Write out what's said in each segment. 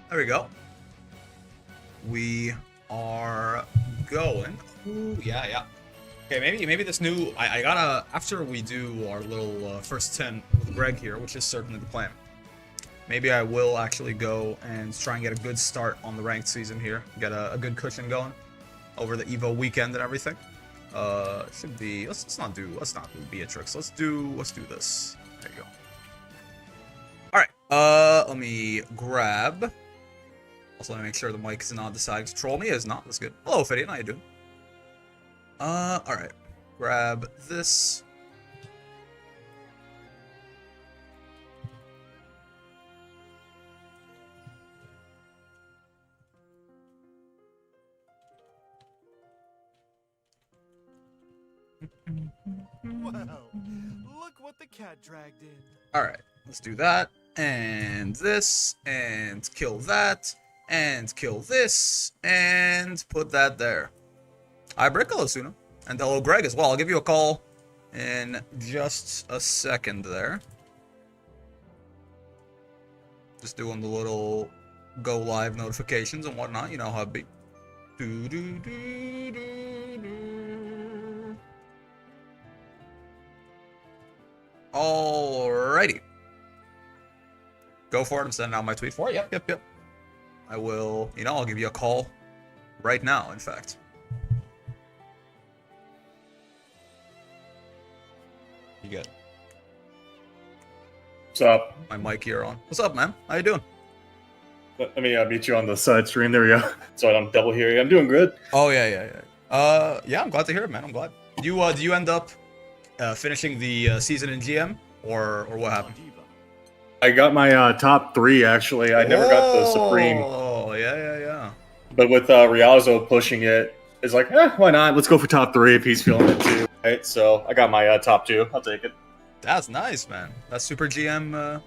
There we go. We are going. Ooh, yeah. Okay, maybe this new. I gotta, after we do our little first 10 with Greg here, which is certainly the plan. Maybe I will actually go and try and get a good start on the ranked season here. Get a good cushion going over the Evo weekend and everything. Should be. Let's not do Beatrix. Let's do this. There you go. All right. Let me grab. Also, let me make sure the mic is not deciding to troll me. It's not. That's good. Hello, FT10. How you doing? All right. Grab this. Well, look what the cat dragged in. Alright, let's do that. And this. And kill that. And kill this. And put that there. Hi, Brickolo Suna. And hello, Greg, as well. I'll give you a call in just a second there. Just doing the little go live notifications and whatnot. You know how it be. Alrighty. Go for it. I'm sending out my tweet for it. Yep. I will, I'll give you a call right now, in fact. You good? What's up? My mic here on. What's up, man? How you doing? Let me meet you on the side stream. There we go. So I don't double hear you. I'm doing good. Oh, yeah. Yeah, I'm glad to hear it, man. I'm glad. Do you end up finishing the season in GM, or what happened? I got my top 3, actually. I never got the Supreme. Oh, yeah. But with Riazzo pushing it, it's like, why not? Let's go for top 3 if he's feeling it too. Right? So I got my top 2. I'll take it. That's nice, man. That's super GM.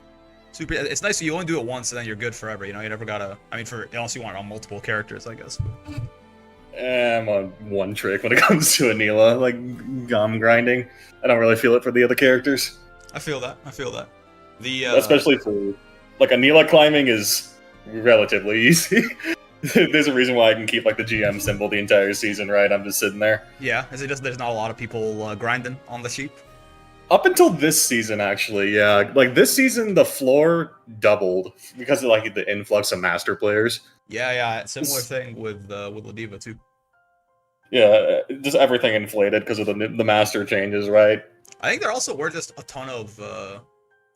Super. It's nice that you only do it once and then you're good forever. You never gotta. I mean, unless you want on multiple characters, I guess. I'm on one trick when it comes to Anila, like gum grinding. I don't really feel it for the other characters. I feel that. The especially for like Anila climbing is relatively easy. There's a reason why I can keep like the GM symbol the entire season, right? I'm just sitting there. Yeah, is it just there's not a lot of people grinding on the sheep? Up until this season, actually, yeah. Like this season, the floor doubled because of like the influx of master players. Yeah. Similar thing with Ladiva too. Yeah, just everything inflated because of the master changes, right? I think there also were just a ton of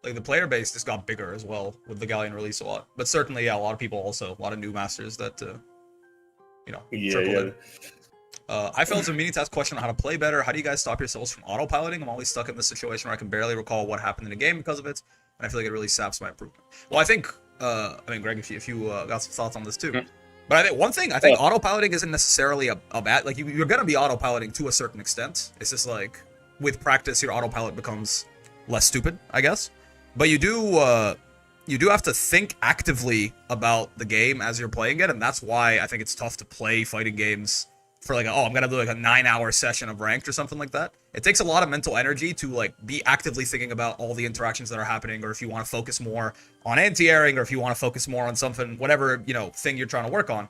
like the player base just got bigger as well with the Galleon release a lot. But certainly, yeah, a lot of people also, a lot of new masters that trickled in. I felt it's a meaning to ask a question on how to play better. How do you guys stop yourselves from autopiloting? I'm always stuck in this situation where I can barely recall what happened in the game because of it, and I feel like it really saps my improvement. Well, I think, Greg, if you got some thoughts on this too. But I think one thing, autopiloting isn't necessarily a bad, like you're gonna be autopiloting to a certain extent. It's just like with practice, your autopilot becomes less stupid, I guess. But you do have to think actively about the game as you're playing it, and that's why I think it's tough to play fighting games for like, I'm gonna do like a 9-hour session of ranked or something like that. It takes a lot of mental energy to like be actively thinking about all the interactions that are happening, or if you want to focus more on anti-airing, or if you want to focus more on something, whatever, thing you're trying to work on.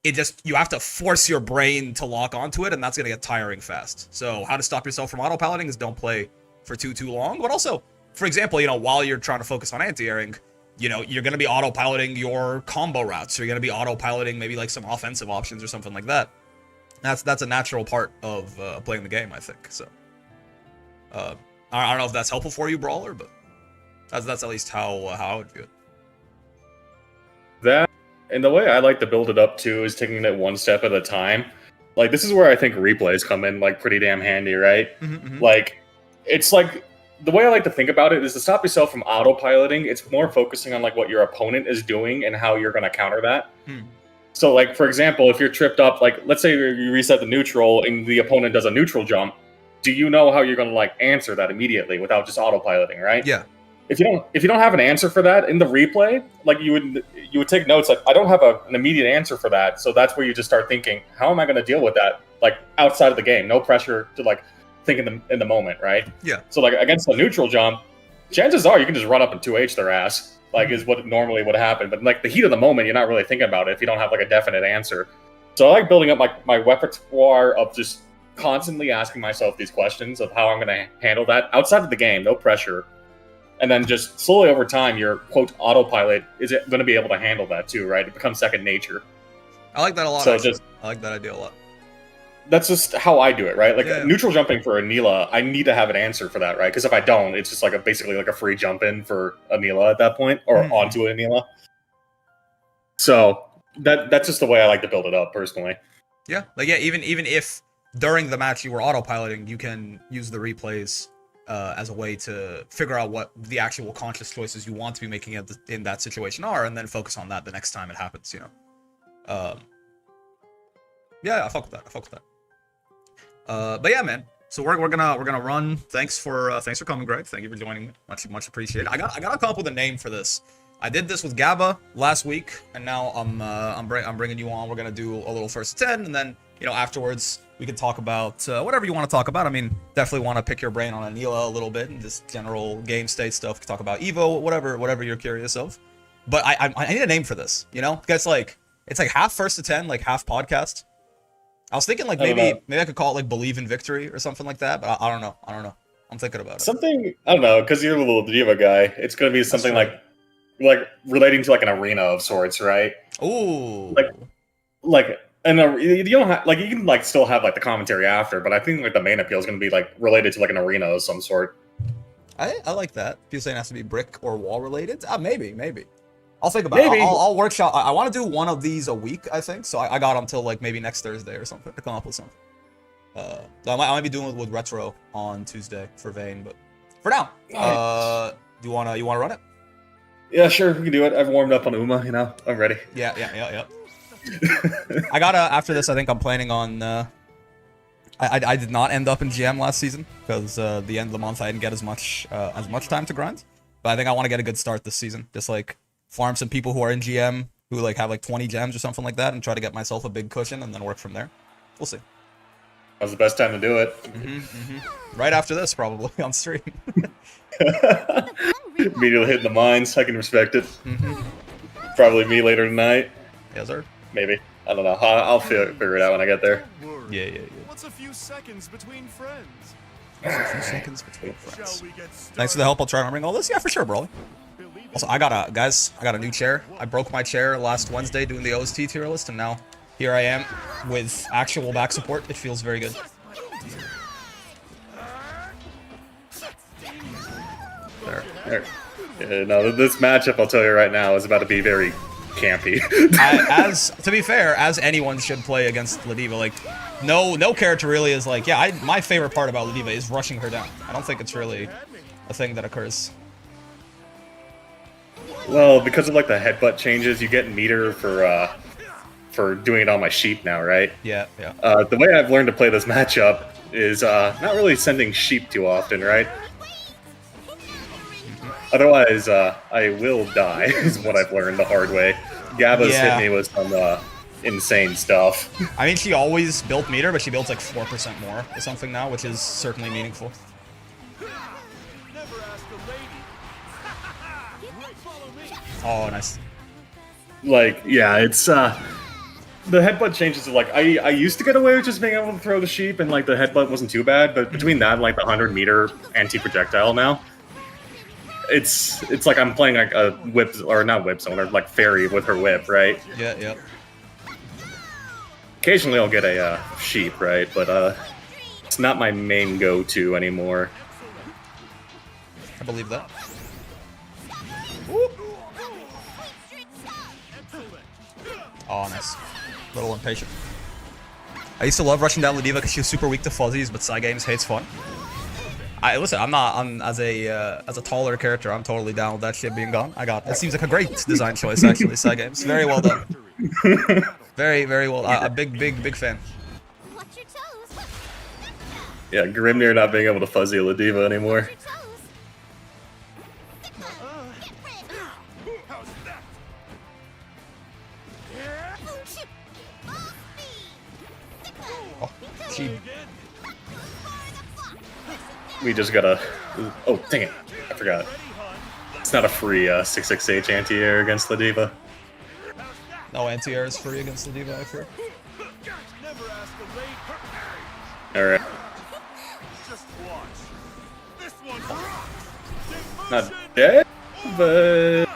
You have to force your brain to lock onto it, and that's gonna get tiring fast. So how to stop yourself from autopiloting is don't play for too long. But also, for example, while you're trying to focus on anti-airing, you're going to be autopiloting your combo routes. You're going to be autopiloting maybe like some offensive options or something like that. That's a natural part of playing the game, I think. So, I don't know if that's helpful for you, Brawler, but that's at least how I would view it. That, and the way I like to build it up too is taking it one step at a time. Like this is where I think replays come in like pretty damn handy, right? Like it's like. The way I like to think about it is to stop yourself from autopiloting. It's more focusing on like what your opponent is doing and how you're going to counter that. So like, for example, if you're tripped up, like let's say you reset the neutral and the opponent does a neutral jump, do you know how you're going to like answer that immediately without just autopiloting, right? Yeah. If you don't have an answer for that in the replay, like you would take notes like I don't have an immediate answer for that. So that's where you just start thinking, how am I going to deal with that? Like outside of the game, no pressure to like think in the moment, right? Yeah. So like against the neutral jump, chances are you can just run up and 2H their ass. like is what normally would happen. But like the heat of the moment, you're not really thinking about it if you don't have like a definite answer. So I like building up my repertoire of just constantly asking myself these questions of how I'm going to handle that outside of the game, no pressure. And then just slowly over time, your quote autopilot is going to be able to handle that too, right? It becomes second nature. I like that a lot. So I like that idea a lot. That's just how I do it, right? Like neutral jumping for Anila, I need to have an answer for that, right? Because if I don't, it's just like basically like a free jump in for Anila at that point, or onto Anila. So that's just the way I like to build it up personally. Yeah, like even if during the match you were autopiloting, you can use the replays as a way to figure out what the actual conscious choices you want to be making in that situation are, and then focus on that the next time it happens. You know. Yeah, I fuck with that. But yeah, man. So we're gonna run. Thanks for coming, Greg. Thank you for joining me. Much appreciated. I gotta come up with a name for this. I did this with Gabba last week, and now I'm bringing you on. We're gonna do a little first 10, and then afterwards we can talk about whatever you want to talk about. I mean, definitely want to pick your brain on Anila a little bit and just general game state stuff. We can talk about Evo, whatever you're curious of. But I need a name for this. Because it's like half first to 10, like half podcast. I was thinking like maybe I could call it like Believe in Victory or something like that, but I don't know. I'm thinking about it. Something, I don't know, because you're a little diva guy. It's gonna be something like relating to like an arena of sorts, right? Ooh. And you don't have you can like still have like the commentary after, but I think like the main appeal is gonna be like related to like an arena of some sort. I like that. People saying it has to be brick or wall related. Maybe. I'll think about it. I'll workshop. I want to do one of these a week, I think. So I got until like maybe next Thursday or something to come up with something. I might be doing it with Retro on Tuesday for Vane, but for now, you wanna run it? Yeah, sure, we can do it. I've warmed up on Uma, I'm ready. Yeah. I gotta after this. I think I'm planning on. I did not end up in GM last season because the end of the month I didn't get as much time to grind. But I think I want to get a good start this season. Just like farm some people who are in GM who like have like 20 gems or something like that, and try to get myself a big cushion and then work from there. We'll see. That was the best time to do it. Right after this, probably on stream. Immediately hitting the mines. I can respect it. Probably me later tonight. Yes, sir. Maybe. I don't know. I'll figure it out when I get there. Yeah. What's a few seconds between friends? Thanks for the help. I'll try to bring all this. Yeah, for sure, bro. Also, I got a new chair. I broke my chair last Wednesday doing the OST tier list, and now here I am with actual back support. It feels very good. There. Yeah, no, this matchup, I'll tell you right now, is about to be very campy. To be fair, as anyone should play against Ladiva, like, no character really is like, my favorite part about Ladiva is rushing her down. I don't think it's really a thing that occurs. Well, because of like the headbutt changes, you get meter for doing it on my sheep now, right? Yeah. The way I've learned to play this matchup is not really sending sheep too often, right? Otherwise, I will die, is what I've learned the hard way. Gabba's hit me with some insane stuff. I mean, she always built meter, but she builds like 4% more or something now, which is certainly meaningful. Oh, nice. Like, yeah, it's the headbutt changes. Like, I used to get away with just being able to throw the sheep, and like the headbutt wasn't too bad. But between that and like the 100-meter anti-projectile now, it's like I'm playing like a whip, or not whip zone, or like fairy with her whip, right? Yeah. Occasionally I'll get a sheep, right? But it's not my main go-to anymore. I believe that. Oh, nice. A little impatient. I used to love rushing down Ladiva because she was super weak to fuzzies, but Psy Games hates fun. Listen, I'm as a taller character, I'm totally down with that shit being gone. It seems like a great design choice, actually, Psy Games. Very well done. Very, very well. A big fan. Yeah, Grimnir not being able to fuzzy a Ladiva anymore. We just gotta... Oh, dang it. I forgot. It's not a free 668 anti-air against the diva. No anti-air is free against the diva, I fear. Never ask a lady. Alright. Just watch. This one rocks. Not dead, but...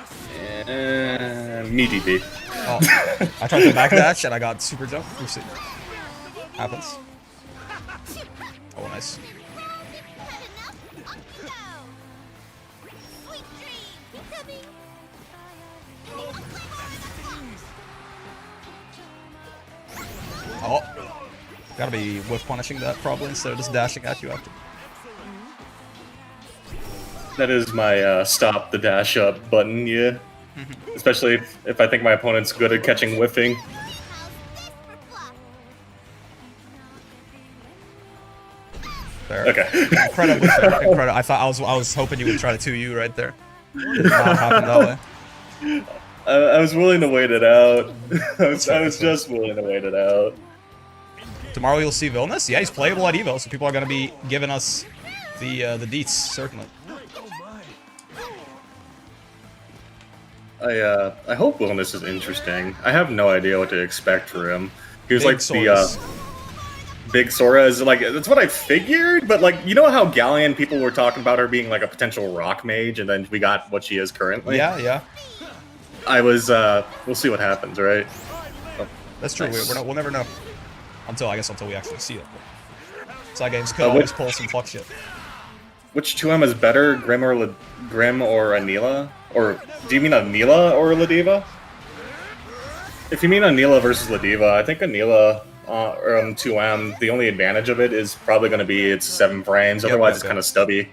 me DB. Oh, I tried to backdash and I got super jump. We'll see. Happens. Oh, nice. Oh, gotta be whiff punishing that probably instead of just dashing at you after. That is my stop the dash up button, yeah. Especially if I think my opponent's good at catching whiffing. Fair. Okay. Incredibly fair. Incredible. I thought I was hoping you would try to 2U right there. It did not happen that way. I was willing to wait it out. I was just willing to wait it out. Tomorrow you'll see Villness. Yeah, he's playable at Evo, so people are gonna be giving us the deets certainly. I hope Villness is interesting. I have no idea what to expect for him. He was Big like Soras. the Big Sora is like, that's what I figured, but like, you know how Galleon people were talking about her being like a potential rock mage, and then we got what she is currently? Yeah, yeah. I was, we'll see what happens, right? Oh, That's true. nice. We'll never know until we actually see it. Side games could always pull some fuck shit. Which 2M is better, Grim or Anila? Or do you mean Anila or Ladiva? If you mean Anila versus Ladiva, I think Anila 2M, the only advantage of it is probably going to be it's 7 frames, otherwise it's kind of stubby.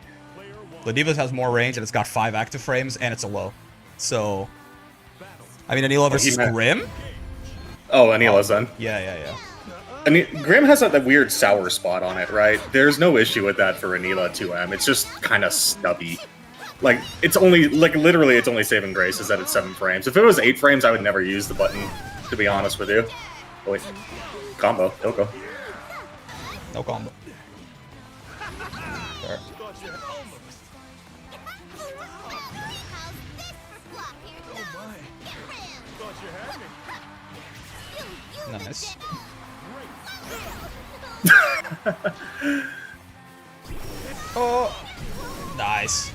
Ladiva's has more range and it's got 5 active frames and it's a low. So, I mean Anila versus Grim? Oh, Anila's then. Yeah. Grim has that weird sour spot on it, right? There's no issue with that for Anila 2M. It's just kind of stubby. Like, it's only, like, literally it's only saving grace is that it's 7 frames. If it was 8 frames, I would never use the button, to be honest with you. Oh, wait. Combo. Don't go. No combo. Fair. Nice. Oh, nice.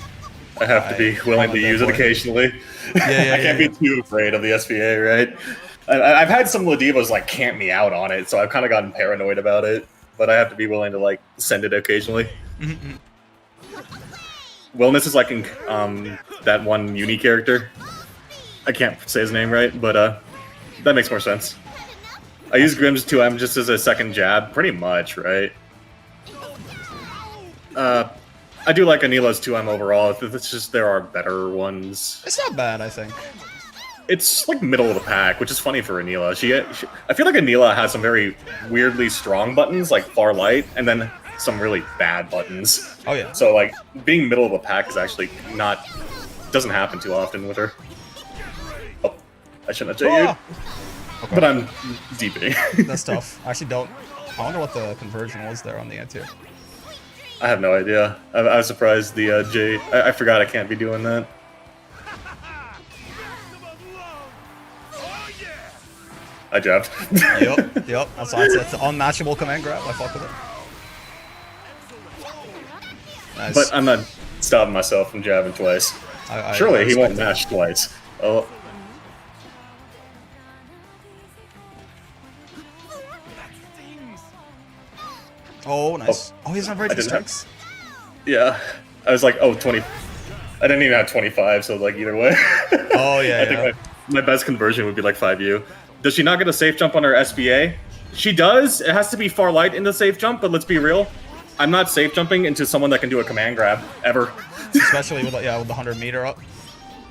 I have to be willing to use it occasionally. Yeah, I can't be too afraid of the SVA, right? I've had some Ladivas like camp me out on it, so I've kind of gotten paranoid about it. But I have to be willing to like send it occasionally. Wellness is like in that one uni character. I can't say his name right, but that makes more sense. I use Grim's 2M just as a second jab, pretty much, right? I do like Anila's 2M overall. It's just there are better ones. It's not bad, I think. It's like middle of the pack, which is funny for Anila. I feel like Anila has some very weirdly strong buttons, like Far Light, and then some really bad buttons. Oh yeah. So like being middle of the pack is actually doesn't happen too often with her. Oh, I shouldn't have JU'd. Okay. But I'm DP. That's tough. I actually I wonder what the conversion was there on the end here. I have no idea. I was surprised the J. I forgot I can't be doing that. I jabbed. Yep. That's an unmatchable command grab. I fuck with it. Nice. But I'm not stopping myself from jabbing twice. Surely he won't match twice. Oh. Oh, nice. Oh, he's not very strikes. Yeah. I was like, oh, 20. I didn't even have 25, so like either way. Oh, yeah, I think my best conversion would be like 5U. Does she not get a safe jump on her SBA? She does. It has to be Far Light in the safe jump, but let's be real. I'm not safe jumping into someone that can do a command grab, ever. Especially with the 100 meter up.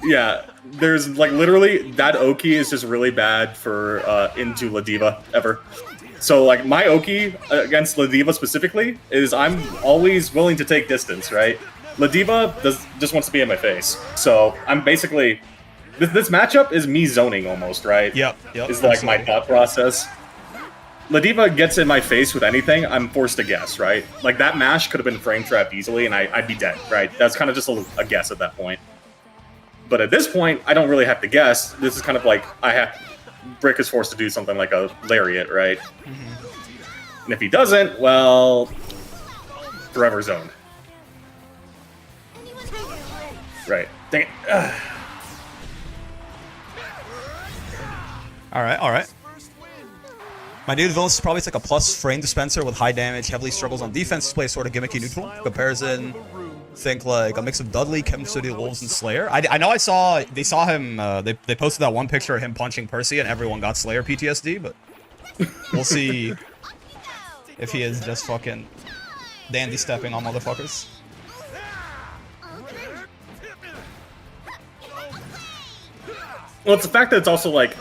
Yeah, there's like literally, that Oki is just really bad for into Ladiva, ever. So like my Oki against Ladiva specifically is I'm always willing to take distance, right? Ladiva just wants to be in my face. So I'm basically, this matchup is me zoning almost, right? Yep. Is like my thought process. Ladiva gets in my face with anything, I'm forced to guess, right? Like that mash could have been frame trapped easily and I'd be dead, right? That's kind of just a guess at that point. But at this point, I don't really have to guess. This is kind of like Brick is forced to do something like a lariat, right? Mm-hmm. And if he doesn't, well, forever zone. Right. Dang it. Alright. My dude, Villness is probably like a plus frame dispenser with high damage, heavily struggles on defense, plays sort of gimmicky neutral. Comparison, think like a mix of Dudley, Chem City Wolves, and Slayer. I know they saw him, they posted that one picture of him punching Percy and everyone got Slayer PTSD, but we'll see if he is just fucking dandy stepping on motherfuckers. Well, it's the fact that it's also like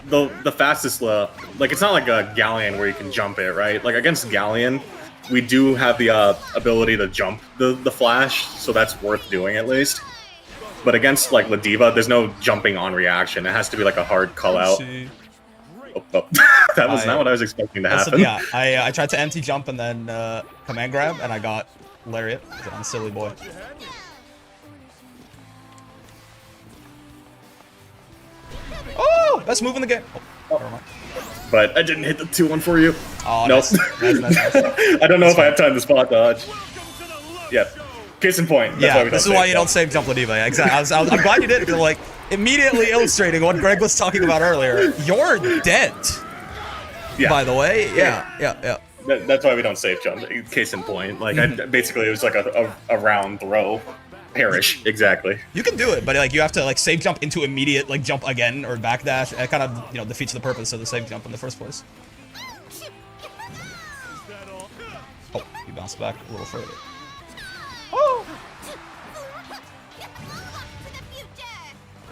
the fastest, like it's not like a Galleon where you can jump it, right? Like against Galleon, we do have the ability to jump the flash, so that's worth doing at least. But against like Ladiva, there's no jumping on reaction. It has to be like a hard call out. Oh. That was not what I was expecting to happen. Yeah, I tried to empty jump and then command grab, and I got lariat. I'm a silly boy. Oh, best move in the game. Oh, never mind. But I didn't hit the 2-1 for you. Oh, nope. Nice. I don't know if I have time to spot dodge. Yep. Case in point. That's why we this is why you don't save jump Ladiva. Yeah, exactly. I'm glad you did. Like immediately illustrating what Greg was talking about earlier. You're dead. Yeah. By the way. Yeah. That's why we don't save jump. Case in point. Like basically it was like a round throw. Perish, exactly. You can do it, but like you have to like save jump into immediate like jump again or backdash. It kind of defeats the purpose of the save jump in the first place. Oh, you bounced back a little further. Oh!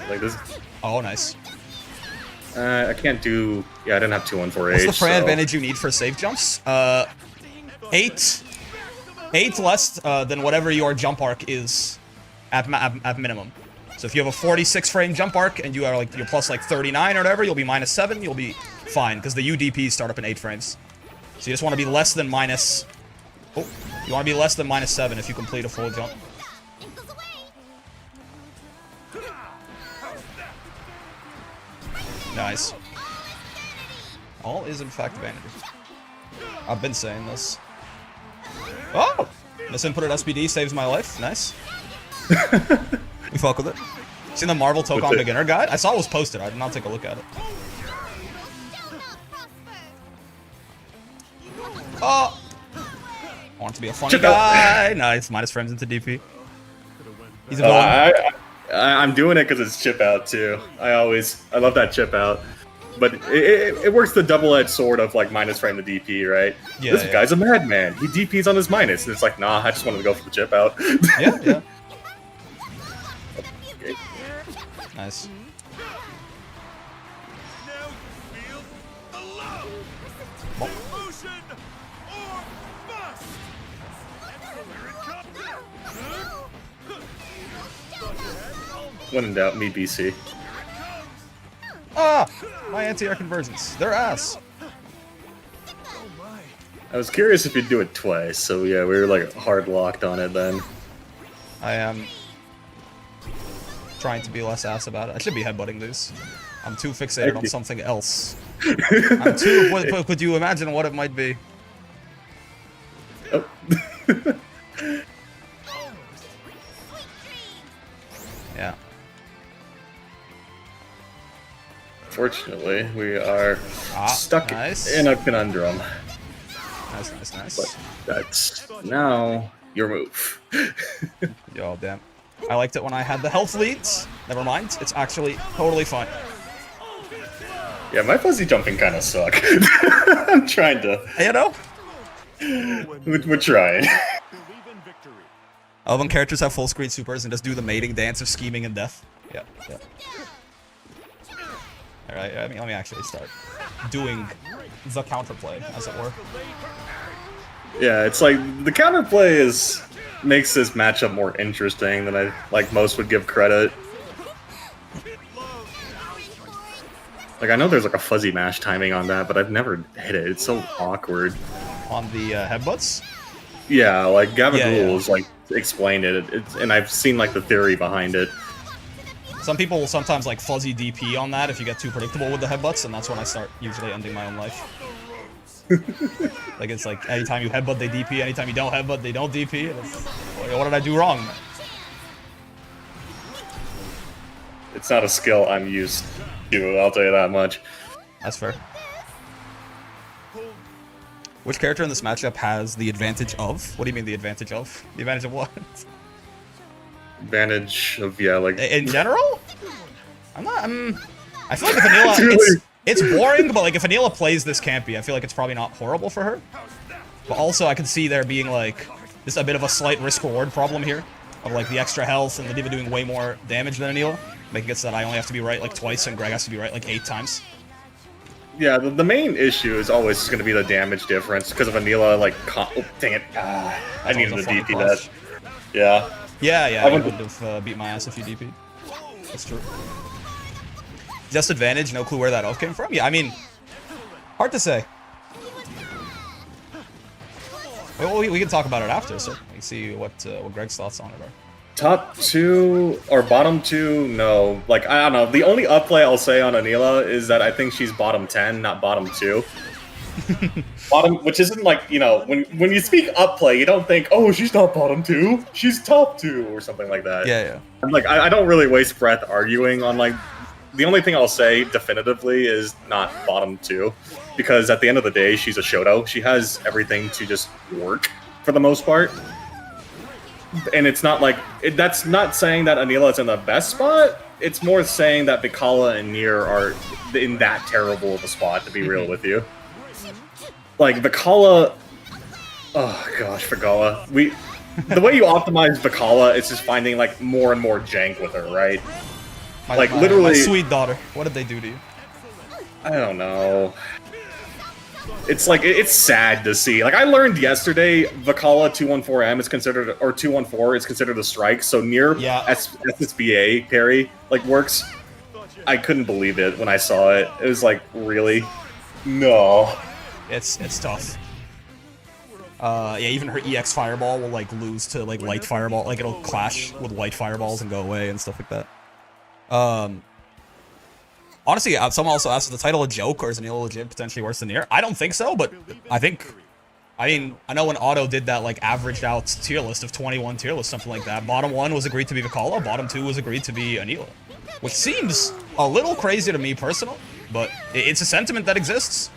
Like this. Oh, nice. I can't do. Yeah, I didn't have 2-1 for What's the frame advantage you need for save jumps? 8 less than whatever your jump arc is. At minimum. So if you have a 46 frame jump arc and you are like you're plus like 39 or whatever, you'll be -7. You'll be fine because the UDPs start up in 8 frames. So you just want to be less than minus. Oh, you want to be less than -7 if you complete a full jump. Nice. All is in fact vanity. I've been saying this. Oh, misinputted SPD saves my life. Nice. We fuck with it. Seen the Marvel Tokon beginner guide? I saw it was posted. I did not take a look at it. Oh! I want to be a funny guy. Nice. Minus frames into DP. He's a villain. I'm doing it because it's chip out too. I love that chip out. But it works the double-edged sword of like minus frame to DP, right? Yeah, this guy's a madman. He DPs on his minus, and it's like, nah, I just wanted to go for the chip out. Yeah. Okay. Nice. When in doubt, me BC. Ah! My anti-air conversions. They're ass. I was curious if you'd do it twice, so yeah, we were like hard locked on it then. I am trying to be less ass about it. I should be headbutting these. I'm too fixated on something else. I'm too. Could you imagine what it might be? Oh. Yeah. Fortunately, we are stuck in a conundrum. Nice. But that's now your move. Yo, damn. I liked it when I had the health leads. Never mind. It's actually totally fine. Yeah, my fuzzy jumping kind of suck. I'm trying to. You know? We're trying. I love when characters have full screen supers and just do the mating dance of scheming and death. Yeah. Alright, let me actually start doing the counterplay, as it were. Yeah, it's like the counterplay makes this matchup more interesting than most would give credit. Like I know there's like a fuzzy mash timing on that, but I've never hit it. It's so awkward. On the headbutts? Yeah, like Gavin Rules like explained it, and I've seen like the theory behind it. Some people will sometimes like fuzzy DP on that if you get too predictable with the headbutts, and that's when I start usually ending my own life. Like it's like anytime you headbutt, they DP. Anytime you don't headbutt, they don't DP. And it's, like, what did I do wrong? It's not a skill I'm used to, I'll tell you that much. That's fair. Which character in this matchup has the advantage of? What do you mean the advantage of? The advantage of what? Advantage of, yeah, like... In general? I feel like if Anila... It's boring, but like if Anila plays this campy, I feel like it's probably not horrible for her. But also I can see there being like just a bit of a slight risk-reward problem here. Of like the extra health and the D.Va doing way more damage than Anila. Making it so that I only have to be right like twice and Greg has to be right like 8 times. Yeah, the main issue is always just going to be the damage difference because of Anila, like, oh, dang it. I needed to DP that. Yeah. Yeah, I would have beat my ass if you DP. That's true. Just advantage, no clue where that elf came from? Yeah, I mean, hard to say. Well, we can talk about it after, so we can see what Greg's thoughts on it are. Top 2 or bottom 2? No. Like, I don't know. The only upplay I'll say on Anila is that I think she's bottom 10, not bottom 2. Bottom, which isn't like, you know, when you speak upplay, you don't think, oh, she's not bottom 2, she's top 2, or something like that. Yeah. And like, I don't really waste breath arguing on like. The only thing I'll say definitively is not bottom 2, because at the end of the day, she's a Shoto. She has everything to just work for the most part. And it's not like, that's not saying that Anila is in the best spot. It's more saying that Vikala and Nier are in that terrible of a spot, to be real with you. Like, Vikala... Oh, gosh, Vikala. The way you optimize Vikala is just finding, like, more and more jank with her, right? Literally... My sweet daughter. What did they do to you? I don't know. It's like, it's sad to see. Like, I learned yesterday, Vikala 214M is considered, or 214 is considered a strike, so near SSBA parry, like, works. I couldn't believe it when I saw it. It was like, really? No. It's tough. Yeah, even her EX Fireball will, like, lose to, like, Light Fireball. Like, it'll clash with Light Fireballs and go away and stuff like that. Honestly, someone also asked, is the title a joke, or is Anila legit potentially worse than Nier? I don't think so, but I mean, I know when Auto did that, like, averaged out tier list of 21 tier list, something like that, bottom 1 was agreed to be Vikala, bottom 2 was agreed to be Anila. Which seems a little crazy to me personally, but it's a sentiment that exists.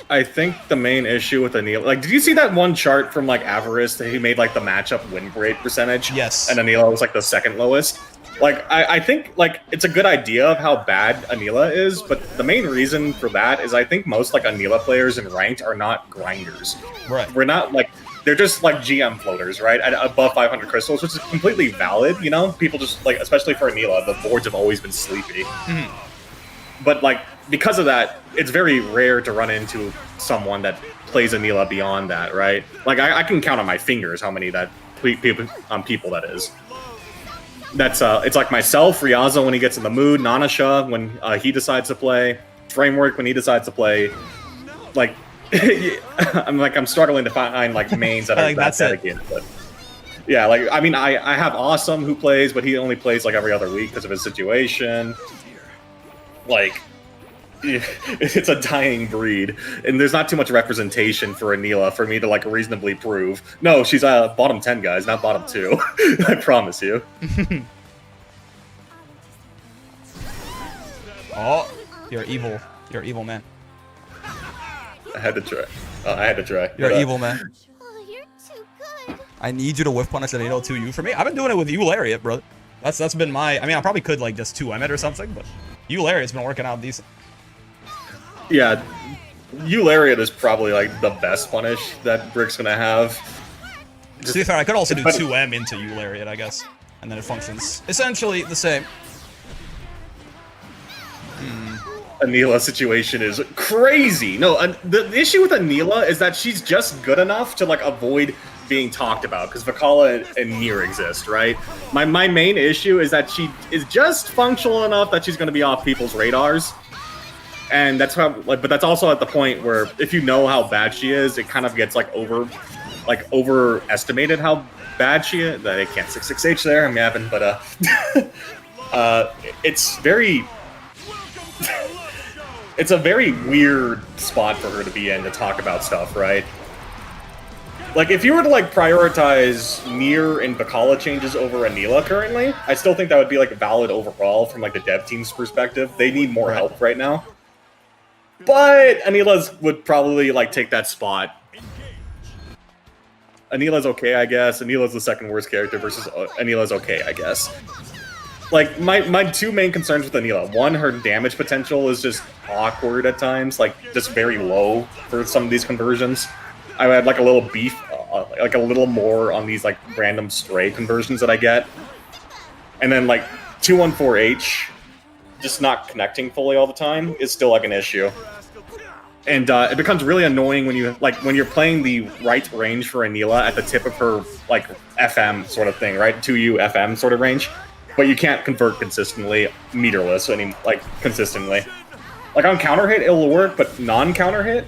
I think the main issue with Anila, like, did you see that one chart from, like, Avarice that he made, like, the matchup win rate percentage? Yes. And Anila was, like, the second lowest? Like, I think, like, it's a good idea of how bad Anila is, but the main reason for that is I think most, like, Anila players in ranked are not grinders. Right. We're not, like, they're just, like, GM floaters, right? At above 500 crystals, which is completely valid, you know? People just, like, especially for Anila, the boards have always been sleepy. But, like, because of that, it's very rare to run into someone that plays Anila beyond that, right? Like, I can count on my fingers how many that people that is. That's it's like myself, Ryaza when he gets in the mood, Nanasha when he decides to play, Framework when he decides to play. Like, I'm struggling to find like mains that are that dedicated. But yeah, like I mean, I have Awesome who plays, but he only plays like every other week because of his situation. Like, it's a dying breed, and there's not too much representation for Anila for me to like reasonably prove. No, she's bottom 10, guys, not bottom 2. I promise you. Oh, you're evil. You're evil, man. I had to try. You're evil, man. You're too good. I need you to whiff punish an 802U for me. I've been doing it with you, Lariat, bro. That's been my. I mean, I probably could like just 2M it or something, but you, Lariat's been working out decent. Yeah, Lariat is probably like the best punish that Brick's gonna have. To be fair, I could also do 2M into Lariat, I guess, and then it functions essentially the same. Anila situation is crazy. No, the issue with Anila is that she's just good enough to like avoid being talked about because Vikala and Nier exist, right? My main issue is that she is just functional enough that she's going to be off people's radars, and that's how. Like, but that's also at the point where if you know how bad she is, it kind of gets like overestimated how bad she is. I can't 66H there. I'm yapping, but it's very... it's a very weird spot for her to be in to talk about stuff, right? Like, if you were to, like, prioritize Nier and Bacala changes over Anila currently, I still think that would be, like, valid overall from, like, the dev team's perspective. They need more help right now. But Anila's would probably, like, take that spot. Anila's okay, I guess. Anila's the second worst character versus Anila's okay, I guess. Like, my two main concerns with Anila. One, her damage potential is just awkward at times. Like, just very low for some of these conversions. I had, like, a little beef, like, a little more on these, like, random stray conversions that I get. And then, like, 214H, just not connecting fully all the time, is still, like, an issue. And it becomes really annoying when you're playing the right range for Anila at the tip of her, like, FM sort of thing, right? 2U FM sort of range. But you can't convert consistently, meterless, consistently. Like, on counter hit, it'll work, but non-counter hit,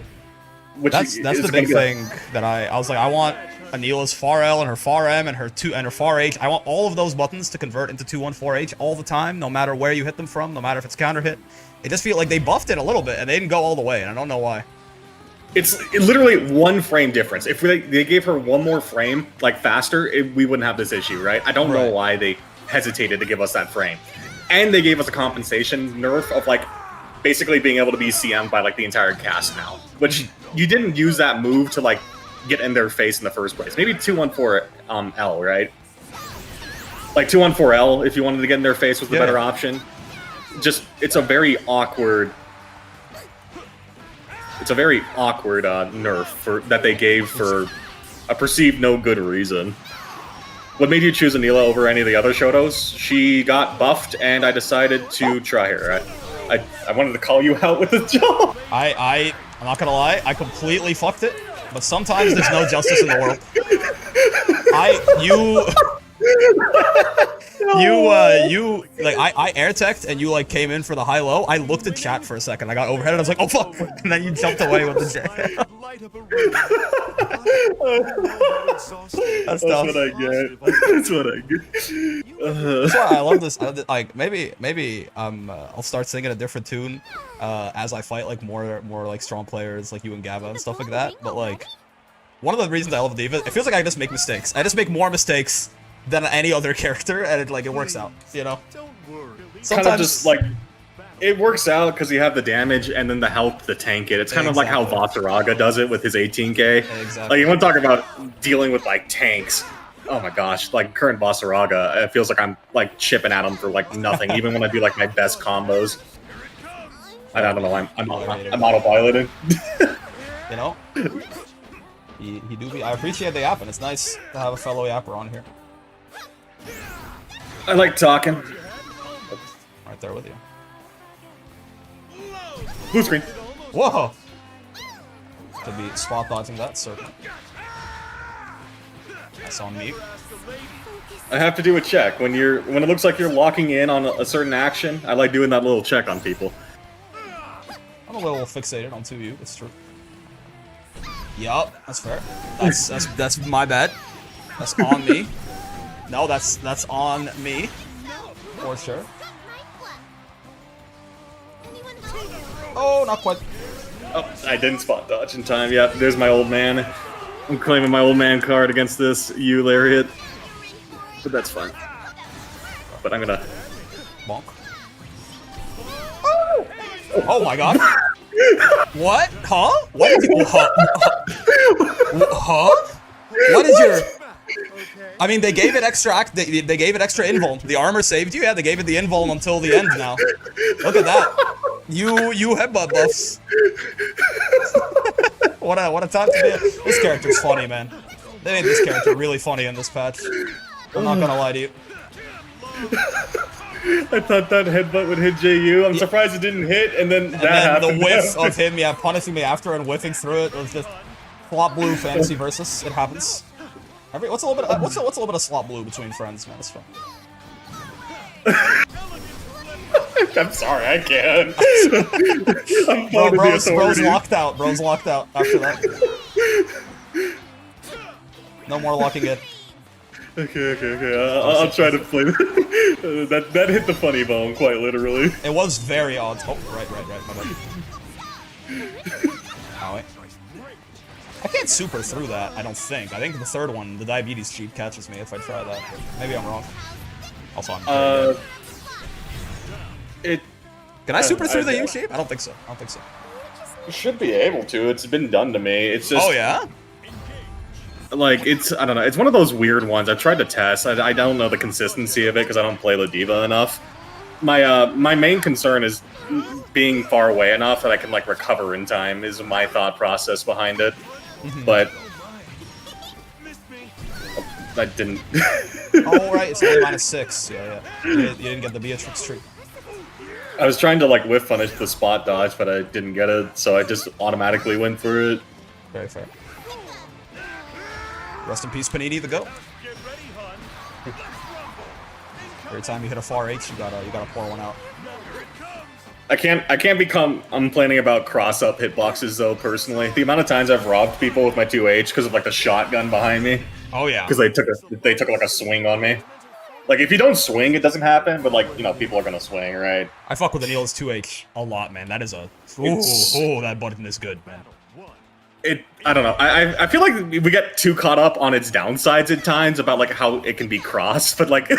that's the big thing that I was like, I want Anila's far L and her far M and her far H. I want all of those buttons to convert into 214H all the time, no matter where you hit them from, no matter if it's counter hit. It just feels like they buffed it a little bit and they didn't go all the way, and I don't know why. It's literally 1 frame difference. If they gave her 1 more frame, like, faster, we wouldn't have this issue, right? I don't know why they hesitated to give us that frame. And they gave us a compensation nerf of, like, basically being able to be CM'd by, like, the entire cast now. Which, you didn't use that move to, like, get in their face in the first place. Maybe 214L, right? Like, 214L, if you wanted to get in their face, was the better option. Just, it's a very awkward... It's a very awkward nerf that they gave for a perceived no good reason. What made you choose Anila over any of the other Shotos? She got buffed, and I decided to try her. I wanted to call you out with the job. I'm not gonna lie, I completely fucked it, but sometimes there's no justice in the world. I air teched and you like came in for the high-low. I looked at chat for a second. I got overhead and I was like, oh fuck, and then you jumped away with the jam. That's tough. What I get. That's what I get. That's why I love this. Like maybe I'll start singing a different tune as I fight like more like strong players like you and Gava and stuff like that. But like one of the reasons I love Diva, it feels like I just make mistakes. I just make more mistakes than any other character, and it works out, you know? Sometimes kind of just like it works out because you have the damage and then the health to tank it. It's kind of like how Vatsaraga does it with his 18k. Exactly. Like, you want to talk about dealing with like tanks. Oh my gosh, like current Vatsaraga, it feels like I'm like chipping at him for like nothing, even when I do like my best combos. I don't know, I'm autopiloting. You know? He do be. I appreciate the app, and it's nice to have a fellow yapper on here. I like talking. Right there with you. Blue screen. Whoa! To be spot dodging that circle. That's on me. I have to do a check when it looks like you're locking in on a certain action. I like doing that little check on people. I'm a little fixated on 2U. It's true. Yup, that's fair. That's my bad. That's on me. No, that's on me. For sure. Oh, not quite. Oh, I didn't spot dodge in time. Yep, there's my old man. I'm claiming my old man card against this U lariat. But that's fine. But I'm gonna... Bonk. Oh my god. What? Huh? What did you... Huh? What is your... I mean, they gave it extra they gave it extra invuln. The armor saved you. Yeah, they gave it the invuln until the end now. Look at that. You headbutt buffs. What a time to be. This character's funny, man. They made this character really funny in this patch. I'm not gonna lie to you. I thought that headbutt would hit JU. I'm surprised it didn't hit, and then the whiff of him, yeah, punishing me after and whiffing through it was just slot blue fantasy versus. It happens. What's a little bit of slot blue between friends, man? It's fun. I'm sorry, I can't. Bro's locked out. Bro's locked out after that. No more locking it. Okay. I'll try to play that hit the funny bone, quite literally. It was very odd. Oh, right, my bad. Oh, wait. I can't super through that, I don't think. I think the third one, the diabetes cheat, catches me if I try that. Maybe I'm wrong. Also, I'm Can I super through the U-shape? I don't think so. You should be able to. It's been done to me. It's just... Oh, yeah? Like, I don't know. It's one of those weird ones. I've tried to test. I don't know the consistency of it because I don't play Ladiva enough. My main concern is being far away enough that I can, like, recover in time is my thought process behind it. But... I didn't... Oh, right. It's only -6. Yeah. You didn't get the Beatrix tree. I was trying to, like, whiff punish the spot dodge, but I didn't get it, so I just automatically went for it. Very fair. Rest in peace, Panini, the GOAT. Every time you hit a far H, you gotta pour one out. I can't become complaining about cross-up hitboxes, though, personally. The amount of times I've robbed people with my 2H because of, like, the shotgun behind me. Oh, yeah. Because they took like, a swing on me. Like, if you don't swing, it doesn't happen, but, like, you know, people are gonna swing, right? I fuck with Anila's 2H a lot, man. That is a... Ooh, that button is good, man. I don't know. I feel like we get too caught up on its downsides at times about, like, how it can be crossed, but, like,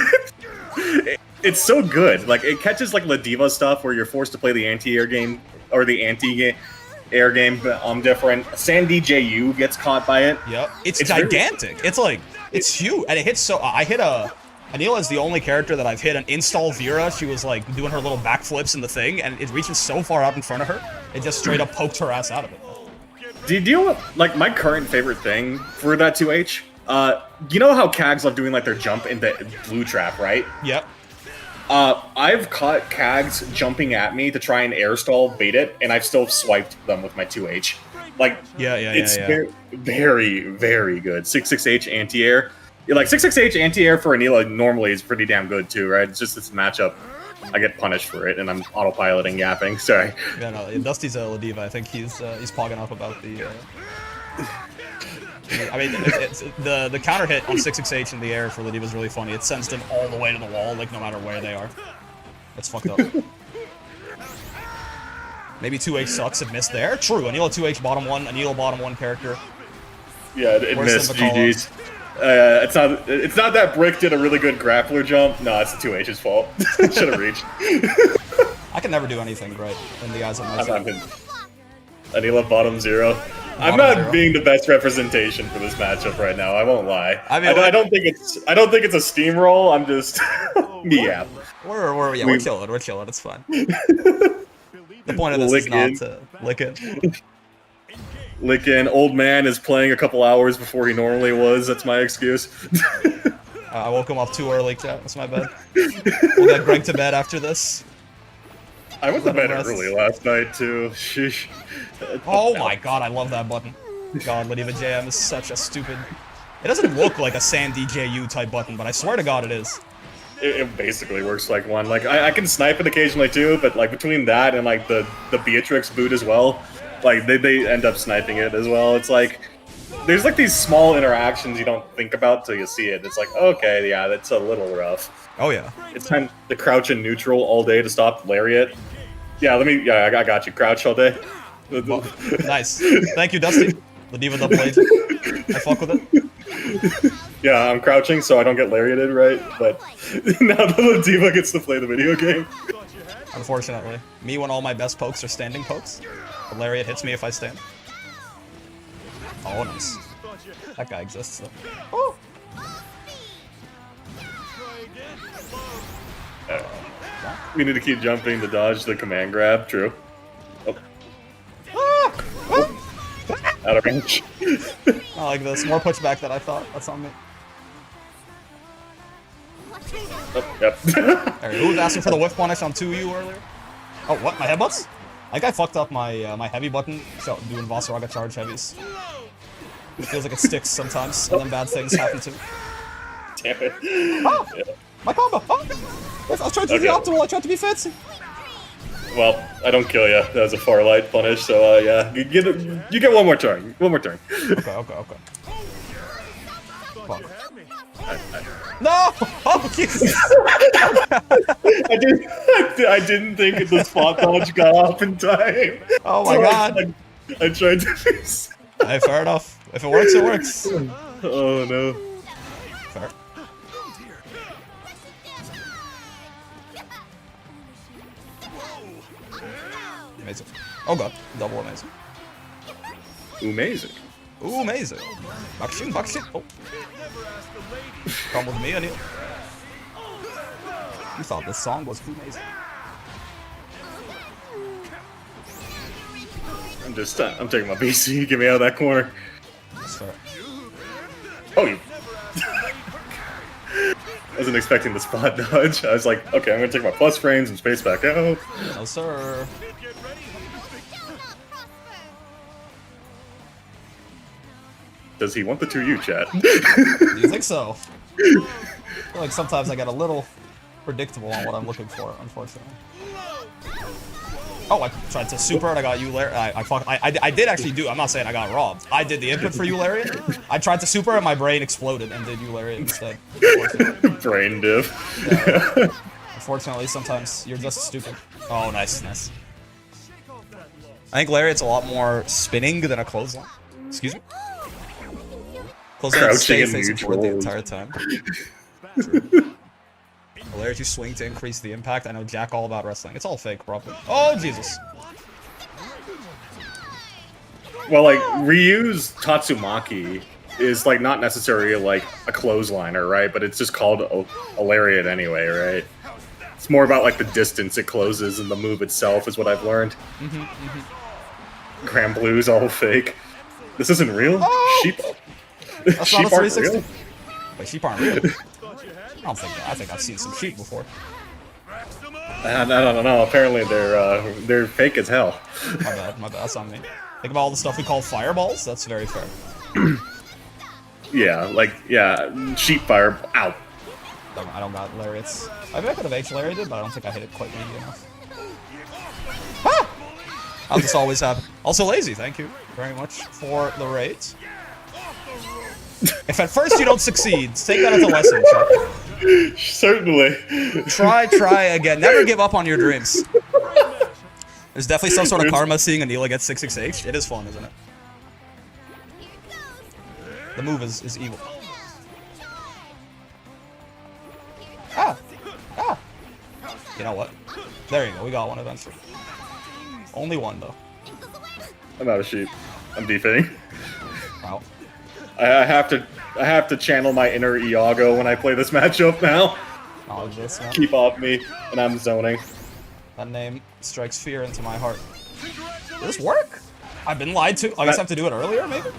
it's so good. Like, it catches, like, Ladiva stuff where you're forced to play the anti-air game, or the anti-air game different. Sandy JU gets caught by it. Yep. It's gigantic. It's, like, it's huge. And it hits so... I hit a... Anila is the only character that I've hit an install Vera. She was, like, doing her little backflips in the thing, and it reaches so far out in front of her, it just straight up poked her ass out of it. Do you deal with, like, my current favorite thing for that 2H? You know how Cags love doing, like, their jump into blue trap, right? Yep. I've caught Cags jumping at me to try and air stall bait it, and I've still swiped them with my 2H. Like, it's very, very good. 66H anti-air. Yeah, like, 66H anti-air for Anila normally is pretty damn good, too, right? It's just this matchup. I get punished for it, and I'm autopiloting yapping. Sorry. Yeah, no, Dusty's a Ladiva. I think he's pogging up about the... I mean, the counter hit on 66H in the air for Ladiva is really funny. It sends them all the way to the wall, like, no matter where they are. That's fucked up. Maybe 2H sucks. It missed there. True. Anila 2H bottom one. Anila bottom one character. Yeah, it missed. GG's. It's not that Brick did a really good grappler jump. No, it's the 2H's fault. Should have reached. I can never do anything right in the eyes of my team. Anila bottom 0. I'm not being the best representation for this matchup right now. I won't lie. I mean, I don't think it's a steamroll. I'm just yeah. We're chilling. We're chilling. It's fine. The point of this is not to lick it. Lickin', old man is playing a couple hours before he normally was. That's my excuse. I woke him up too early, chat. That's my bad. We'll get Greg to bed after this. I went to bed early last night, too. Sheesh. Oh my god, I love that button. God, Ladiva JM is such a stupid... It doesn't look like a Sandy JU type button, but I swear to god it is. It basically works like one. Like, I can snipe it occasionally, too, but, like, between that and, like, the Beatrix boot as well, like, they end up sniping it as well. It's like, there's like these small interactions you don't think about till you see it. It's like, okay, yeah, that's a little rough. Oh yeah. It's time to crouch in neutral all day to stop Lariat. Yeah, I got you. Crouch all day. Well, nice. Thank you, Dusty. Ladiva double blade. I fuck with it. Yeah, I'm crouching so I don't get Lariated, right? But now the Ladiva gets to play the video game. Unfortunately. Me when all my best pokes are standing pokes. The Lariat hits me if I stand. Oh, nice. That guy exists, though. Oh! We need to keep jumping to dodge the command grab, true. Oh. Out of range. I like this. More pushback than I thought. That's on me. Oh, yep. Right, who was asking for the whiff punish on 2U earlier? Oh, what? My headbutts? Like, I fucked up my my heavy button, so doing Vasaraga charge heavies. It feels like it sticks sometimes, and then bad things happen to me. Damn it. Oh! Yeah. My combo! Oh! I was trying to do the optimal, I tried to be fancy! Well, I don't kill you. That was a far light punish, so yeah. You get one more turn. One more turn. Okay. Fuck. No! Oh, Jesus! I didn't think the spot dodge got off in time. Oh my god! I tried to. Hey, fair enough. If it works, it works. Oh no. Fair. Amazing. Oh god, double amazing. Amazing. Ooh, amazing. Bakshin. Oh. Come with me, Anila. You thought this song was too amazing. I'm taking my BC. Get me out of that corner. That's fair. Oh, you. I wasn't expecting the spot dodge. I was like, okay, I'm gonna take my plus frames and space back out. No, sir. Does he want the 2U, chat? Do you think so? I feel like sometimes I get a little predictable on what I'm looking for, unfortunately. Oh, I tried to super and I got Eularian. I did actually do. I'm not saying I got robbed. I did the input for Eularian. I tried to super and my brain exploded and did Eularian instead. Brain diff. Yeah. Unfortunately, sometimes you're just stupid. Oh, nice. I think Lariat's a lot more spinning than a clothesline. Excuse me? Clothesline stays facing forward the entire time. Lariat, you swing to increase the impact. I know jack all about wrestling. It's all fake, probably. Oh, Jesus. Well, like, Ryu's Tatsumaki is, like, not necessarily, like, a clothesliner, right? But it's just called a lariat anyway, right? It's more about, like, the distance it closes and the move itself is what I've learned. Grand Blue's all fake. This isn't real? Oh! Sheep. That's Sheep not a aren't 360. real? Wait, sheep aren't real. I think I've seen some sheep before. I don't know. Apparently they're fake as hell. My bad. That's on me. Think about all the stuff we call fireballs. That's very fair. Yeah, sheep fire. Ow. I don't got lariats. Maybe I could have H-lariated, but I don't think I hit it quite easy enough. Ah! How's this always happen? Also lazy, thank you very much for the raids. If at first you don't succeed, take that as a lesson, Chuck. Certainly. Try again. Never give up on your dreams. There's definitely some sort of karma seeing Anila get 666H. It is fun, isn't it? The move is evil. Ah! You know what? There you go. We got one eventually. Only one, though. I'm out of sheep. I'm defang. Wow. I have to channel my inner Iago when I play this matchup now. Oh, this man. Keep off me, and I'm zoning. That name strikes fear into my heart. Did this work? I've been lied to. I guess I have to do it earlier, maybe?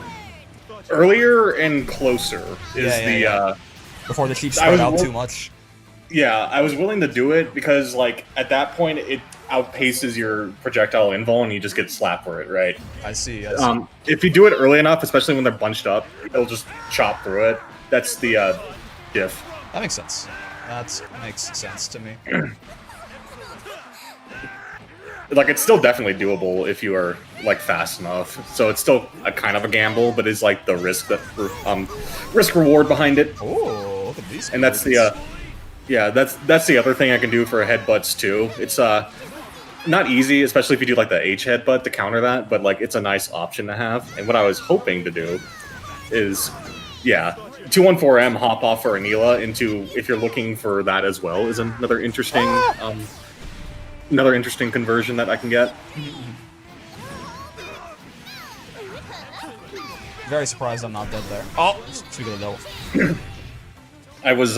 Earlier and closer is before the sheep spread out too much. Yeah, I was willing to do it because, like, at that point, it outpaces your projectile invul and you just get slapped for it, right? I see. If you do it early enough, especially when they're bunched up, it'll just chop through it. That's the diff. That makes sense. That makes sense to me. Like, it's still definitely doable if you are, like, fast enough. So it's still a kind of a gamble, but it's like the risk reward behind it. Oh, look at these. And that's the that's the other thing I can do for headbutts too. It's not easy, especially if you do like the H headbutt to counter that, but like it's a nice option to have. And what I was hoping to do is 214M hop off for Anila into, if you're looking for that as well, is another interesting conversion that I can get. Very surprised I'm not dead there. Oh, speaking of the devil. I was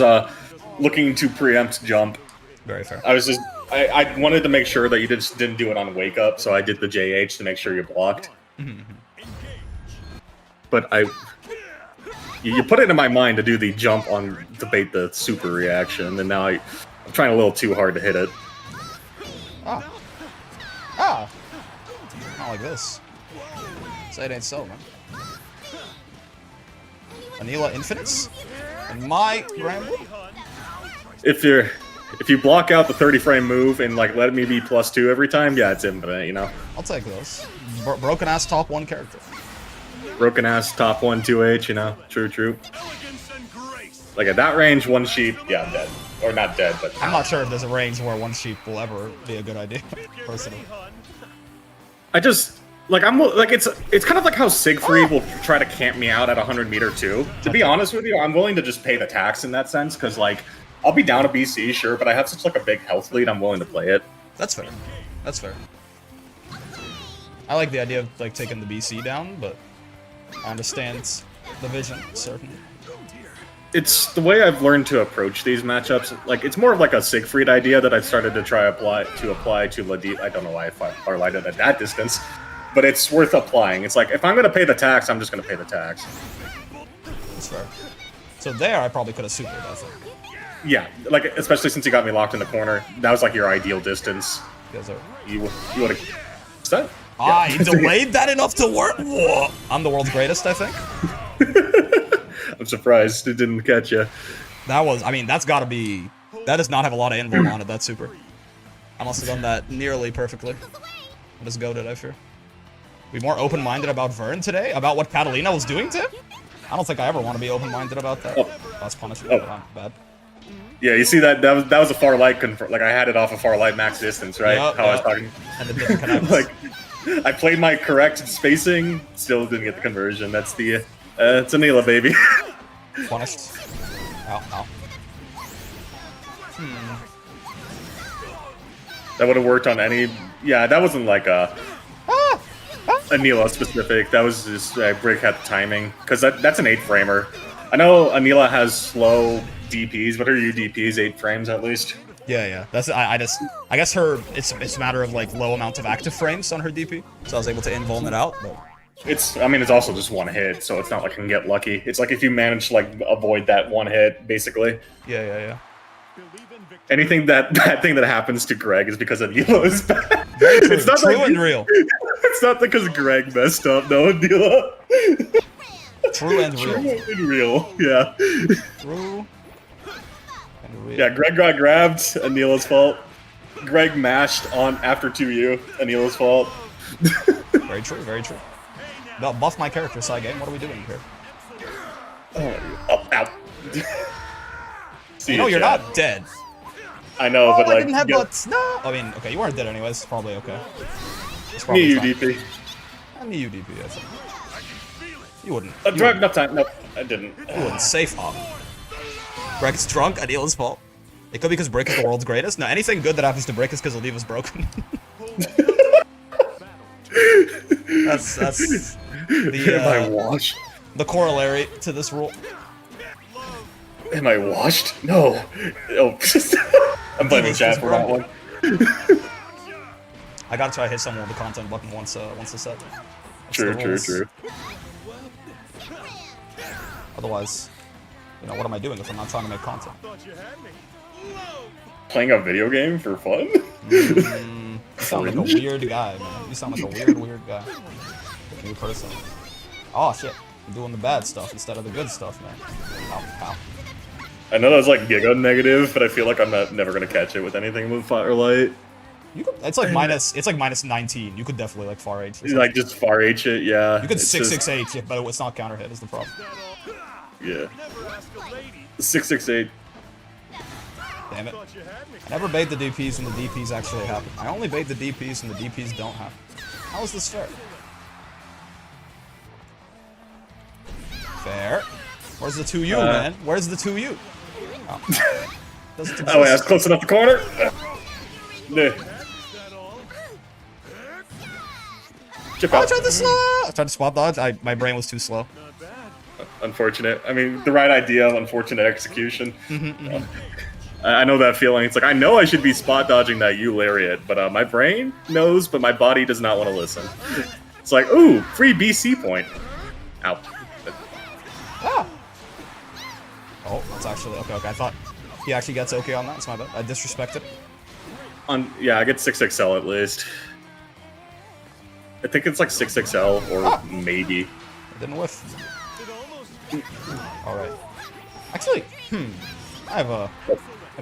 looking to preempt jump. Very fair. I was just I wanted to make sure that you just didn't do it on wake up, so I did the JH to make sure you blocked. But you put it in my mind to do the jump on to bait the super reaction, and now I'm trying a little too hard to hit it. Not like this. Say it ain't so, man. Anila infinites? And my Ramble? If you block out the 30 frame move and like let me be +2 every time, yeah, it's infinite, you know. I'll take those. Broken ass top 1 character. Broken ass top 1 2H, you know. True. Like at that range, one sheep, yeah, I'm dead. Or not dead, but I'm not sure if there's a range where one sheep will ever be a good idea, personally. I just like it's kind of like how Siegfried will try to camp me out at 100 meter too. To be honest with you, I'm willing to just pay the tax in that sense because like I'll be down a BC, sure, but I have such like a big health lead, I'm willing to play it. That's fair. That's fair. I like the idea of like taking the BC down, but I understand the vision, certainly. It's the way I've learned to approach these matchups. Like it's more of like a Siegfried idea that I've started to try apply to Ladip. I don't know why I farlighted at that distance, but it's worth applying. It's like if I'm gonna pay the tax, I'm just gonna pay the tax. That's fair. So there, I probably could have supered, I think. Yeah, like especially since you got me locked in the corner, that was like your ideal distance. You would have. What's that? Ah, he delayed that enough to work. Whoa. I'm the world's greatest, I think. I'm surprised it didn't catch you. That was, I mean, that's gotta be, that does not have a lot of invuln on it, that super. I must have done that nearly perfectly. What is goated, I fear. Be more open-minded about Vern today? About what Catalina was doing to him? I don't think I ever want to be open-minded about that. Oh. That's punishment, but I'm bad. Yeah, you see that was a far light like I had it off a far light max distance, right? Yep, How I was talking. And it didn't connect. Like I played my correct spacing, still didn't get the conversion. That's the it's Anila, baby. Punished. Ow, ow. That would have worked on any. Yeah, that wasn't like a Anila specific. That was just break had the timing because that's an 8-framer. I know Anila has slow DPs. What are your DPs? 8 frames at least. Yeah, yeah. That's I guess her it's a matter of like low amount of active frames on her DP, so I was able to invuln it out. But... It's also just one hit, so it's not like I can get lucky. It's like if you manage to like avoid that one hit, basically. Yeah, yeah, yeah. Anything that thing that happens to Greg is because Anila is bad. Very true. It's not True like, and real. It's not because Greg messed up, no, Anila. True and real. True and real, yeah. True and real. Yeah, Greg got grabbed, Anila's fault. Greg mashed on after 2U, Anila's fault. Very true, very true. No, buff my character, side game. What are we doing here? Oh, ow. See No, you're Chad. not dead. I know, Oh, but I like... didn't have butts. No. I mean, okay, you weren't dead anyways. Probably okay. It's Me, you, fine. DP. Me, you, DP, I think. You wouldn't. I drunk enough time. Nope, I didn't. You wouldn't. Safe up. Greg's drunk. Anila's fault. It could be because Brick is the world's greatest. No, anything good that happens to Brick is because Oliva's broken. that's the Am I washed? the corollary to this rule. Am I washed? No. Oh, I'm blaming Chad for that one. I gotta try to hit someone with the content button once a set. That's True, the true, rules. true. Otherwise, you know, what am I doing if I'm not trying to make content? Playing a video game for fun? You sound like a weird guy, man. You sound like a weird guy. New person. Oh shit. I'm doing the bad stuff instead of the good stuff, man. Ow, ow. I know that's like giga negative, but I feel like I'm never gonna catch it with anything with fire or light. You could, it's like minus 19. You could definitely like far H. Like just far H it, yeah. You could 668, yeah, but it's not counter hit is the problem. Yeah. 668. Damn it. I never bait the DPs when the DPs actually happen. I only bait the DPs when the DPs don't happen. How is this fair? Fair. Where's the 2U, man? Where's the 2U? Oh. Doesn't exist. Oh wait, I was close enough to corner. Nah. Chip out. I tried to slow. I tried to swap dodge. My brain was too slow. Unfortunate. I mean, the right idea, unfortunate execution. I know that feeling. It's like, I know I should be spot dodging that U lariat, but my brain knows, but my body does not want to listen. It's like, ooh, free BC point. Ow. Ah. Oh, that's actually okay. Okay, I thought he actually gets okay on that. It's my bad. I disrespected it. Yeah, I get 6XL at least. I think it's like 6XL or maybe. It didn't whiff. All right. Actually, I have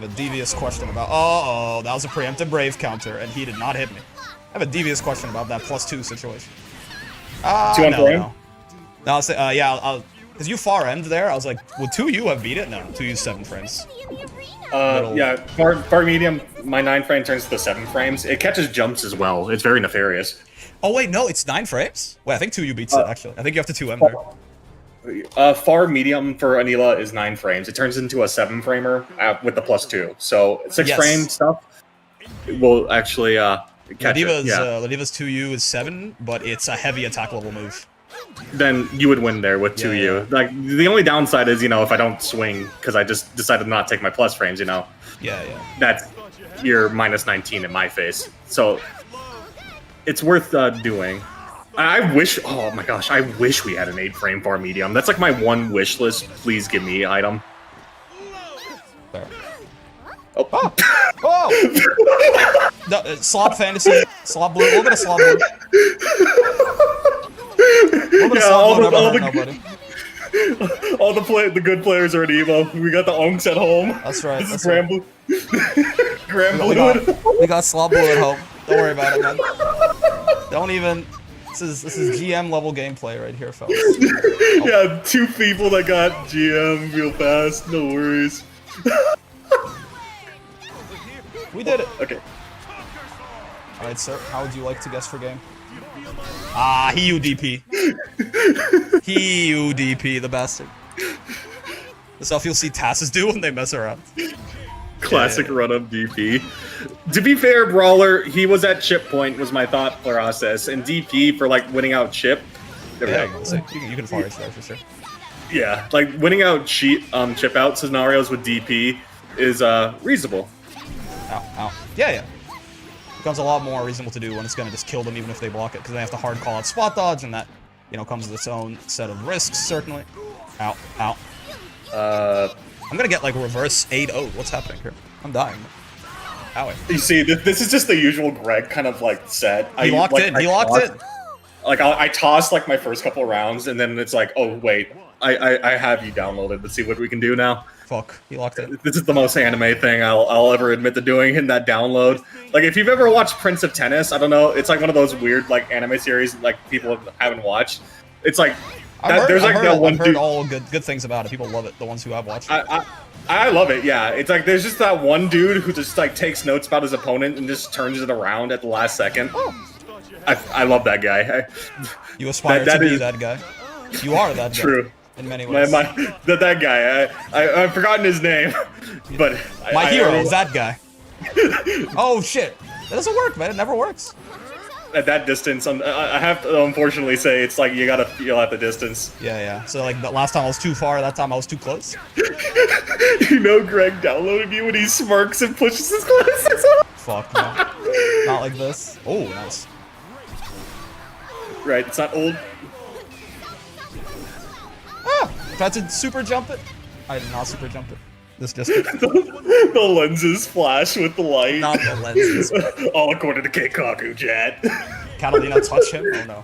a devious question about. Oh, that was a preemptive brave counter, and he did not hit me. I have a devious question about that +2 situation. Two on frame? No, I'll say, yeah, Because you far end there, I was like, would 2U have beat it? No, 2U's 7 frames. Yeah, far medium, my 9 frame turns to 7 frames. It catches jumps as well. It's very nefarious. Oh wait, no, it's 9 frames? Wait, I think 2U beats it, actually. I think you have to 2M there. Far medium for Anila is 9 frames. It turns into a 7 framer with the +2. So 6 frame stuff will actually catch it. Yeah. Ladiva's 2U is 7, but it's a heavy attack level move. Then you would win there with 2U. Yeah. Like, the only downside is, you know, if I don't swing, because I just decided not to take my plus frames, you know. Yeah. That's your -19 in my face. So, it's worth doing. I wish, oh my gosh, I wish we had an 8 frame far medium. That's like my one wish list. Please give me item. There. Oh. Oh! No, slob fantasy, slob blue, a little bit of slob blue. All the good players are in Evo. We got the Onks at home. That's right. This is Graham Blue. We got slob blue at home. Don't worry about it, man. Don't even. This is GM level gameplay right here, fellas. Oh. Yeah, 2 people that got GM real fast. No worries. We did it. Okay. All right, sir. How would you like to guess for game? Ah, he UDP. He UDP, the bastard. This stuff you'll see Tasses do when they mess around. Classic run-up DP. To be fair, Brawler, he was at chip point, was my thought process, and DP for, like, winning out chip. Yeah, you can forage there for sure. Yeah, like, winning out chip out scenarios with DP is reasonable. Ow. Yeah. Becomes a lot more reasonable to do when it's gonna just kill them even if they block it, because they have to hard call out spot dodge, and that, you know, comes with its own set of risks, certainly. Ow. I'm gonna get, like, reverse 8-0. What's happening here? I'm dying. Owie. You see, this is just the usual Greg kind of, like, set. He locked in. Like, I tossed, like, my first couple rounds, and then it's like, oh, wait, I have you downloaded. Let's see what we can do now. Fuck, he locked in. This is the most anime thing I'll ever admit to doing in that download. Like, if you've ever watched Prince of Tennis, I don't know, it's like one of those weird, like, anime series, like, people haven't watched. It's like, I've heard all good things about it. People love it, the ones who have watched it. I love it, yeah. It's like, there's just that one dude who just, like, takes notes about his opponent and just turns it around at the last second. Oh. I love that guy. You aspire to be that guy. You are that guy. True. In many ways. That guy. I've forgotten his name, but my hero is that guy. Oh shit! That doesn't work, man. It never works. At that distance, I have to unfortunately say it's like you gotta feel at the distance. Yeah. So like the last time I was too far, that time I was too close. You know, Greg downloaded you when he smirks and pushes his glasses up. Fuck no. Not like this. Oh, nice. Right, it's not old. Ah! Tried to super jump it. I did not super jump it. This just the lenses flash with the light. Not the lenses. All according to Keikaku, Jet. Catalina touch him? Oh no.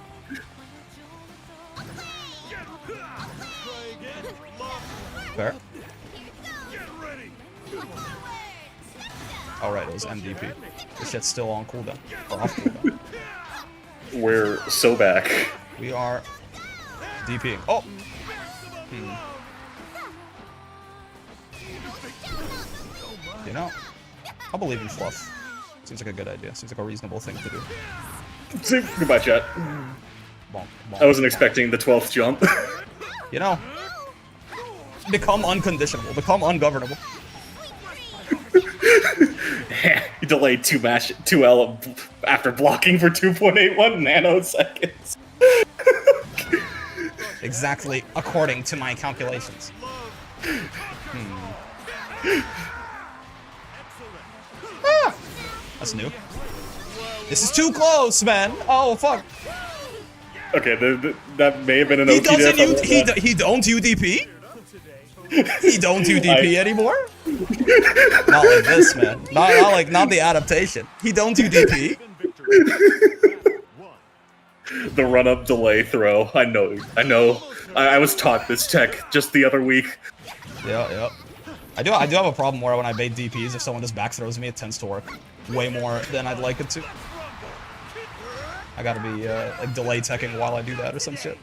Fair. Alright, it was MDP. This shit's still on cooldown. Or off cooldown. We're so back. We are DPing. Oh! You know, I'll believe in fluff. Seems like a good idea. Seems like a reasonable thing to do. Goodbye, chat. Bonk. I wasn't expecting the 12th jump. You know, become unconditionable. Become ungovernable. You delayed 2L after blocking for 2.81 nanoseconds. Exactly according to my calculations. Ah, that's new. This is too close, man. Oh fuck. Okay, that may have been an He OTDF. doesn't. He don't UDP. He don't UDP anymore. Not like this, man. Not the adaptation. He don't UDP. The run-up delay throw. I know. I was taught this tech just the other week. Yeah. I do have a problem where when I bait DPs, if someone just back throws me, it tends to work way more than I'd like it to. I gotta be like delay teching while I do that or some shit.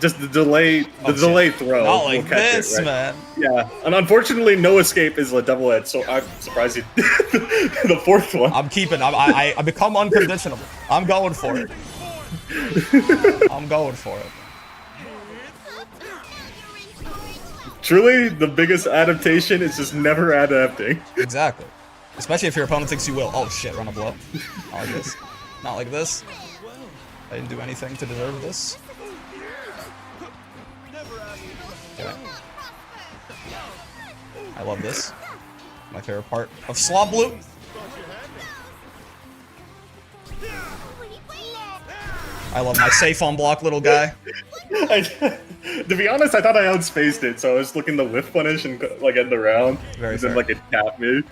just the delay throw. Not like will catch this, it, right? man. Yeah, and unfortunately, no escape is a double edge. So I'm surprised you the fourth one. I'm keeping. I become unconditional. I'm going for it. I'm going for it. Truly, the biggest adaptation is just never adapting. Exactly. Especially if your opponent thinks you will. Oh shit, run a blow. Not like this. Not like this. I didn't do anything to deserve this. Okay. I love this. My favorite part of Slop Loop. I love my safe on block little guy. To be honest, I thought I outspaced it, so I was looking to whiff punish and like end the round. Very and then fair. like it tapped me.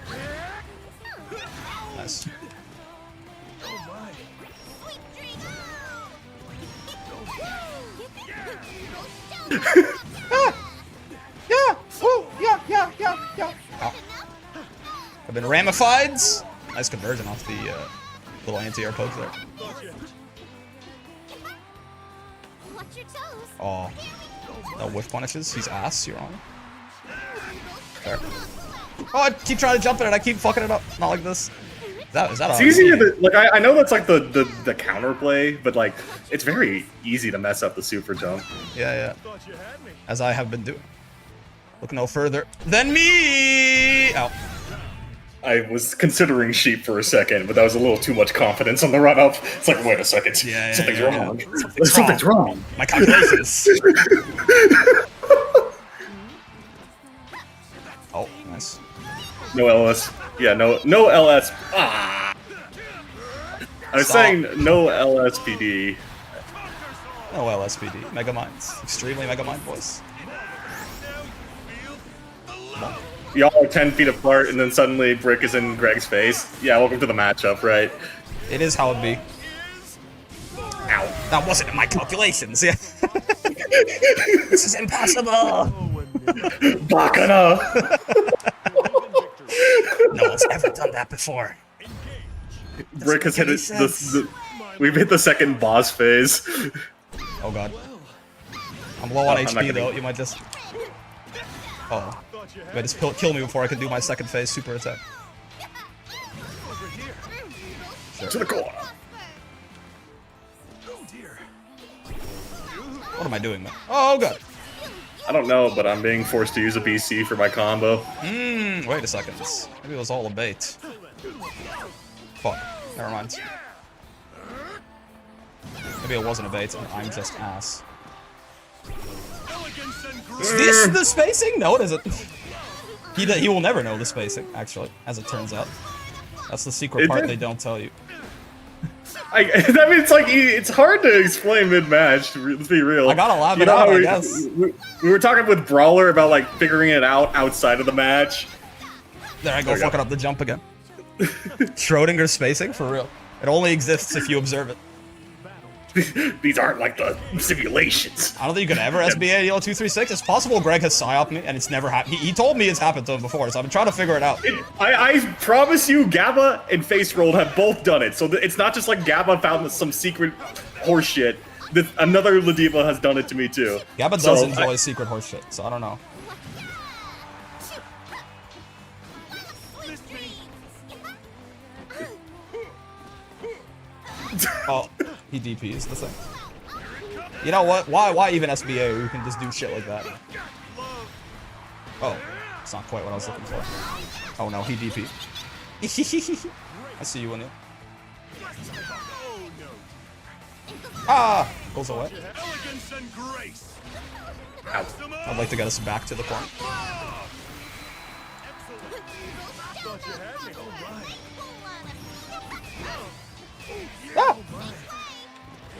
Nice. Yeah! Woo! Yeah! Ow. I've been ramified. Nice conversion off the little anti-air poke there. Watch your toes. Oh. No whiff punishes. He's ass, Your Honor. Fair. Oh, I keep trying to jump in it. I keep fucking it up. Not like this. Is that It's easier to, like, I know that's like the counterplay, but like it's very easy to mess up the super jump. Yeah. As I have been doing. Look no further than me! Ow. I was considering sheep for a second, but that was a little too much confidence on the run up. It's like, wait a second, something's wrong. Something's wrong. My calculations. Oh, nice. No LS. Yeah, no LS. Ah. I was saying no LSPD. No LSPD. Mega Minds. Extremely Mega Mind voice. Y'all are 10 feet apart, and then suddenly Brick is in Greg's face. Yeah, welcome to the matchup, right? It is how it be. Ow. That wasn't in my calculations, yeah. This is impossible! Bacana! No one's ever done that before. Brick has hit it. We've hit the second boss phase. Oh god. I'm low on I'm not HP gonna- though, you might just... Uh-oh. You might just kill me before I can do my second phase super attack. To the corner. What am I doing, man? Oh god. I don't know, but I'm being forced to use a BC for my combo. Wait a second. Maybe it was all a bait. Fuck. Never mind. Maybe it wasn't a bait and I'm just ass. Is this the spacing? No, it isn't. He will never know the spacing, actually, as it turns out. That's the secret part they don't tell you. I mean, it's like it's hard to explain mid-match. Let's be real. I gotta lab it out, I guess. We were talking with Brawler about like figuring it out outside of the match. There I go, fucking up the jump again. Schrodinger's spacing, for real. It only exists if you observe it. These aren't like the simulations. I don't think you can ever SBA Yellow 236. It's possible Greg has psyoped me, and it's never happened. He told me it's happened to him before, so I've been trying to figure it out. I promise you, Gabba and Face Rolled have both done it. So it's not just like Gabba found some secret horseshit. Another Ladiva has done it to me too. Gabba does enjoy secret horseshit, so I don't know. Oh, he DPs the thing. You know what? Why even SBA? We can just do shit like that. Oh, it's not quite what I was looking for. Oh no, he DP. I see you, Anila. Ah! Goes away. Ow. I'd like to get us back to the point. Ah!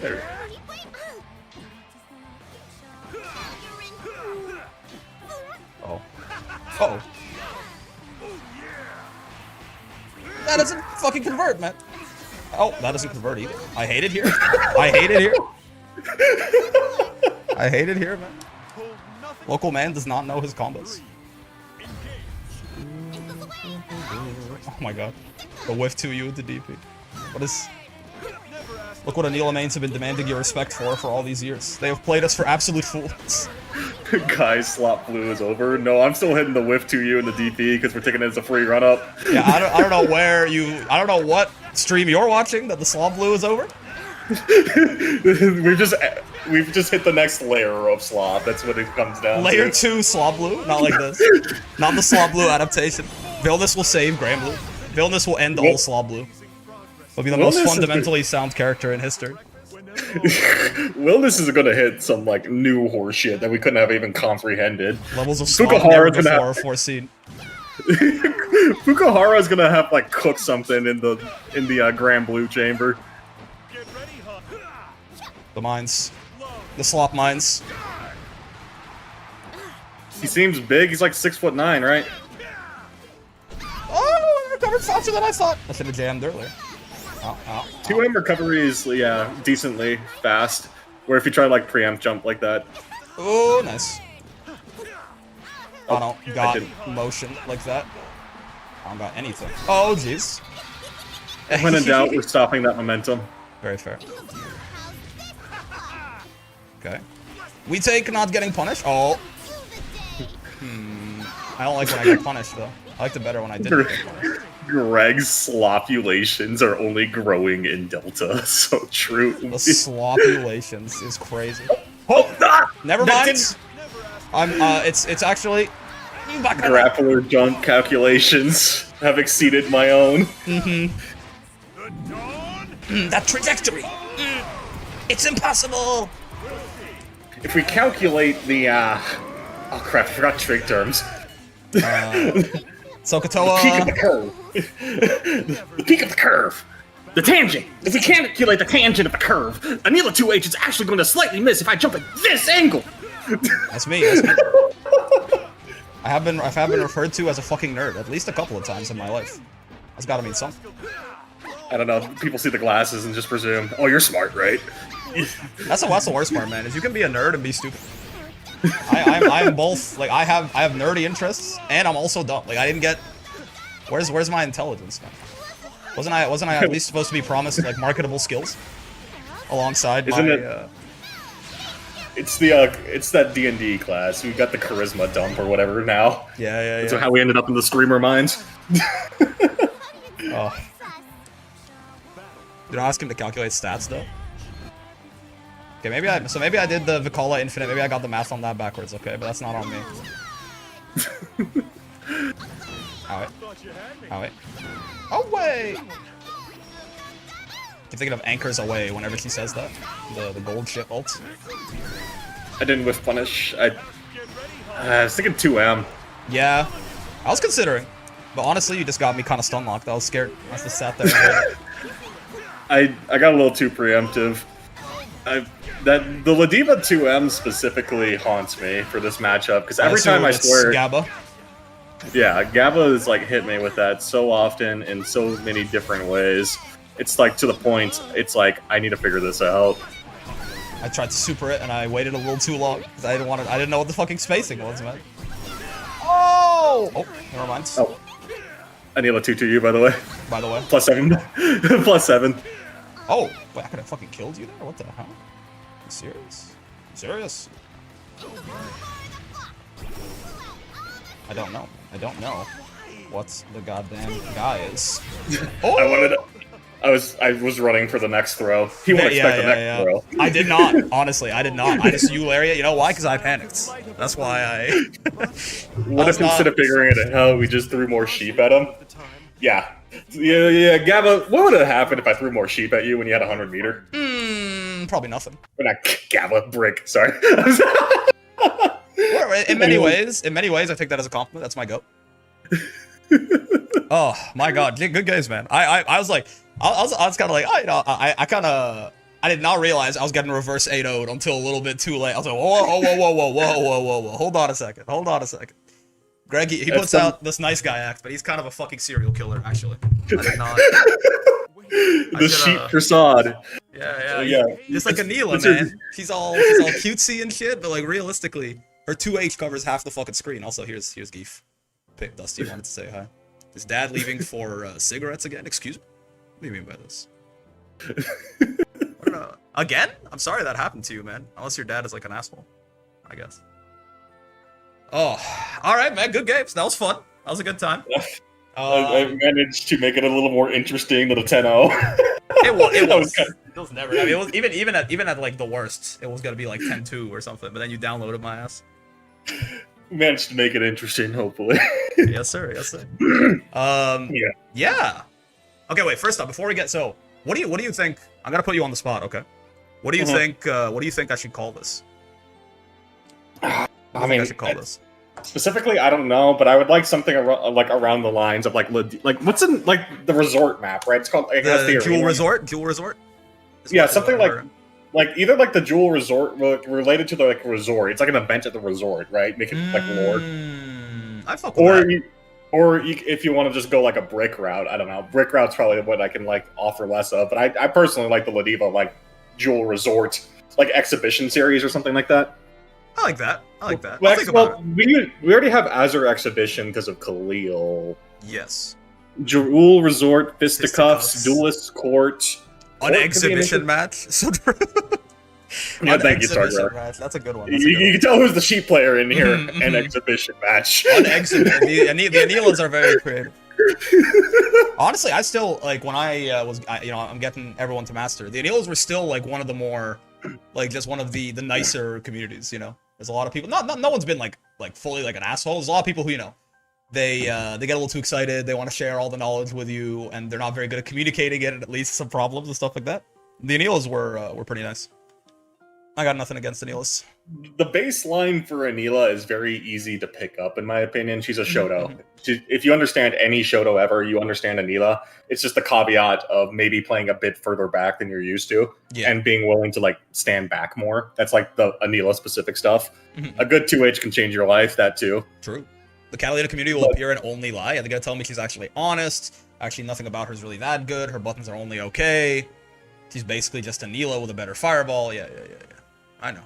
There we go. Oh. Uh-oh. That doesn't fucking convert, man. Oh, that doesn't convert either. I hate it here. I hate it here. I hate it here, man. Local man does not know his combos. Oh my god. The whiff 2U with the DP. What is... Look what Anila mains have been demanding your respect for all these years. They have played us for absolute fools. Guys, slot blue is over. No, I'm still hitting the whiff to you in the DP because we're taking it as a free run up. Yeah, I don't know where you... I don't know what stream you're watching that the slot blue is over. we've just hit the next layer of slop. That's what it comes down Layer to. 2 slot blue? Not like this. Not the slot blue adaptation. Villness will save Grand Blue. Villness will end all slot blue. Will be the most fundamentally sound character in history. Wellness is gonna hit some like new horse shit that we couldn't have even comprehended. Levels of slop never before foreseen. Fukuhara is gonna have like cook something in the Grand Blue chamber. The mines. The slop mines. He seems big. He's like 6'9", right? Oh, I recovered faster than I thought. I should have jammed earlier. 2M recovery is, yeah, decently fast. Where if you try to, like, preempt jump like that. Oh, nice. I don't got motion like that. I don't got anything. Oh, jeez. When in doubt, we're stopping that momentum. Very fair. Okay. We take not getting punished. Oh. I don't like when I get punished, though. I liked it better when I didn't get punished. Greg's slopulations are only growing in Delta. So true. The slopulations is crazy. Oh, ah! Never mind. It's actually... Grappler jump calculations have exceeded my own. That trajectory! It's impossible! If we calculate the, oh crap, I forgot trig terms. Sokotoa... The peak of the curve. The peak of the curve. The tangent. If we calculate the tangent of the curve, Anila 2H is actually going to slightly miss if I jump at this angle. That's me, that's me. I have been referred to as a fucking nerd at least a couple of times in my life. That's gotta mean something. I don't know, people see the glasses and just presume, oh, you're smart, right? That's the worst part, man, is you can be a nerd and be stupid. I am both. Like, I have nerdy interests, and I'm also dumb. Like, I didn't get... Where's my intelligence, man? Wasn't I at least supposed to be promised, like, marketable skills? Alongside my... It's that D&D class. We got the charisma dump or whatever now. Yeah. That's how we ended up in the Screamer mines. Oh. Did I ask him to calculate stats, though? Okay, maybe I did the Vicola Infinite, maybe I got the math on that backwards, okay, but that's not on me. Ow it. Away! I'm thinking of anchors away whenever she says that. The gold ship ult. I didn't whiff punish. I was thinking 2M. Yeah, I was considering. But honestly, you just got me kind of stun locked. I was scared. I just sat there. I got a little too preemptive. The Ladiva 2M specifically haunts me for this matchup because every time I swear, Gabba. Yeah, Gabba has like hit me with that so often in so many different ways. It's like to the point. It's like I need to figure this out. I tried to super it and I waited a little too long because I didn't know what the fucking spacing was, man. Oh, never mind. Oh, Anila 2-2-U, by the way. By the way. +7. +7. Oh, wait, I could have fucking killed you there? What the hell? Are you serious? Serious? I don't know. I don't know what the goddamn guy is. Oh! I was running for the next throw. He won't expect the next throw. I did not. Honestly, I did not. I just Eularia. You know why? Because I panicked. That's why I... What if instead of figuring it out, we just threw more sheep at him? Yeah. Yeah, Gabba, what would have happened if I threw more sheep at you when you had 100 meter? Probably nothing. Or not Gabba, brick, sorry. In many ways, I take that as a compliment. That's my goat. Oh my god, good games, man. I was like, I was kind of like, I did not realize I was getting reverse 8-0'd until a little bit too late. I was like, whoa, hold on a second. Greg, he puts out this nice guy act, but he's kind of a fucking serial killer, actually. I did not. The sheep facade. Yeah. Just like Anila, man. She's all cutesy and shit, but like realistically, her 2H covers half the fucking screen. Also, here's Geef. Dusty wanted to say hi. Is Dad leaving for cigarettes again? Excuse me? What do you mean by this? Again? I'm sorry that happened to you, man. Unless your dad is like an asshole, I guess. Oh, all right, man. Good games. That was fun. That was a good time. I managed to make it a little more interesting than a 10-0. It was never. I mean, it was even at like the worst, it was gonna be like 10-2 or something. But then you downloaded my ass. Managed to make it interesting, hopefully. Yes, sir. Yes, sir. Yeah. Okay, wait. First up, before we get what do you think? I'm gonna put you on the spot. Okay. What do you think? What do you think I should call this? I should call this. Specifically, I don't know, but I would like something around the lines of like what's in like the resort map, right? It's called like the Jewel Resort. Jewel Resort. Yeah, something like either like the Jewel Resort related to the like resort. It's like an event at the resort, right? Make it like lore. I fuck with that. If you want to just go like a brick route, I don't know. Brick route's probably what I can like offer less of, but I personally like the Ladiva like Jewel Resort like exhibition series or something like that. I like that. Well, we already have Azure Exhibition because of Khalil. Yes. Jewel Resort, Fisticuffs, Duelist Court. An exhibition match. So yeah, thank you, Targar. That's a good one. You can tell who's the sheep player in here. An exhibition match. An exhibition. The Anilas are very creative. Honestly, I still like when I'm getting everyone to master. The Anilas were still like one of the more, like just one of the nicer communities. You know, there's a lot of people. No one's been like fully like an asshole. There's a lot of people who they get a little too excited. They want to share all the knowledge with you, and they're not very good at communicating it. And it leads to some problems and stuff like that. The Anilas were pretty nice. I got nothing against Anilas. The baseline for Anila is very easy to pick up, in my opinion. She's a Shoto. If you understand any Shoto ever, you understand Anila. It's just the caveat of maybe playing a bit further back than you're used to, and being willing to like stand back more. That's like the Anila specific stuff. A good 2H can change your life. That too. True. The Catalina community will appear and only lie. They're gonna tell me she's actually honest. Actually, nothing about her is really that good. Her buttons are only okay. She's basically just Anila with a better fireball. Yeah. I know.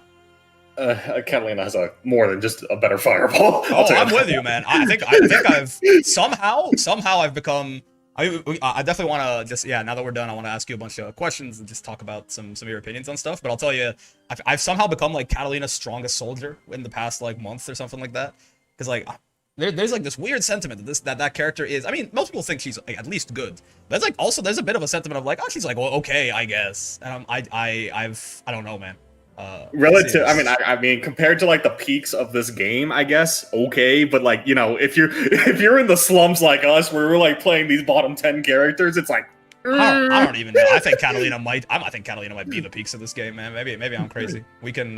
Catalina has more than just a better fireball. I'm with you, man. I think I've somehow I've become. I definitely want to just now that we're done, I want to ask you a bunch of questions and just talk about some of your opinions on stuff. But I'll tell you, I've somehow become like Catalina's strongest soldier in the past like month or something like that. Because like there's like this weird sentiment that character is. I mean, most people think she's like, at least good. But it's like also there's a bit of a sentiment of like, oh, she's like, well, okay, I guess. And I don't know, man. Relative, I mean, compared to like the peaks of this game, I guess okay, but like if you're in the slums like us, where we're like playing these bottom 10 characters, it's like I don't even know. I think Catalina might be the peaks of this game, man. Maybe I'm crazy. We can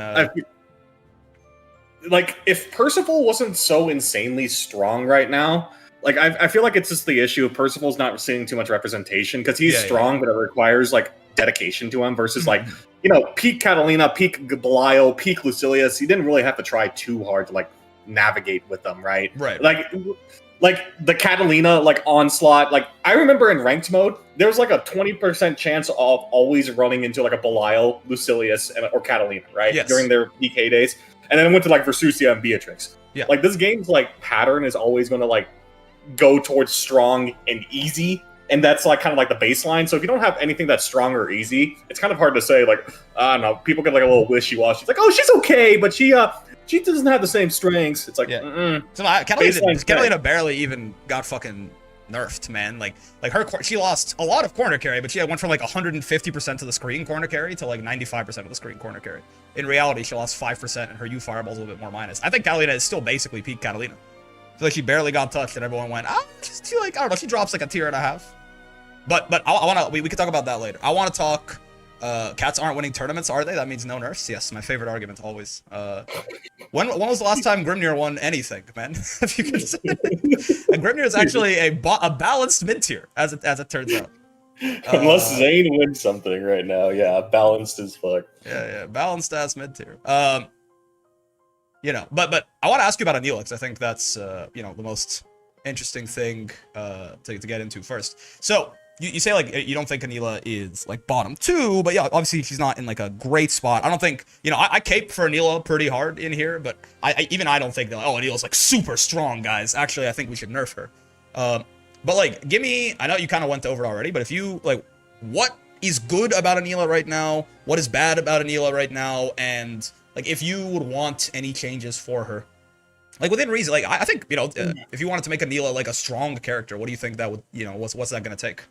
like if Percival wasn't so insanely strong right now. Like I feel like it's just the issue of Percival's not seeing too much representation because he's strong, but it requires like dedication to him versus like peak Catalina, peak Belial, peak Lucilius. He didn't really have to try too hard to like navigate with them, right? Like the Catalina like onslaught. Like I remember in ranked mode, there was like a 20% chance of always running into like a Belial, Lucilius, or Catalina, right? Yes. During their PK days, and then went to like Versusia and Beatrix. Yeah. Like this game's like pattern is always going to like go towards strong and easy, and that's like kind of like the baseline. So if you don't have anything that's strong or easy, it's kind of hard to say like I don't know, people get like a little wishy-washy. It's like, oh, she's okay, but she doesn't have the same strengths. It's like so Catalina barely even got fucking nerfed, man. Like she lost a lot of corner carry, but she went from like 150% of the screen corner carry to like 95% of the screen corner carry. In reality, she lost 5% and her U fireball's a little bit more minus. I think Catalina is still basically peak Catalina. I feel like she barely got touched, and everyone went, she like, I don't know, she drops like a tier and a half. But I want to, we can talk about that later. I want to talk, cats aren't winning tournaments, are they? That means no nerfs. Yes, my favorite argument always. When was the last time Grimnir won anything, man? If you can say. And Grimnir is actually a balanced mid tier, as it turns out. Unless Zane wins something right now, balanced as fuck. Yeah, balanced ass mid tier. But I want to ask you about Anila, because I think that's the most interesting thing to get into first. So you say like you don't think Anila is like bottom 2, but yeah, obviously she's not in like a great spot. I don't think I cape for Anila pretty hard in here, but I don't think that Anila's like super strong, guys. Actually, I think we should nerf her. But like, give me, I know you kind of went over already, but if you like, what is good about Anila right now, what is bad about Anila right now, and like if you would want any changes for her, like within reason. Like I think, you know, if you wanted to make Anila like a strong character, what do you think that would, you know, what's that gonna take?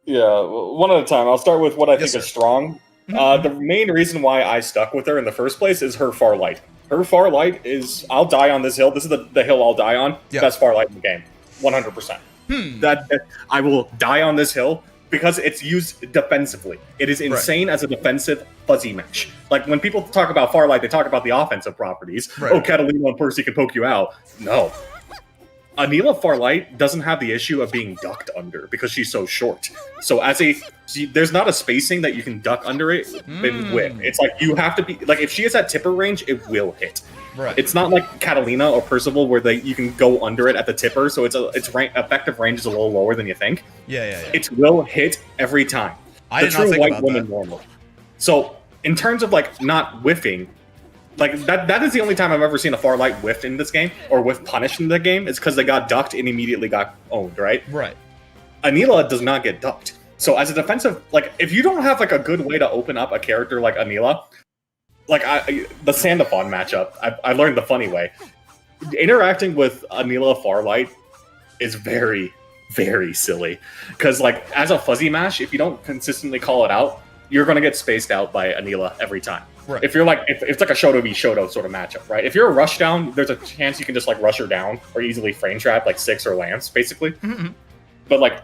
Yeah, one at a time. I'll start with what I think is strong. The main reason why I stuck with her in the first place is her far light. Her far light is, I'll die on this hill. This is the hill I'll die on. Yeah. Best far light in the game, 100%. That I will die on this hill because it's used defensively. It is insane as a defensive fuzzy match. Like when people talk about far light, they talk about the offensive properties. Right. Oh, Catalina and Percy can poke you out. No. Anila Farlight doesn't have the issue of being ducked under because she's so short. So there's not a spacing that you can duck under it and whip. It's like you have to be like if she is at tipper range, it will hit. Right. It's not like Catalina or Percival where you can go under it at the tipper, so its effective range is a little lower than you think. Yeah. It will hit every time. I did not think about that. Normal. So in terms of like not whiffing. Like, that is the only time I've ever seen a far light whiffed in this game, or whiff punished in the game. It's because they got ducked and immediately got owned, right? Right. Anila does not get ducked. So as a defensive, like, if you don't have, like, a good way to open up a character like Anila, like, the Sandathon matchup, I learned the funny way. Interacting with Anila Farlight is very, very silly. Because, like, as a fuzzy mash, if you don't consistently call it out, you're going to get spaced out by Anila every time. Right. If you're like, if it's like a Shoto v Shoto sort of matchup, right? If you're a rush down, there's a chance you can just like rush her down or easily frame trap like 6 or Lance, basically. But like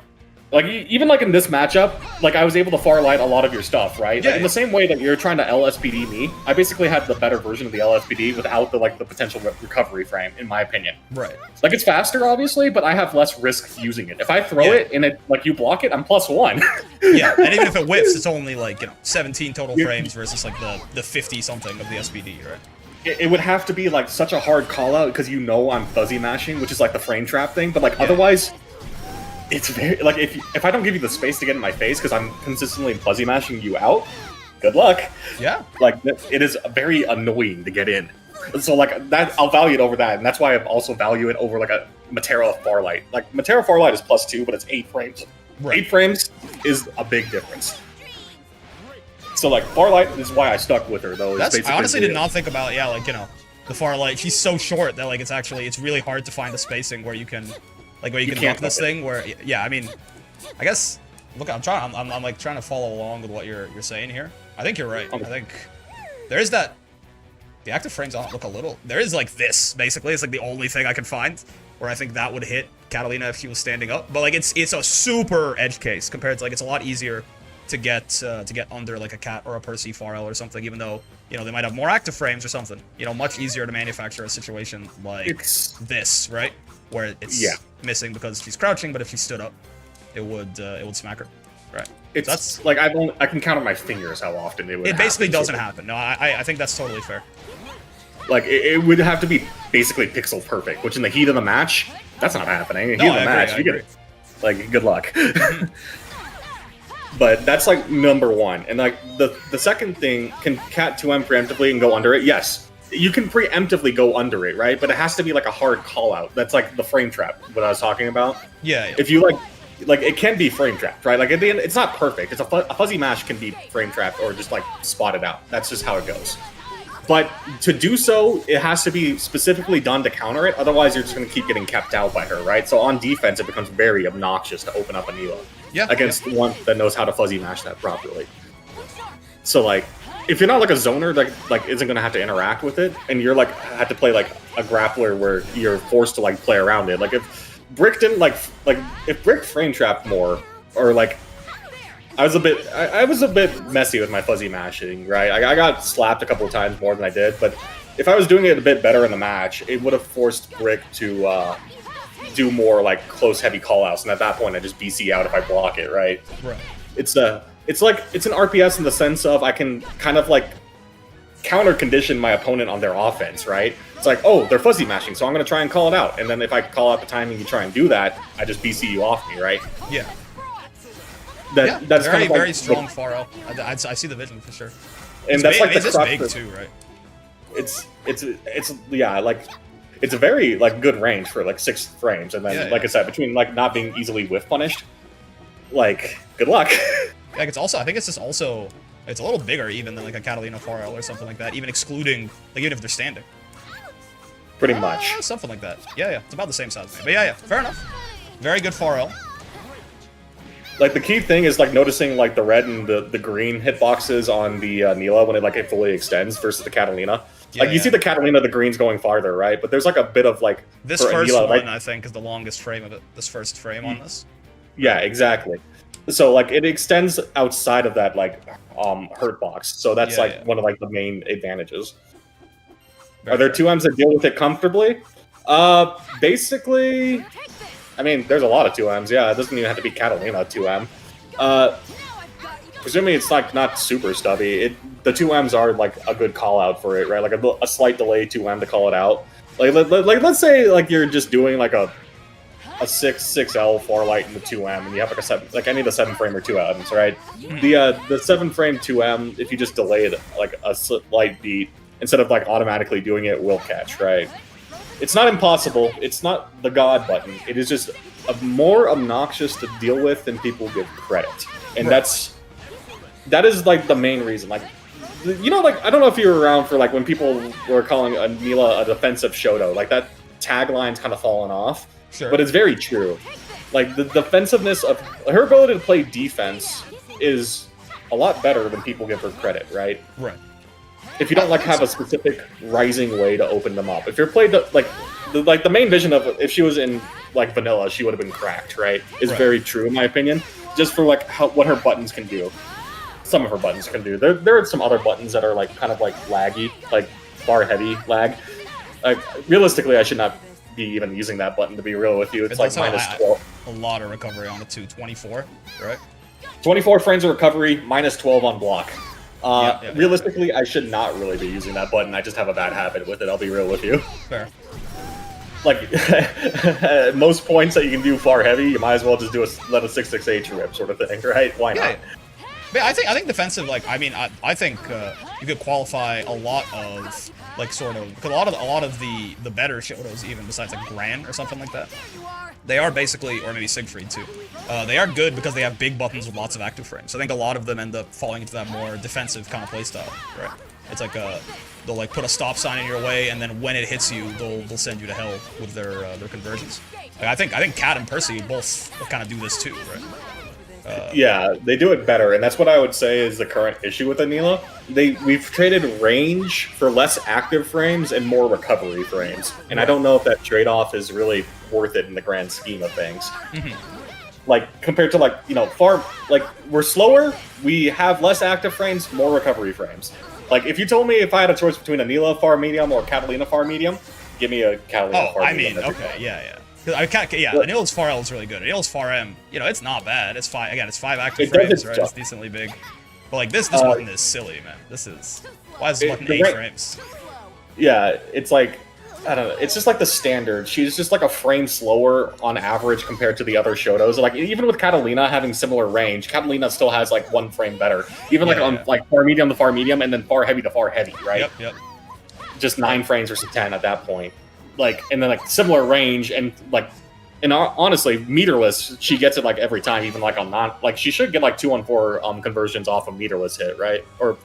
even like in this matchup, like I was able to far light a lot of your stuff, right? Yeah, like, in the same way that you're trying to LSPD me, I basically had the better version of the LSPD without the like the potential recovery frame, in my opinion. Right. Like it's faster, obviously, but I have less risk using it. If I throw it and it like you block it, I'm +1. Yeah, and even if it whiffs, it's only like, you know, 17 total frames versus like the 50 something of the SPD, right? It would have to be like such a hard call out because you know I'm fuzzy mashing, which is like the frame trap thing. But like otherwise, it's very like if I don't give you the space to get in my face because I'm consistently fuzzy mashing you out, good luck. Yeah. Like it is very annoying to get in. So like that, I'll value it over that, and that's why I also value it over like a Matera Farlight. Like Matera Farlight is +2, but it's 8 frames. Right. 8 frames is a big difference. So like Farlight is why I stuck with her though. I honestly did not think about like, you know, the Farlight. She's so short that like it's really hard to find the spacing where you can duck this thing. Where I mean, I guess look, I'm like trying to follow along with what you're saying here. I think you're right. I think there is that. The active frames don't look a little. There is like this basically. It's like the only thing I can find where I think that would hit Catalina if she was standing up. But like it's a super edge case compared to like it's a lot easier to get under like a Cat or a Percy Farl or something. Even though you know they might have more active frames or something. You know, much easier to manufacture a situation like this, right? Where it's missing because she's crouching, but if she stood up, it would smack her, right? It's that's like I can count on my fingers how often it would. It basically doesn't happen. No, I think that's totally fair. Like, it would have to be basically pixel perfect, which in the heat of the match, that's not happening. In the heat of the match, you get it. Like, good luck. But that's, like, number one. And, like, the second thing, can Cat 2M preemptively and go under it? Yes. You can preemptively go under it, right? But it has to be, like, a hard call-out. That's, like, the frame trap, what I was talking about. Yeah. If you, like, it can be frame trapped, right? Like, at the end, it's not perfect. It's a fuzzy mash can be frame trapped or just, like, spotted out. That's just how it goes. But to do so, it has to be specifically done to counter it. Otherwise, you're just going to keep getting kept out by her, right? So on defense, it becomes very obnoxious to open up Anila against one that knows how to fuzzy mash that properly. So like, if you're not like a zoner that like isn't going to have to interact with it, and you're like had to play like a grappler where you're forced to like play around it. Like if Brick didn't if Brick frame trapped more, or like. I was a bit messy with my fuzzy mashing, right? I got slapped a couple of times more than I did, but if I was doing it a bit better in the match, it would have forced Brick to do more like close heavy callouts, and at that point I just BC out if I block it, right? Right. It's an RPS in the sense of I can kind of like counter condition my opponent on their offense, right? It's like, oh, they're fuzzy mashing, so I'm gonna try and call it out, and then if I call out the timing, you try and do that, I just BC you off me, right? Yeah. That's very, kind of like, very strong Farl. I see the vision for sure. And that's like the crux. It's big too, right? It's a very like good range for like 6 frames, and then like I said, between like not being easily whiff punished, like good luck. Like it's also, I think it's just also, it's a little bigger even than like a Catalina 4L or something like that, even excluding, like even if they're standing. Pretty much. Something like that. Yeah, it's about the same size. But yeah, fair enough. Very good 4L. Like the key thing is like noticing like the red and the green hitboxes on the Anila when it fully extends versus the Catalina. Like you see the Catalina, the green's going farther, right? But there's like a bit of like this first Anila, one, I think, is the longest frame of it. This first frame on this. Yeah, exactly. So like it extends outside of that like hurt box. So that's one of like the main advantages. Are there 2Ms that deal with it comfortably? Basically, I mean, there's a lot of 2Ms. Yeah, it doesn't even have to be Catalina 2M. Presumably it's like not super stubby. The 2Ms are like a good call out for it, right? Like a slight delay 2M to call it out. Like let's say like you're just doing like a 6L far light in the 2M, and you have like a 7, like any of the 7 frame or 2Ms, right? The 7 frame 2M, if you just delay it like a slight beat, instead of like automatically doing it, will catch, right? It's not impossible. It's not the god button. It is just more obnoxious to deal with than people give credit, and that is like the main reason. Like, you know, like I don't know if you were around for like when people were calling Anila a defensive Shoto. Like that tagline's kind of fallen off. Sure. But it's very true. Like, the defensiveness of her ability to play defense is a lot better than people give her credit, right? Right. If you don't, like, have a specific rising way to open them up. If you're played, like, the main vision of, if she was in, like, vanilla, she would have been cracked, right? Is very true, in my opinion. Just for, like, what her buttons can do. Some of her buttons can do. There are some other buttons that are, like, kind of, like, laggy. Like, bar heavy lag. Like, realistically, I should not be even using that button, to be real with you. It's like minus 12. A lot of recovery on it too. 24, right? 24 frames of recovery, minus 12 on block. Realistically, I should not really be using that button. I just have a bad habit with it, I'll be real with you. Fair. Like, most points that you can do far heavy, you might as well just do let a 668 rip sort of thing, right? Why not? But I think defensive, like, I mean, I think you could qualify a lot of, like, sort of, because a lot of the better Shotos, even besides like Gran or something like that, they are basically, or maybe Siegfried too, they are good because they have big buttons with lots of active frames. I think a lot of them end up falling into that more defensive kind of playstyle, right? It's like they'll like put a stop sign in your way, and then when it hits you, they'll send you to hell with their conversions. Like, I think Cat and Percy both kind of do this too, right? Yeah, they do it better, and that's what I would say is the current issue with Anila. We've traded range for less active frames and more recovery frames, and I don't know if that trade-off is really worth it in the grand scheme of things. Like, compared to, like, you know, we're slower, we have less active frames, more recovery frames. Like, if you told me if I had a choice between Anila far medium or Catalina far medium, give me a Catalina far medium. Oh, I mean, okay, yeah. Anila's far L is really good. Anila's far M, you know, it's not bad. It's 5 active frames, right? It's decently big. But like this button is silly, man. Why is this button 8 frames? Yeah, it's like, I don't know. It's just like the standard. She's just like a frame slower on average compared to the other Shotos. Like, even with Catalina having similar range, Catalina still has like 1 frame better. Even on like far medium to far medium, and then far heavy to far heavy, right? Yep. Just 9 frames versus 10 at that point. Like, and then like similar range, and like, and honestly, meterless, she gets it like every time, even like on she should get like 2-on-4 conversions off a meterless hit, right? Or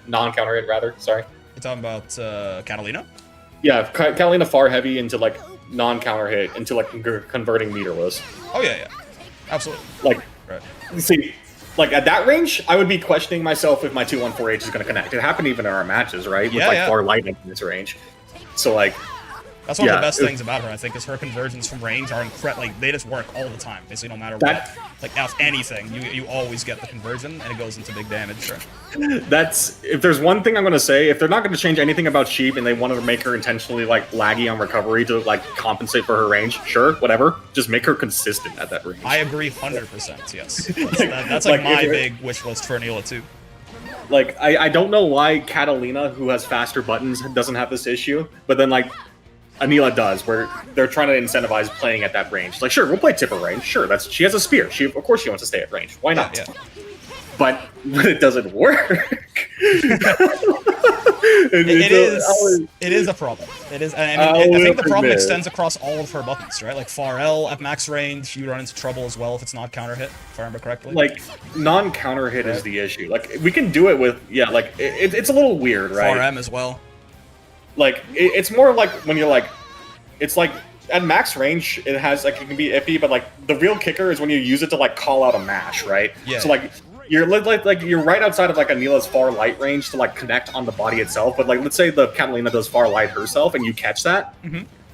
non-counter hit rather. Sorry. You're talking about Catalina? Yeah, Catalina far heavy into like non-counter hit into like converting meterless. Oh yeah, absolutely. Like, see, like at that range, I would be questioning myself if my 2-1-4H is going to connect. It happened even in our matches, right? With far light in this range. So like. That's one of the best things about her, I think, is her conversions from range are incredible. Like, they just work all the time, basically, no matter what. Like, off anything, you always get the conversion, and it goes into big damage. Right? If there's one thing I'm going to say, if they're not going to change anything about Sheep, and they wanted to make her intentionally, like, laggy on recovery to, like, compensate for her range, sure, whatever. Just make her consistent at that range. I agree 100%, yes. That's like my big wish list for Anila, too. Like, I don't know why Catalina, who has faster buttons, doesn't have this issue, but then, like, Anila does, where they're trying to incentivize playing at that range. Like, sure, we'll play tipper range. Sure, she has a spear. Of course she wants to stay at range. Why not? Yeah. but when it doesn't work, it is a problem. It is. I think the problem extends across all of her buttons, right? Like far L at max range, you run into trouble as well if it's not counter hit, if I remember correctly. Like non-counter hit is the issue. Like we can do it with like it's a little weird, right? Far M as well. Like it's more like when you're like, it's like at max range it has like it can be iffy, but like the real kicker is when you use it to like call out a mash, right? Yeah. So like. You're like you're right outside of like Anila's far light range to like connect on the body itself, but like let's say the Catalina does far light herself and you catch that,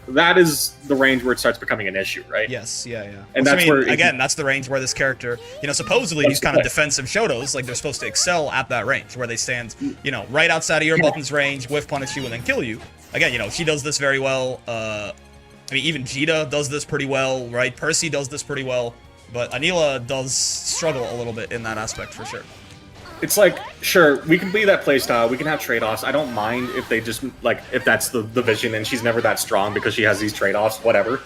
that is the range where it starts becoming an issue, right? Yes, yeah. And that's where again, that's the range where this character, supposedly these kind of defensive Shotos, like they're supposed to excel at that range where they stand, right outside of your button's range, whiff punish you, and then kill you. Again, she does this very well. I mean, even Jita does this pretty well, right? Percy does this pretty well. But Anila does struggle a little bit in that aspect for sure. It's like, sure, we can be that playstyle, we can have trade-offs. I don't mind if they just, like, if that's the vision and she's never that strong because she has these trade-offs, whatever.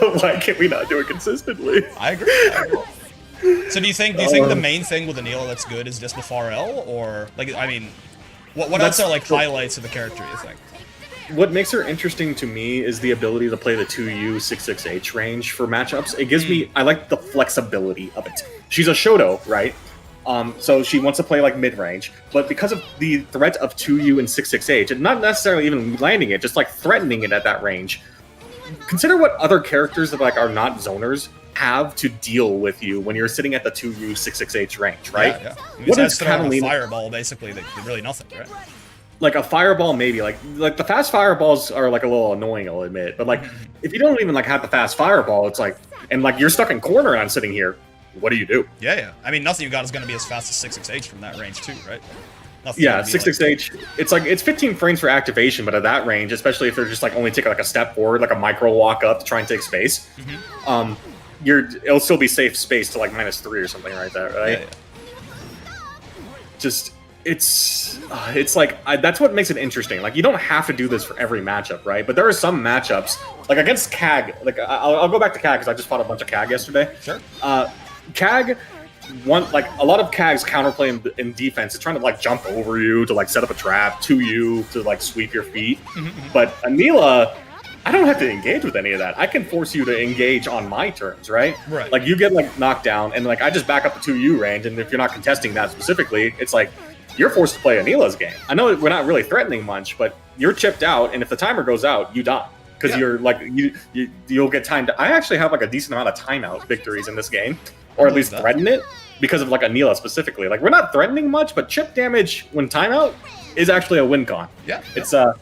But why can't we not do it consistently? I agree. So do you think the main thing with Anila that's good is just the far L? Or, like, I mean, what else are, like, highlights of the character, you think? What makes her interesting to me is the ability to play the 2U 6-6H range for matchups. It gives me, I like the flexibility of it. She's a Shoto, right? So she wants to play like mid-range, but because of the threat of 2U and 6-6H, and not necessarily even landing it, just like threatening it at that range, consider what other characters that like are not zoners have to deal with you when you're sitting at the 2U 6-6H range, right? Yeah. What is Catalina? A fireball, basically, really nothing, right? Like a fireball, maybe. Like the fast fireballs are like a little annoying, I'll admit. But like, if you don't even like have the fast fireball, it's like, and like you're stuck in corner and I'm sitting here. What do you do? Yeah. I mean, nothing you got is going to be as fast as 6-6H from that range too, right? Nothing 6-6H. Like, it's 15 frames for activation, but at that range, especially if they're just like only taking like a step forward, like a micro walk up to try and take space, it'll still be safe space to like -3 or something like that, right? Yeah. Just. It's like that's what makes it interesting. Like you don't have to do this for every matchup, right? But there are some matchups, like against CAG. Like I'll go back to CAG because I just fought a bunch of CAG yesterday. Sure. CAG, like a lot of CAG's counterplay in defense is trying to like jump over you to like set up a trap to you to like sweep your feet. But Anila, I don't have to engage with any of that. I can force you to engage on my terms, right? Right. Like you get like knocked down, and like I just back up the 2U range, and if you're not contesting that specifically, it's like. You're forced to play Anila's game. I know we're not really threatening much, but you're chipped out, and if the timer goes out, you die. Because you're like, you'll get timed. I actually have like a decent amount of timeout victories in this game, or at least threaten it, because of like Anila specifically. Like, we're not threatening much, but chip damage when timeout is actually a win con. Yeah. It's a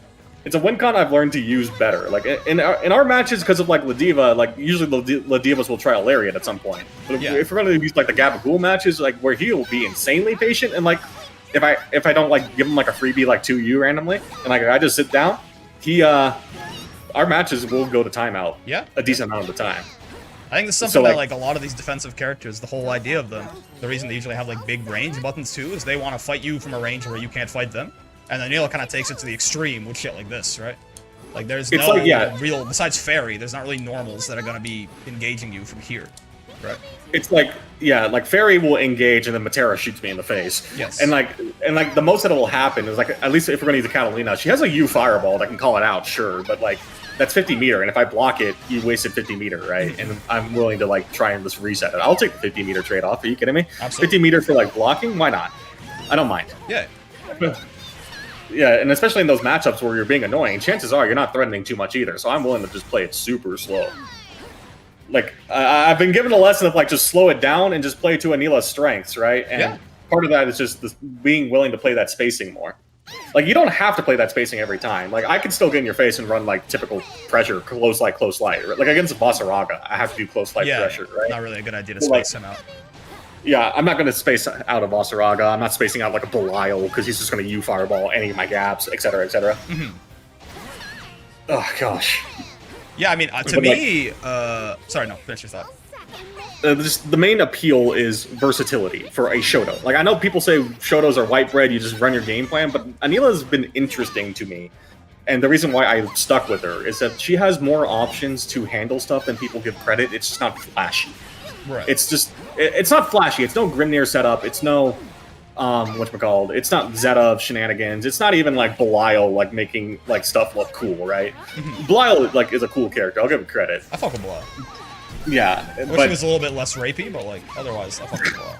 win con I've learned to use better. Like, in our matches, because of like Ladiva, like, usually Ladivas will try a Lariat at some point. But if we're going to use like the Gabagool matches, like, where he'll be insanely patient, and like, if I don't like give him like a freebie like 2U randomly, and like I just sit down, our matches will go to timeout. Yeah. A decent amount of the time. I think there's something that like a lot of these defensive characters, the whole idea of them, the reason they usually have like big range buttons too, is they want to fight you from a range where you can't fight them. And then Anila kind of takes it to the extreme with shit like this, right? Like there's no real, besides Fairy, there's not really normals that are going to be engaging you from here. Right. It's like, like Fairy will engage and then Matera shoots me in the face. Yes. And like the most that will happen is like, at least if we're gonna use the Catalina, she has a U fireball that can call it out, sure, but like that's 50 meter, and if I block it, you wasted 50 meter, right? And I'm willing to like try and just reset it. I'll take the 50 meter trade off. Are you kidding me? Absolutely. 50 meter for like blocking? Why not? I don't mind. Yeah. Yeah, and especially in those matchups where you're being annoying, chances are you're not threatening too much either. So I'm willing to just play it super slow. Like, I've been given a lesson of, like, just slow it down and just play to Anila's strengths, right? And part of that is just being willing to play that spacing more. Like, you don't have to play that spacing every time. Like, I can still get in your face and run, like, typical pressure, close light. Like, against Basaraga, I have to do close light pressure, right? Not really a good idea to space him out. Yeah, I'm not going to space out of Basaraga. I'm not spacing out, like, a Belial, because he's just going to U-fireball any of my gaps, etc., etc. Oh, gosh. Yeah, I mean, to me, sorry, no, finish your thought. Just the main appeal is versatility for a Shoto. Like, I know people say Shotos are white bread, you just run your game plan, but Anila's been interesting to me. And the reason why I stuck with her is that she has more options to handle stuff than people give credit. It's just not flashy. Right. It's just it's not flashy. It's no Grimnir setup. It's no whatchamacallit. It's not Zeta shenanigans. It's not even like Belial like making like stuff look cool, right? Belial like is a cool character. I'll give him credit. I fuck with Belial. Yeah, I wish he was a little bit less rapey, but like otherwise, I fuck with Belial.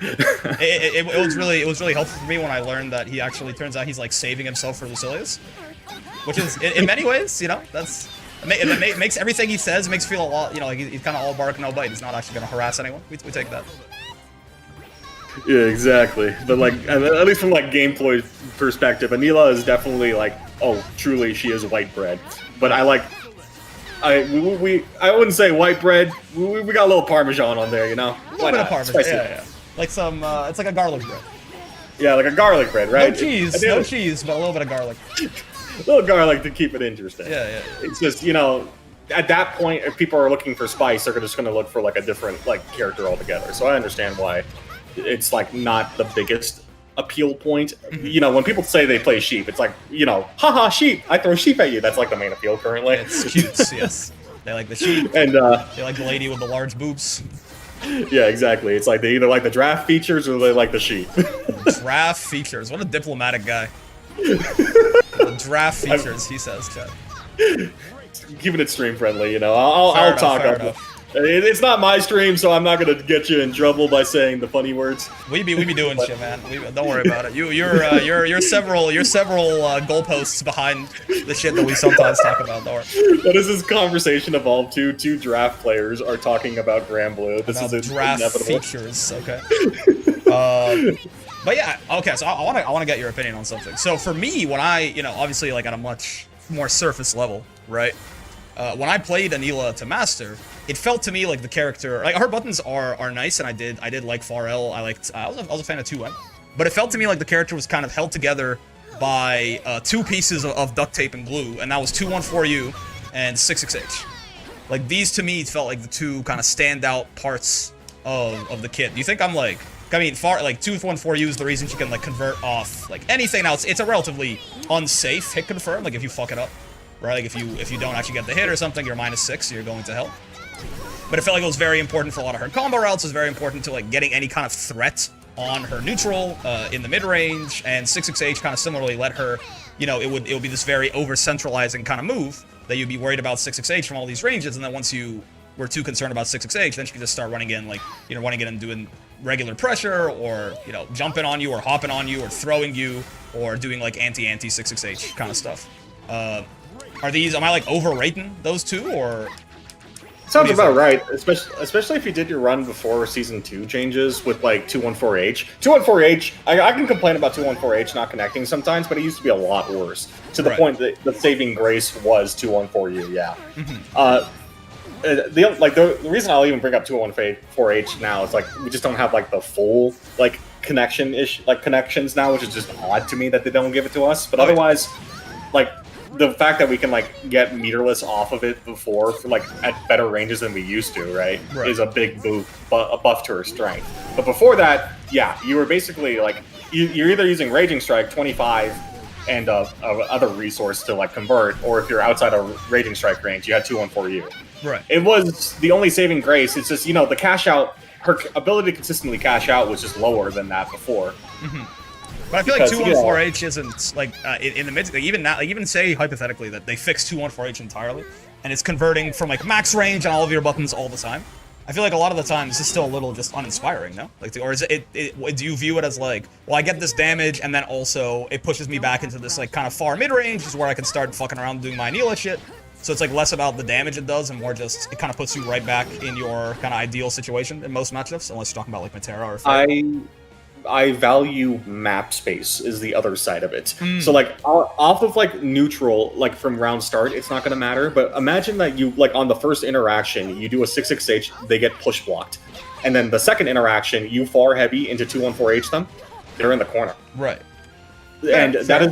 it was really helpful for me when I learned that he actually turns out he's like saving himself for Lucilius, which is in many ways, you know, it makes everything he says makes feel a lot, you know, like he's kind of all bark no bite. He's not actually gonna harass anyone. We take that. Yeah, exactly. But like, at least from like gameplay perspective, Anila is definitely like, oh, truly, she is white bread. But I like, I wouldn't say white bread. We got a little Parmesan on there, you know. A little bit of Parmesan, yeah. Like some, it's like a garlic bread. Yeah, like a garlic bread, right? No cheese, but a little bit of garlic. A little garlic to keep it interesting. Yeah. It's just, you know, at that point, if people are looking for spice, they're just going to look for like a different like character altogether. So I understand why it's like not the biggest appeal point. You know, when people say they play sheep, it's like, you know, haha, sheep, I throw sheep at you. That's like the main appeal currently. It's cute, yes. They like the sheep, and they like the lady with the large boobs. Yeah, exactly. It's like they either like the draft features or they like the sheep. Draft features. What a diplomatic guy. The draft features, he says, Chad. Keeping it stream friendly, you know. I'll talk up. It's not my stream, so I'm not gonna get you in trouble by saying the funny words. We be doing shit, man. Don't worry about it. You're several goalposts behind the shit that we sometimes talk about. Don't worry. What does this conversation evolve to? Two draft players are talking about Granblue. This is draft inevitable. features. Okay. But yeah, okay. So I want to get your opinion on something. So for me, when I, you know, obviously like at a much more surface level, right? When I played Anila to master, it felt to me like the character, like her buttons are nice, and I did like Pharrell. I was a fan of 2M, but it felt to me like the character was kind of held together by two pieces of duct tape and glue, and that was 214U and 66H. Like these to me felt like the two kind of standout parts of the kit. Do you think I'm like? I mean, 214U is the reason she can like convert off like anything else. It's a relatively unsafe hit confirm. Like if you fuck it up, right? Like if you don't actually get the hit or something, you're -6, so you're going to hell. But it felt like it was very important for a lot of her combo routes. It was very important to like getting any kind of threat on her neutral in the mid range. And 66H kind of similarly let her, you know, it would be this very over centralizing kind of move that you'd be worried about 66H from all these ranges, and then once you were too concerned about 66H, then she could just start running in like, you know, running in and doing regular pressure, or, you know, jumping on you or hopping on you or throwing you or doing like anti 66H kind of stuff. Am I like overrating those two, or? Sounds about right, especially if you did your run before Season 2 changes with, like, 214H. 214H, I can complain about 214H not connecting sometimes, but it used to be a lot worse. To the point that the saving grace was 214U, yeah. The reason I'll even bring up 214H now is, like, we just don't have, like, the full, like, connections now, which is just odd to me that they don't give it to us. But otherwise, like, the fact that we can like get meterless off of it before, for, like at better ranges than we used to, right. Is a big buff to her strength. But before that, yeah, you were basically like you're either using Raging Strike 25 and other resource to like convert, or if you're outside of Raging Strike range, you had 214U. Right. It was the only saving grace. It's just, you know, the cash out, her ability to consistently cash out was just lower than that before. But I feel like 214H isn't like in the mid, like, even now, like, even say hypothetically that they fix 214H entirely, and it's converting from like max range on all of your buttons all the time. I feel like a lot of the time this is still a little just uninspiring, no? Like, or is it do you view it as like, well, I get this damage, and then also it pushes me back into this like kind of far mid range, is where I can start fucking around doing my Anila shit. So it's like less about the damage it does, and more just it kind of puts you right back in your kind of ideal situation in most matchups, unless you're talking about like Matera or. I value map space is the other side of it. So like off of like neutral, like from round start, it's not going to matter. But imagine that you like on the first interaction, you do a 66H, they get push blocked. And then the second interaction, you far heavy into 214H them, they're in the corner. Right. And that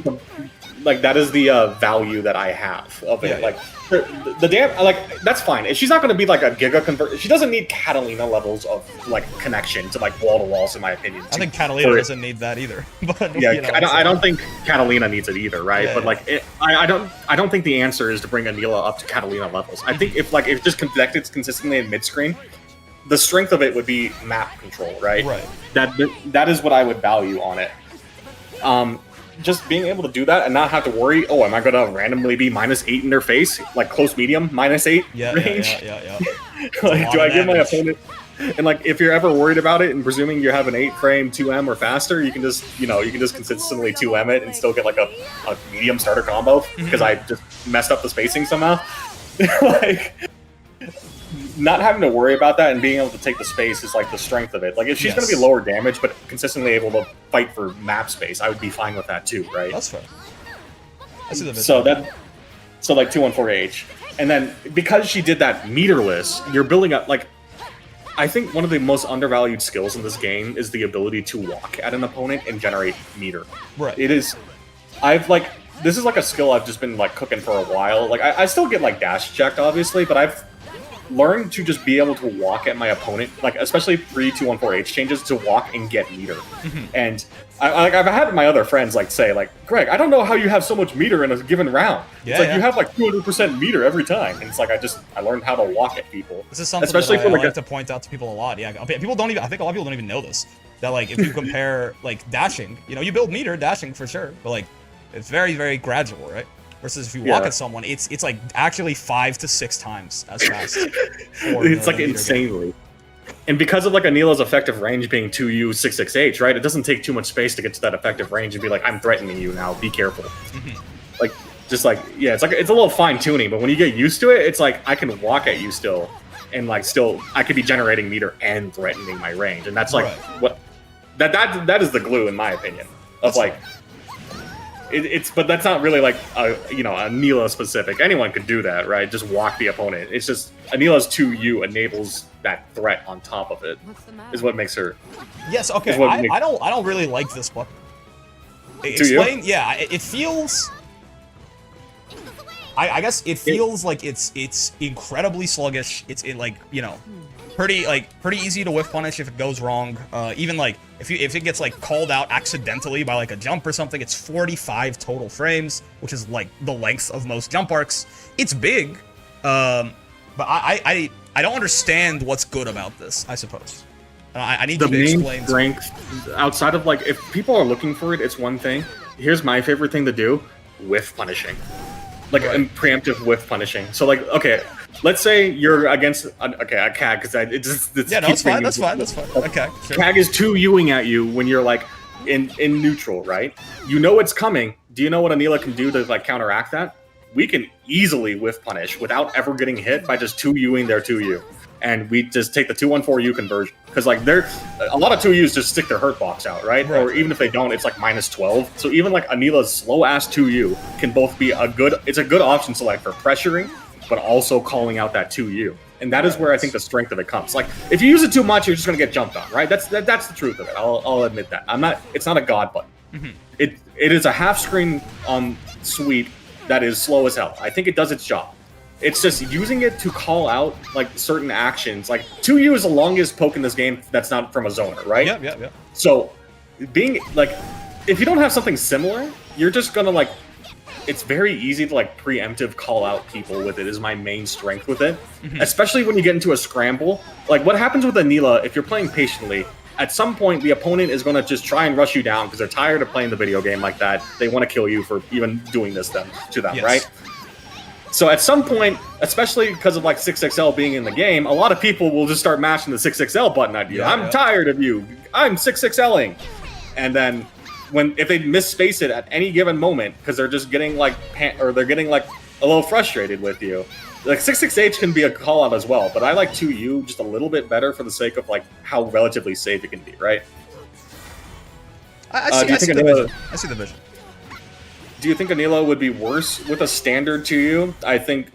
is the value that I have of it. Like the damn, like that's fine. If she's not going to be like a giga convert, she doesn't need Catalina levels of like connection to like wall to walls, in my opinion. I think Catalina doesn't need that either. But yeah, you know, I don't think Catalina needs it either, right? Yeah, but like, I don't think the answer is to bring Anila up to Catalina levels. I think if just connected consistently in mid screen, the strength of it would be map control, right? Right. That is what I would value on it. Just being able to do that and not have to worry, oh, am I gonna randomly be -8 in their face? Like close medium, -8 range? Yeah. Like, do I give my opponent... And like, if you're ever worried about it, and presuming you have an 8-frame 2M or faster, you can just, you can just consistently 2M it and still get like a medium starter combo because I just messed up the spacing somehow. Like, not having to worry about that and being able to take the space is like the strength of it. Like, if she's going to be lower damage but consistently able to fight for map space, I would be fine with that too, right? That's fair. I see the so like 214H, and then because she did that meterless, you're building up like. I think one of the most undervalued skills in this game is the ability to walk at an opponent and generate meter. Right. It is. This is like a skill I've just been like cooking for a while. Like I still get like dash checked, obviously, but I've learned to just be able to walk at my opponent, like especially pre-214H changes, to walk and get meter. And I've had my other friends like say like, Greg, I don't know how you have so much meter in a given round. It's like you have like 200% meter every time, and it's like I learned how to walk at people. This is something especially that I like to point out to people a lot. Yeah, people don't even. I think a lot of people don't even know this. That like if you compare like dashing, you build meter dashing for sure, but like it's very, very gradual, right? Versus if you walk at someone, it's like actually 5 to 6 times as fast. It's like insanely. And because of like Anila's effective range being 2U 66H, right? It doesn't take too much space to get to that effective range and be like, I'm threatening you now, be careful. Like, just like, yeah, it's a little fine tuning, but when you get used to it, it's like I can walk at you still, and like still I could be generating meter and threatening my range, and that's like what that is the glue in my opinion of like. But that's not really like Anila specific. Anyone could do that, right? Just walk the opponent. It's just Anila's 2U enables that threat on top of it. Is what makes her. Yes. Okay. I don't really like this one. Explain. Yeah. It feels. I guess it feels like it's incredibly sluggish. It's pretty easy to whiff punish if it goes wrong. Even like if it gets like called out accidentally by like a jump or something, it's 45 total frames, which is like the length of most jump arcs. It's big, but I don't understand what's good about this. I suppose I need to explain. The main strength outside of like if people are looking for it, it's one thing. Here's my favorite thing to do: whiff punishing. Like preemptive whiff punishing. So like, okay, let's say you're against a CAG because that's fine. Okay, sure. CAG is 2Uing at you when you're like in neutral, right? You know it's coming. Do you know what Anila can do to like counteract that? We can easily whiff punish without ever getting hit by just 2Uing their 2U, and we just take the 214U conversion because like a lot of 2Us just stick their hurt box out, right? Or even if they don't, it's like -12. So even like Anila's slow ass 2U can both be a good option to like for pressuring, but also calling out that 2U. And that is where I think the strength of it comes. Like if you use it too much, you're just gonna get jumped on, right? That's the truth of it. I'll admit that. It's not a god button. It is a half screen sweep that is slow as hell. I think it does its job. It's just using it to call out like certain actions. Like 2U is the longest poke in this game that's not from a zoner, right? Yeah. So being like, if you don't have something similar, you're just gonna like. It's very easy to like preemptive call out people with it. Is my main strength with it, especially when you get into a scramble. Like what happens with Anila if you're playing patiently. At some point, the opponent is going to just try and rush you down because they're tired of playing the video game like that. They want to kill you for even doing this to them, right? So at some point, especially because of like 6XL being in the game, a lot of people will just start mashing the 6XL button at you. I'm tired of you. I'm 6XLing. And then if they misspace it at any given moment because they're just getting like they're getting like a little frustrated with you. Like 66H can be a call out as well, but I like 2U just a little bit better for the sake of like how relatively safe it can be, right? I see the vision. Do you think Anila would be worse with a standard 2U? I think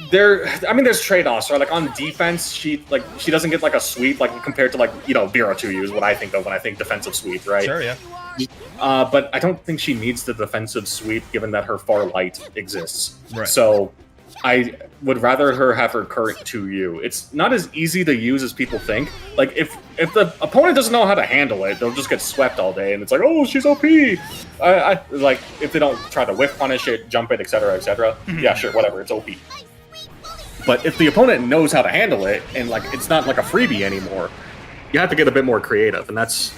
there's trade-offs, right? Like on defense, she doesn't get like a sweep like compared to like Vera 2U is what I think of when I think defensive sweep, right? Sure, yeah. But I don't think she needs the defensive sweep given that her far light exists. Right. So I would rather her have her current 2U. It's not as easy to use as people think. Like if the opponent doesn't know how to handle it, they'll just get swept all day, and it's like, oh, she's OP. I like if they don't try to whiff punish it, jump it, etc., etc. Yeah, sure, whatever, it's OP. But if the opponent knows how to handle it, and like it's not like a freebie anymore, you have to get a bit more creative, and that's...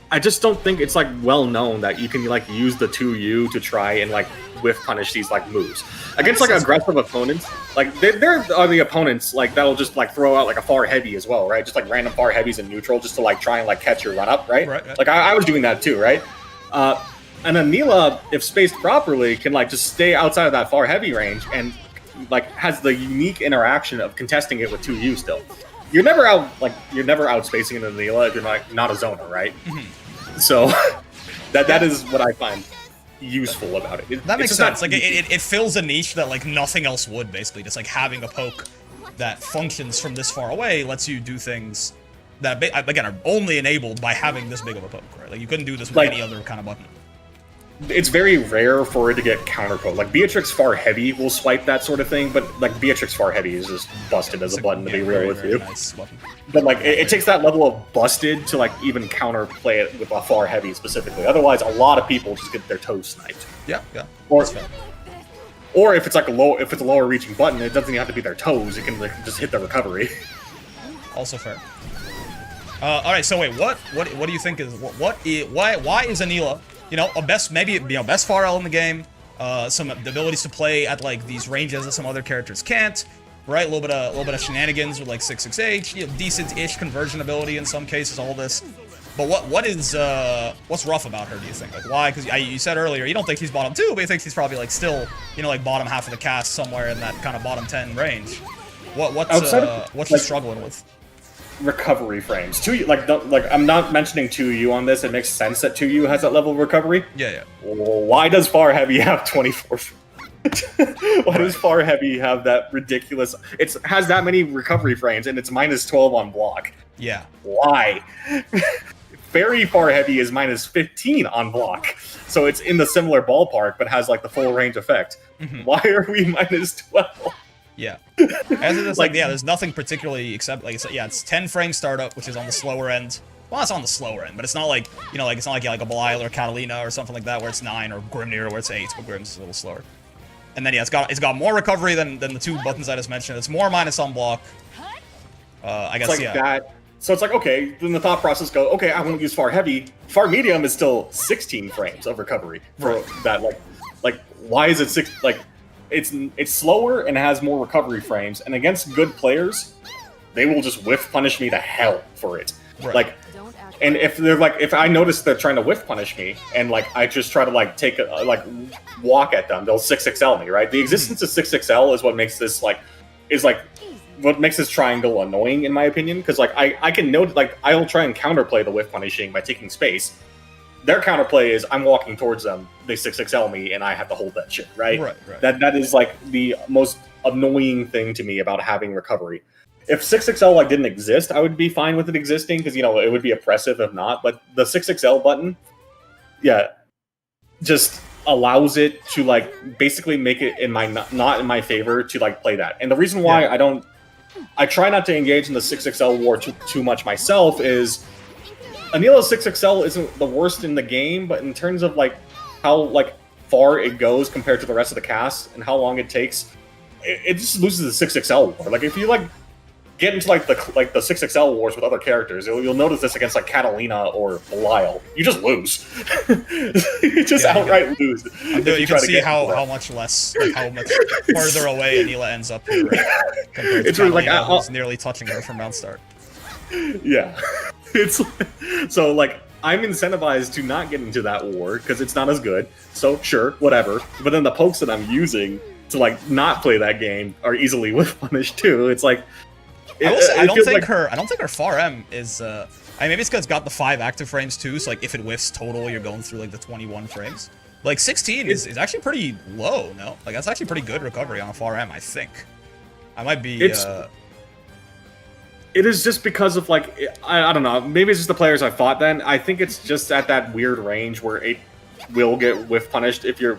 I just don't think it's like well known that you can like use the 2U to try and like whiff punish these like moves against like aggressive opponents. Like there are the opponents like that'll just like throw out like a far heavy as well, right? Just like random far heavies in neutral just to like try and like catch your run up, right? Like I was doing that too, right? And Anila, if spaced properly, can like just stay outside of that far heavy range and like has the unique interaction of contesting it with 2U still. You're never out spacing an Anila if you're not a zoner, right? So that is what I find useful about it. That makes sense. Like it fills a niche that like nothing else would, basically. Just like having a poke that functions from this far away lets you do things that again are only enabled by having this big of a poke, right? Like you couldn't do this with any other kind of button. It's very rare for it to get counterpoke. Like Beatrix Far Heavy will swipe that sort of thing, but like Beatrix Far Heavy is just busted as a button to be real with you. Nice button. But like it takes that level of busted to like even counterplay it with a Far Heavy specifically. Otherwise, a lot of people just get their toes sniped. Yeah. Or if it's like a lower reaching button, it doesn't even have to be their toes. You can like just hit the recovery. Also fair. All right. So wait, what do you think is why is Anila? You know, best far L in the game. The abilities to play at like these ranges that some other characters can't. Right, a little bit of shenanigans with like 6/6H, you know, decent-ish conversion ability in some cases. All this, but what's rough about her? Do you think? Like why? Because you said earlier you don't think she's bottom 2, but you think she's probably like still like bottom half of the cast somewhere in that kind of bottom 10 range. What's she struggling with? Recovery frames. 2U, I'm not mentioning 2U on this. It makes sense that 2U has that level of recovery. Yeah. Well, why does Far Heavy have 24? Why does Far Heavy have that ridiculous? It has that many recovery frames and it's -12 on block. Yeah. Why? Very Far Heavy is -15 on block, so it's in the similar ballpark, but has like the full range effect. Why are we -12? Yeah. As it is, there's nothing particularly except, it's 10 frame startup, which is on the slower end. Well, it's on the slower end, but it's not like, it's not like a Belial or Catalina or something like that where it's 9, or Grimnir where it's 8, but Grim's is a little slower. And then, it's got more recovery than the 2 buttons I just mentioned. It's more minus on block. I guess, that. So it's like, okay, then the thought process goes, okay, I won't use Far Heavy. Far Medium is still 16 frames of recovery for that, like, why is it 6, it's slower and has more recovery frames, and against good players, they will just whiff punish me to hell for it. Right. And if I notice they're trying to whiff punish me, and I just try to take walk at them, they'll 6XL me, right? The existence of 6XL is what makes this what makes this triangle annoying in my opinion, because I can note I'll try and counterplay the whiff punishing by taking space. Their counterplay is I'm walking towards them, they 6XL me, and I have to hold that shit, right? Right. That is the most annoying thing to me about having recovery. If 6XL didn't exist, I would be fine with it existing, because it would be oppressive if not. But the 6XL button, just allows it to basically make it not in my favor to play that. And the reason why I try not to engage in the 6XL war too much myself is Anila's 6XL isn't the worst in the game, but in terms of how far it goes compared to the rest of the cast and how long it takes, it just loses the 6XL war. If you get into the 6XL wars with other characters, you'll notice this against Catalina or Belial. You just lose. You just outright lose. You can see how much less, how much further away Anila ends up here, right? Compared to Catalina, who's nearly touching her from Mount Start. Yeah. It's so I'm incentivized to not get into that war because it's not as good. So sure, whatever. But then the pokes that I'm using to not play that game are easily whiff punished too. It's I don't think her far M is maybe it's because it's got the 5 active frames too, so if it whiffs total, you're going through the 21 frames. 16 is actually pretty low, no? That's actually pretty good recovery on a far M, I think. I might be It is just because of I don't know, maybe it's just the players I fought then. I think it's just at that weird range where it will get whiff punished if the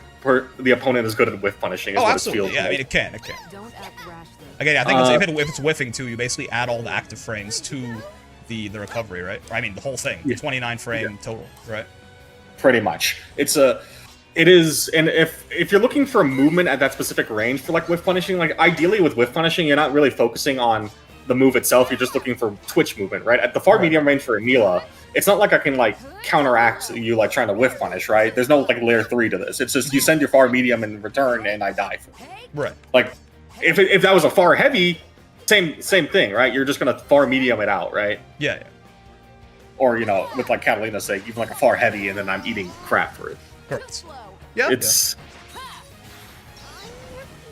opponent is good at whiff punishing. Oh, absolutely. Yeah, I mean it can. Don't act rashly. Again, I think if it's whiffing too, you basically add all the active frames to the recovery, right? I mean the whole thing. 29 frame total, right? Pretty much. It is, and if you're looking for movement at that specific range for like whiff punishing, like ideally with whiff punishing, you're not really focusing on the move itself. You're just looking for twitch movement, right? At the far medium range for Anila, it's not like I can like counteract you like trying to whiff punish, right? There's no like layer 3 to this. It's just you send your far medium in return, and I die for it. Right. Like if that was a far heavy, same thing, right? You're just gonna far medium it out, right? Yeah. Or you know, with like Catalina's sake, even like a far heavy, and then I'm eating crap for it. Correct. Yeah. It's.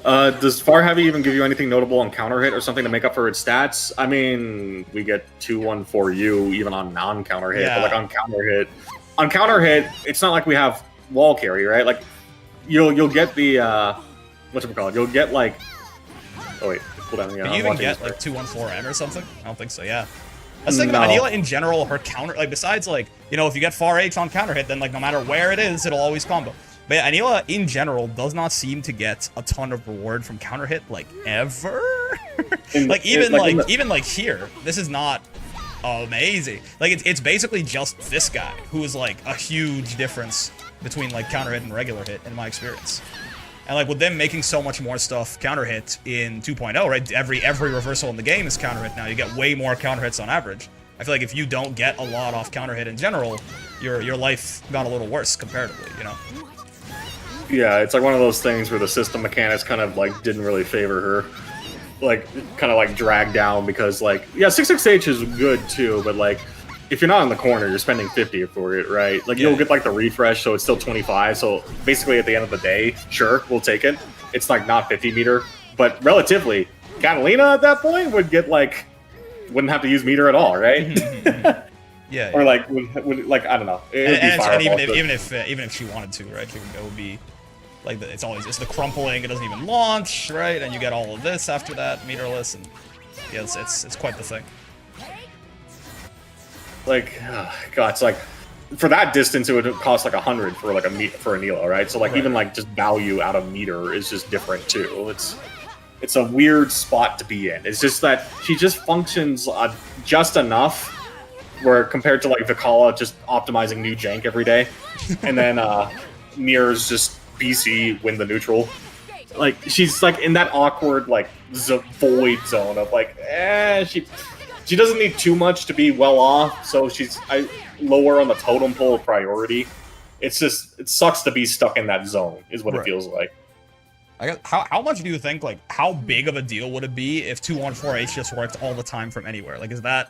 Does far heavy even give you anything notable on counter hit or something to make up for its stats? I mean, we get 2-1-4U even on non-counter hit, but like on counter hit, it's not like we have wall carry, right? Like you'll get the whatchamacallit? You'll get like. Oh wait, cool down. Can you even get like 2-1-4M or something? I don't think so. Yeah. I was thinking Anila in general, her counter, like besides like, you know, if you get far H on counter hit, then like no matter where it is, it'll always combo. But yeah, Anila in general does not seem to get a ton of reward from counter hit, like ever. Like even like here, this is not amazing. Like it's basically just this guy who is like a huge difference between like counter hit and regular hit in my experience. And like with them making so much more stuff counter hit in 2.0, right? Every reversal in the game is counter hit now. You get way more counter hits on average. I feel like if you don't get a lot off counter hit in general, your life got a little worse comparatively, you know? Yeah, it's like one of those things where the system mechanics kind of like didn't really favor her. Like kind of like dragged down because like, yeah, 66H is good too, but like if you're not in the corner, you're spending 50 for it, right? Like you'll get like the refresh, so it's still 25. So basically at the end of the day, sure, we'll take it. It's like not 50 meter, but relatively, Catalina at that point would get like, wouldn't have to use meter at all, right? Yeah. Or like, would like I don't know. And even if she wanted to, right? It would be like it's the crumpling. It doesn't even launch, right? And you get all of this after that, meterless, and yeah, it's quite the thing. Like, God, it's like for that distance, it would cost like 100 for like for Anila, right? So like even like just value out of meter is just different too. It's a weird spot to be in. It's just that she just functions just enough where compared to like Vikala just optimizing new jank every day, and then Mirror's just BC win the neutral. Like she's like in that awkward like void zone of like, she doesn't need too much to be well off, so she's lower on the totem pole priority. It's just it sucks to be stuck in that zone, is what it feels like. I guess, how much do you think, like, how big of a deal would it be if 2-1-4H just worked all the time from anywhere? Like, is that,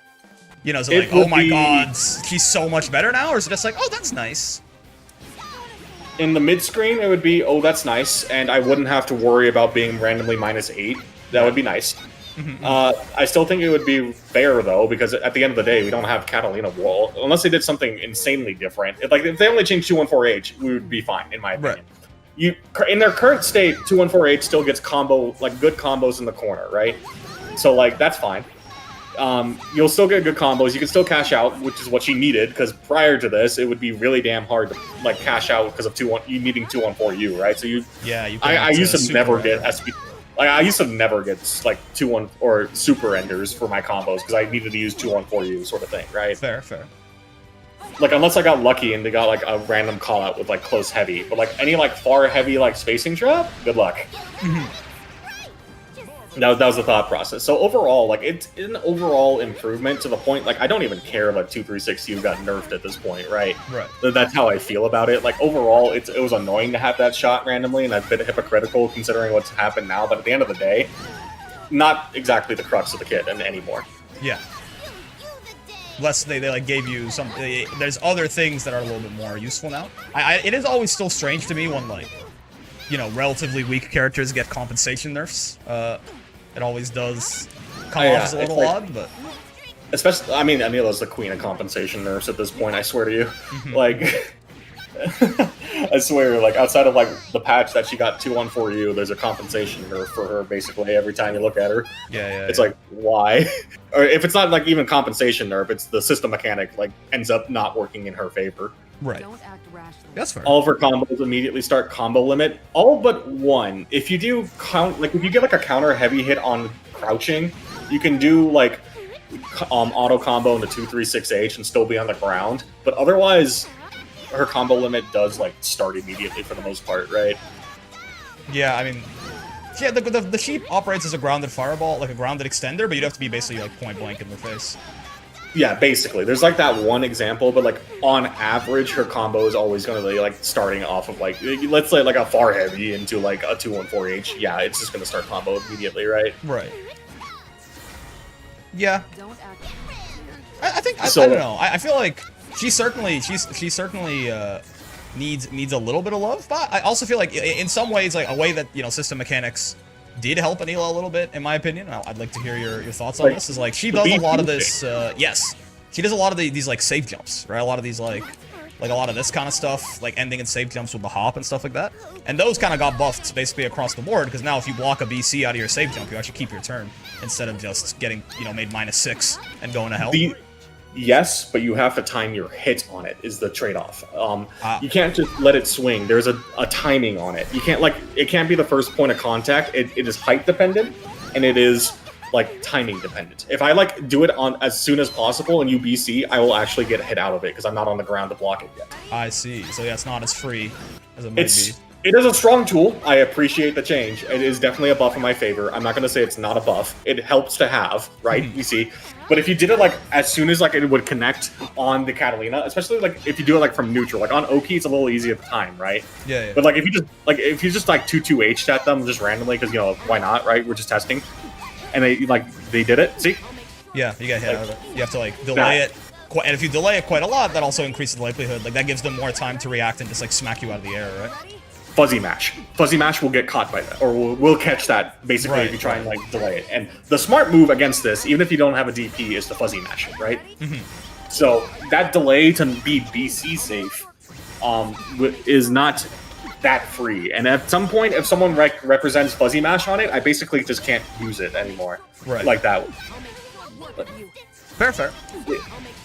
you know, is it like, oh my god, she's so much better now? Or is it just like, oh, that's nice? In the mid-screen, it would be, oh, that's nice, and I wouldn't have to worry about being randomly -8. That would be nice. I still think it would be fair, though, because at the end of the day, we don't have Catalina wall. Unless they did something insanely different. If they only changed 2-1-4H, we would be fine, in my opinion. Right. In their current state, 2-1-4H still gets good combos in the corner, right? So, like, that's fine. You'll still get good combos. You can still cash out, which is what she needed, because prior to this, it would be really damn hard to, like, cash out because of you needing 2-1-4U, right? So I used to never get SP. Like, I used to never get, like, 2-1 or super enders for my combos because I needed to use 2-1-4U sort of thing, right? Fair. Like, unless I got lucky and they got, like, a random call-out with, like, close heavy. But, like, any, like, far heavy, like, spacing trap, good luck. That was the thought process. So, overall, like, it's an overall improvement to the point, like, I don't even care that 236U got nerfed at this point, right? Right. That's how I feel about it. Like, overall, it was annoying to have that shot randomly, and a bit hypocritical considering what's happened now. But at the end of the day, not exactly the crux of the kit anymore. Yeah. Unless they like gave you some, there's other things that are a little bit more useful now. It is always still strange to me when, like, you know, relatively weak characters get compensation nerfs. It always does come off as a little odd, but especially, I mean, Anila's the queen of compensation nerfs at this point. I swear to you, like. I swear, like, outside of, like, the patch that she got 2-1-4U, there's a compensation nerf for her, basically, every time you look at her. It's like, why? Or if it's not, like, even compensation nerf, it's the system mechanic, like, ends up not working in her favor. Right. Don't act rashly. That's fair. All of her combos immediately start combo limit. All but one. If you do if you get, like, a counter heavy hit on crouching, you can do, like, auto combo into 236H and still be on the ground. But otherwise, her combo limit does like start immediately for the most part, right? Yeah, I mean, yeah, the sheep operates as a grounded fireball, like a grounded extender, but you'd have to be basically like point blank in the face. Yeah, basically. There's like that one example, but like on average, her combo is always going to be like starting off of like, let's say like a far heavy into like a 2-1-4H. Yeah, it's just going to start combo immediately, right? Right. Yeah. I think I don't know. I feel like she certainly needs a little bit of love, but I also feel like in some ways, like a way that system mechanics did help Anila a little bit, in my opinion. I'd like to hear your thoughts on this. Is like she does a lot of this. Yes, she does a lot of these like safe jumps, right? A lot of these like a lot of this kind of stuff, like ending in safe jumps with the hop and stuff like that. And those kind of got buffed basically across the board because now if you block a BC out of your safe jump, you actually keep your turn instead of just getting made -6 and going to hell. Yes, but you have to time your hit on it is the trade-off. You can't just let it swing. There's a timing on it. You can't it can't be the first point of contact. It is height dependent, and it is like timing dependent. If I like do it on as soon as possible and you BC, I will actually get a hit out of it because I'm not on the ground to block it yet. I see. So yeah, it's not as free as it might be. It is a strong tool. I appreciate the change. It is definitely a buff in my favor. I'm not going to say it's not a buff. It helps to have, right? You see. But if you did it like as soon as like it would connect on the Catalina, especially like if you do it like from neutral, like on Oki, it's a little easier at the time, right? Yeah. But like if you just like 2-2H at them just randomly because why not, right? We're just testing, and they did it. See? Yeah, you get hit out of it. You have to like delay it. And if you delay it quite a lot, that also increases the likelihood. Like that gives them more time to react and just like smack you out of the air, right? Fuzzy Mash. Fuzzy Mash will get caught by that, or will catch that, basically, if you try and, like, delay it. And the smart move against this, even if you don't have a DP, is the Fuzzy Mash, right? So, that delay to be BC safe is not that free. And at some point, if someone represents Fuzzy Mash on it, I basically just can't use it anymore. Right. Like that. But fair.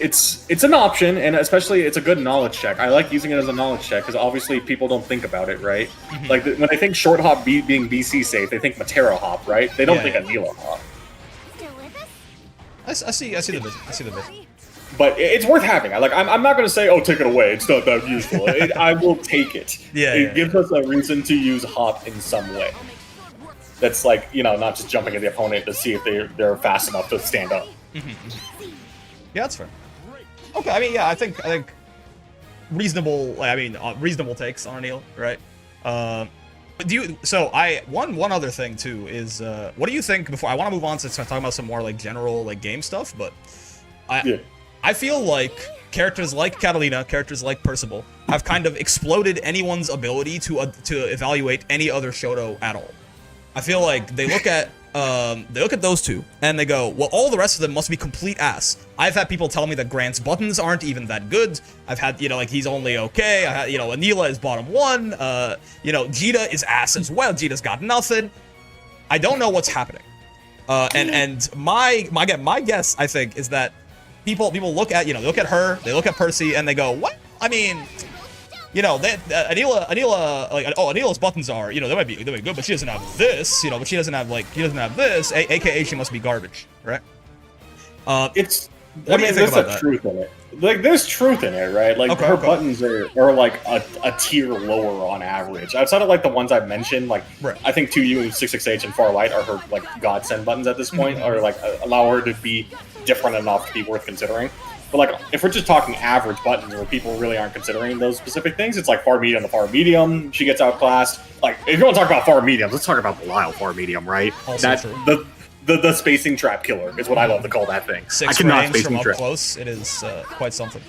It's an option, and especially it's a good knowledge check. I like using it as a knowledge check because obviously people don't think about it, right? Like when they think short hop being BC safe, they think Matera hop, right? They don't think Anila hop. I see the vision. I see the vision. But it's worth having. I'm not going to say, oh, take it away. It's not that useful. I will take it. It gives us a reason to use hop in some way. That's like, not just jumping at the opponent to see if they're fast enough to stand up. Yeah, that's fair. Okay, I mean, yeah, I think reasonable. Reasonable takes on Anila, right? One other thing too is what do you think? Before I want to move on to talking about some more like general like game stuff, but I feel like characters like Catalina, characters like Percival, have kind of exploded anyone's ability to evaluate any other Shoto at all. I feel like they look at those two and they go, well, all the rest of them must be complete ass. I've had people tell me that Grant's buttons aren't even that good. I've had, he's only okay. I had, Anila is bottom 1. Jita is ass as well. Jita's got nothing. I don't know what's happening. And my guess, I think, is that people look at, they look at her, they look at Percy, and they go, what? I mean, Anila, like, oh, Anila's buttons are, they might be good, but she doesn't have this, but she doesn't have, this, aka she must be garbage, right? What do you think about that? Truth in it. Like, there's truth in it, right? Like, her buttons are like a tier lower on average. Outside of, like, the ones I've mentioned, like, I think 2U and 66H and Far Light are her, like, godsend buttons at this point, or, like, allow her to be different enough to be worth considering. But, like, if we're just talking average buttons where people really aren't considering those specific things, it's like far medium to far medium. She gets outclassed. Like, if you want to talk about far mediums, let's talk about Belial far medium, right? Also true. The spacing trap killer is what I love to call that thing. 6 frames from up close, it is quite something.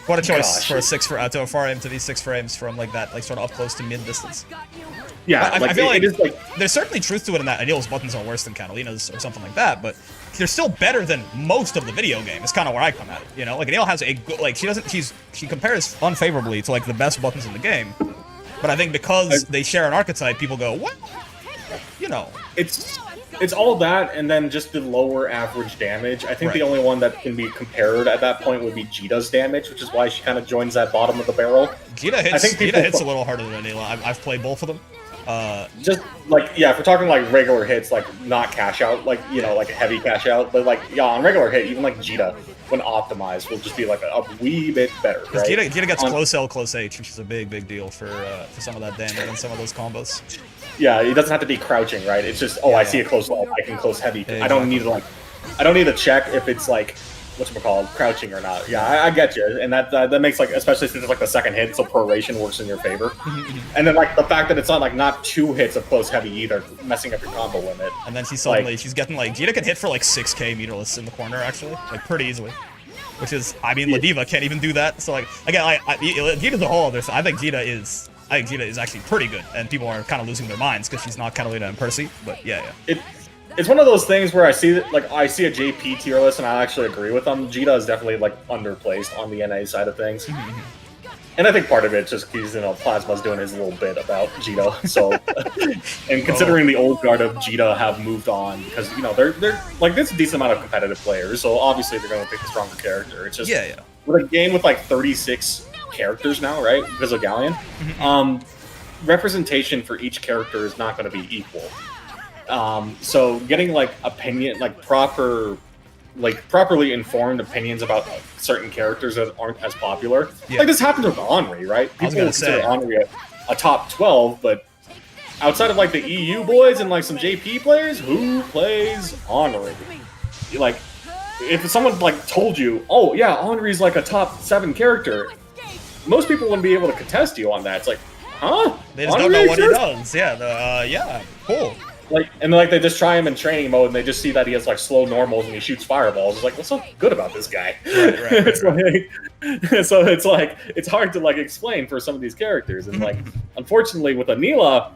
What a choice for a 6 to a far aim to these 6 frames from like that, like sort of up close to mid distance. Yeah, I feel like there's certainly truth to it in that Anila's buttons are worse than Catalina's or something like that, but they're still better than most of the video game. It's kind of where I come at it, Like Anila has a good, like she compares unfavorably to like the best buttons in the game, but I think because they share an archetype, people go, what? It's all that, and then just the lower average damage. I think the only one that can be compared at that point would be Jita's damage, which is why she kind of joins that bottom of the barrel. Jita hits a little harder than Anila. I've played both of them. Just like, if we're talking like regular hits, like not cash out, like like a heavy cash out, but like on regular hit, even like Jita when optimized, will just be like a wee bit better, right? Jita gets close L, close H, which is a big deal for some of that damage and some of those combos. Yeah, it doesn't have to be crouching, right? It's just, I see a close low, I can close heavy. Yeah, I don't need to I don't need to check if it's like, whatchamacallit, crouching or not. Yeah, I get you, and that makes like, especially since it's like the second hit, so proration works in your favor. And then like the fact that it's not 2 hits of close heavy either, messing up your combo limit. And then she's getting like Jita can hit for like 6k meterless in the corner actually, like pretty easily. Which is, I mean, Ladiva can't even do that. So like again, Jita's a whole other. I think Jita is actually pretty good, and people are kind of losing their minds because she's not Catalina and Percy. But yeah. It's one of those things where I see a JP tier list and I actually agree with them. Jita is definitely like underplaced on the NA side of things. And I think part of it just because, Plasma's doing his little bit about Jita. So, and considering the old guard of Jita have moved on because, they're like, there's a decent amount of competitive players. So obviously they're going to pick the stronger character. It's just, with a game with like 36 characters now, right? Because of Galleon, representation for each character is not going to be equal. So getting like properly informed opinions about certain characters that aren't as popular. Like this happens with Henri, right? People consider Henri a top 12, but outside of like the EU boys and like some JP players, who plays Henri? Like, if someone like told you, oh yeah, Henri's like a top 7 character, most people wouldn't be able to contest you on that. It's like, huh? They just don't know what he does. Yeah, cool. And they just try him in training mode, and they just see that he has like slow normals and he shoots fireballs. It's like, what's so good about this guy? Right. So it's like it's hard to like explain for some of these characters, and like unfortunately with Anila,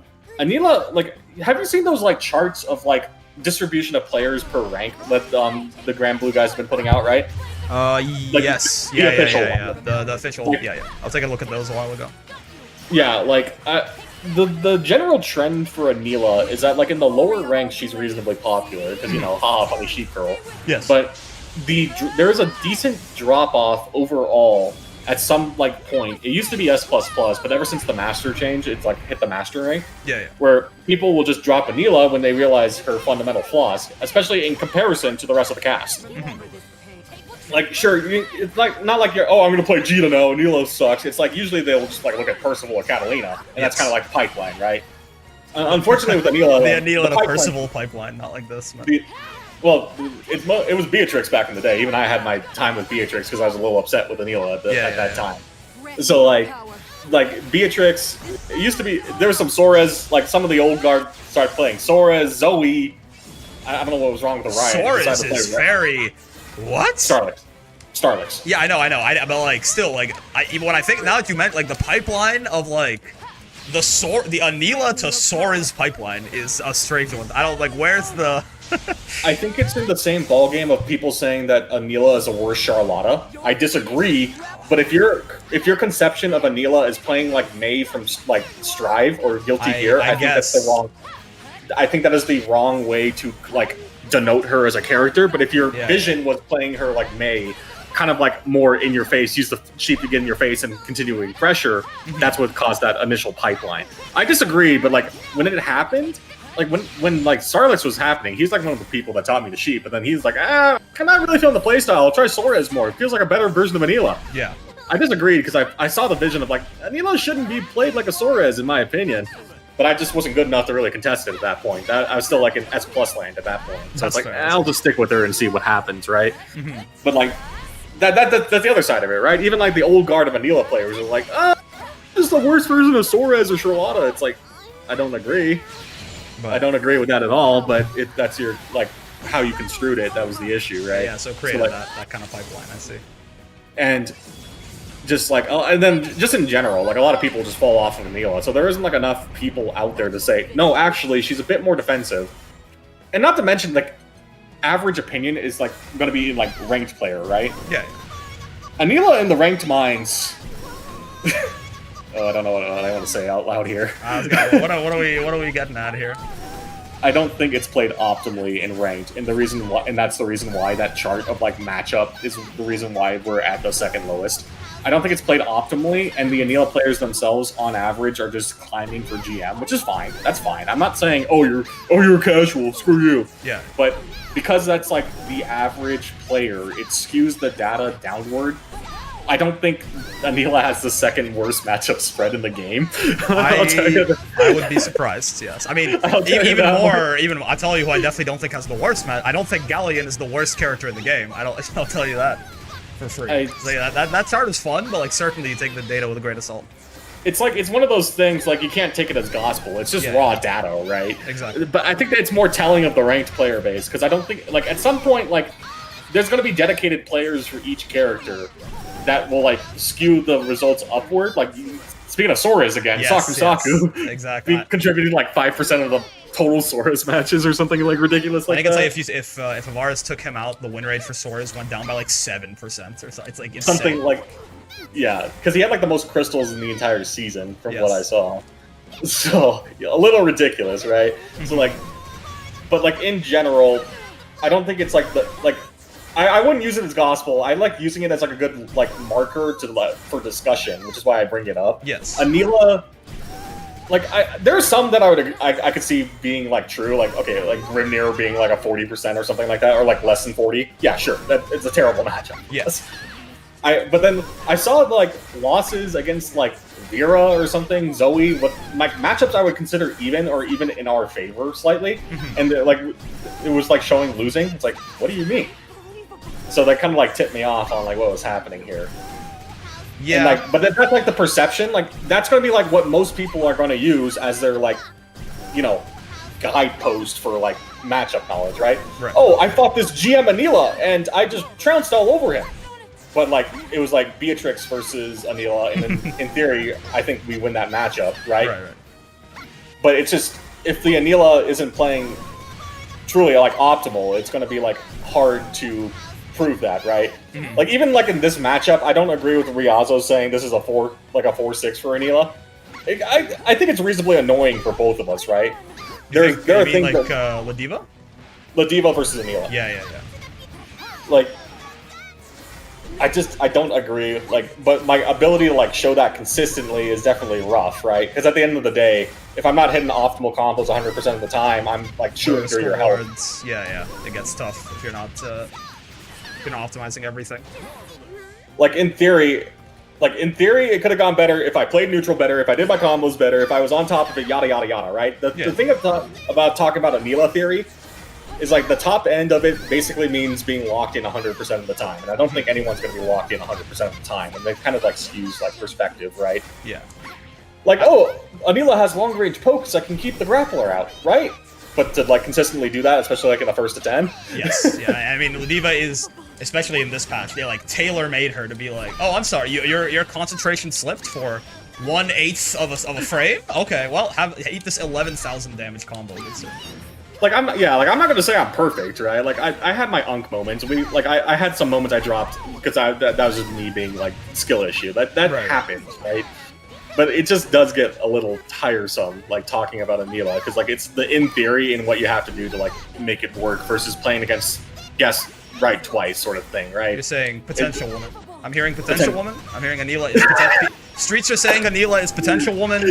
like, have you seen those like charts of like distribution of players per rank that the Grand Blue guys have been putting out, right? Yes, the official one. The official, yeah. I'll take a look at those a while ago. Yeah, like. The general trend for Anila is that, like, in the lower ranks, she's reasonably popular, because, haha, funny sheep girl. Yes. But there's a decent drop-off overall at some, like, point. It used to be S++, but ever since the Master change, it's, like, hit the Master rank. Yeah. Where people will just drop Anila when they realize her fundamental flaws, especially in comparison to the rest of the cast. Like, sure, it's like not like you're, I'm going to play Jita now, Anila sucks. It's like, usually they'll just, like, look at Percival or Catalina, and that's kind of like the pipeline, right? Unfortunately with Anila... the Anila to Percival pipeline, not like this. It was Beatrix back in the day. Even I had my time with Beatrix because I was a little upset with Anila at that time. So, like Beatrix, it used to be, there was some Soares, like, some of the old guard started playing Soares, Zoe. I don't know what was wrong with the Riot. Soares is very... What? Starlix. Yeah, I know. But like, still, like, even when I think now that you meant like the pipeline of like the Anila to Sora's pipeline is a strange one. I don't like. Where's the? I think it's in the same ballgame of people saying that Anila is a worse Charlotta. I disagree. But if your conception of Anila is playing like Mei from like Strive or Guilty Gear, I think that's the wrong. I think that is the wrong way to like denote her as a character. But if your vision was playing her like Mei, kind of like more in your face, use the sheep to get in your face and continuing pressure, that's what caused that initial pipeline. I disagree, but like when it happened, like when like Starlix was happening, he's like one of the people that taught me to sheep, but then he's like, I'm not really feeling the playstyle, I'll try Soares more. It feels like a better version of Anila. Yeah. I disagreed because I saw the vision of like, Anila shouldn't be played like a Soares in my opinion. But I just wasn't good enough to really contest it at that point. I was still like in S+ land at that point. So it's like, I'll just stick with her and see what happens, right? But like, that's the other side of it, right? Even like the old guard of Anila players are like, this is the worst version of Soares or Charlotta. It's like, I don't agree. But I don't agree with that at all, but that's your, like, how you construed it. That was the issue, right? Yeah, so created that kind of pipeline, I see. And just like, and then just in general, like a lot of people just fall off of Anila. So there isn't like enough people out there to say, no, actually, she's a bit more defensive. And not to mention, like, average opinion is like going to be like ranked player, right? Yeah. Anila in the ranked minds. I don't know what I want to say out loud here. What are we getting at here? I don't think it's played optimally in ranked, and that's the reason why that chart of like matchup is the reason why we're at the second lowest. I don't think it's played optimally, and the Anila players themselves, on average, are just climbing for GM, which is fine. That's fine. I'm not saying, oh, you're casual, screw you. Yeah. But because that's like the average player, it skews the data downward. I don't think Anila has the second worst matchup spread in the game. I would be surprised, yes. I mean, I'll tell you who I definitely don't think has the worst match. I don't think Galleon is the worst character in the game. I'll tell you that for free. So yeah, that chart is fun, but like certainly you take the data with a grain of salt. It's like, it's one of those things, like, you can't take it as gospel. It's just raw data, right? Exactly. But I think that it's more telling of the ranked player base, because I don't think, like, at some point, like, there's going to be dedicated players for each character that will, like, skew the results upward. Like, speaking of Soras again, Saku exactly. contributed, like, 5% of the total Soras matches or something, like, ridiculous like that. I think it's like if Avaris took him out, the win rate for Soras went down by, like, 7% or something. It's, like, insane. Something, like... Yeah, because he had like the most crystals in the entire season, from what I saw. So a little ridiculous, right? So like, but like in general, I don't think it's like I wouldn't use it as gospel. I like using it as like a good like marker to for discussion, which is why I bring it up. Yes. Anila, like there are some that I could see being like true, like okay, like Grimnir being like a 40% or something like that, or like less than 40. Yeah, sure, it's a terrible matchup. Yes. But then I saw like losses against like Vera or something, Zoe, with like matchups I would consider even or even in our favor slightly, and like it was like showing losing. It's like, what do you mean? So that kind of like tipped me off on like what was happening here. Yeah. And, like, but that's like the perception. Like that's going to be like what most people are going to use as their like, you know, guidepost for like matchup knowledge, right? Oh, I fought this GM Anila and I just trounced all over him. But, like, it was, like, Beatrix versus Anila, and in theory, I think we win that matchup, right? Right. But it's just, if the Anila isn't playing truly, like, optimal, it's going to be, like, hard to prove that, right? Like, even, like, in this matchup, I don't agree with Riazo saying this is a 4-6 for Anila. I think it's reasonably annoying for both of us, right? There are things like Ladiva? Ladiva versus Anila. Yeah. Like... I don't agree, like, but my ability to, like, show that consistently is definitely rough, right? Because at the end of the day, if I'm not hitting optimal combos 100% of the time, I'm, like, shooting through your health. Yeah, it gets tough if you're not optimizing everything. Like, in theory, it could have gone better if I played neutral better, if I did my combos better, if I was on top of it, yada, yada, yada, right? The thing about talking about Anila theory is like the top end of it basically means being locked in 100% of the time, and I don't think anyone's going to be locked in 100% of the time, and it kind of like skews like perspective, right? Yeah. Like, oh, Anila has long range pokes that can keep the grappler out, right? But to like consistently do that, especially like in the first to 10. Yes. Yeah. I mean, Ladiva is, especially in this patch, they like tailor made her to be like, oh, I'm sorry, your concentration slipped for 1/8 of a frame. Okay, well, eat this 11,000 damage combo. Like I'm not gonna say I'm perfect, right? Like I had my unk moments. I had some moments I dropped because that was just me being like skill issue. That happens, right? But it just does get a little tiresome, like talking about Anila, because like it's the in theory and what you have to do to like make it work versus playing against guess right twice sort of thing, right? You're saying potential woman. I'm hearing potential woman. I'm hearing Anila is potential. Streets are saying Anila is potential woman.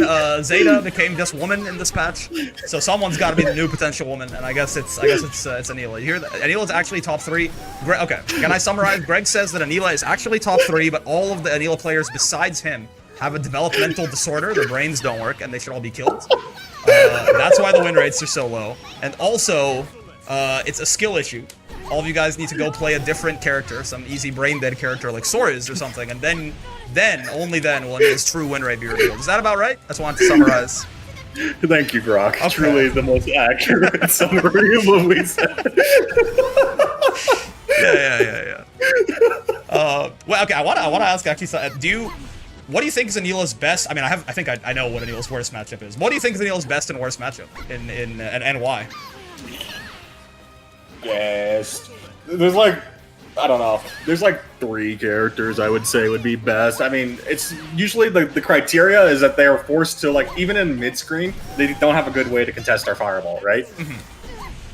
Zeta became just woman in this patch, so someone's got to be the new potential woman, and I guess it's Anila. You hear that? Anila's actually top 3. Okay, can I summarize? Greg says that Anila is actually top 3, but all of the Anila players besides him have a developmental disorder. Their brains don't work, and they should all be killed. That's why the win rates are so low, and also it's a skill issue. All of you guys need to go play a different character, some easy brain-dead character like Soras or something, and then, only then, will his true win rate be revealed. Is that about right? That's what I want to summarize. Thank you, Grok. Okay. Truly the most accurate summary of what we said. Yeah. Well, okay, I want to ask actually, what do you think is Anila's best? I mean, I think I know what Anila's worst matchup is. What do you think is Anila's best and worst matchup, and why? Yes. There's like, I don't know. There's like 3 characters I would say would be best. I mean, it's usually the criteria is that they are forced to, like, even in mid-screen, they don't have a good way to contest our fireball, right?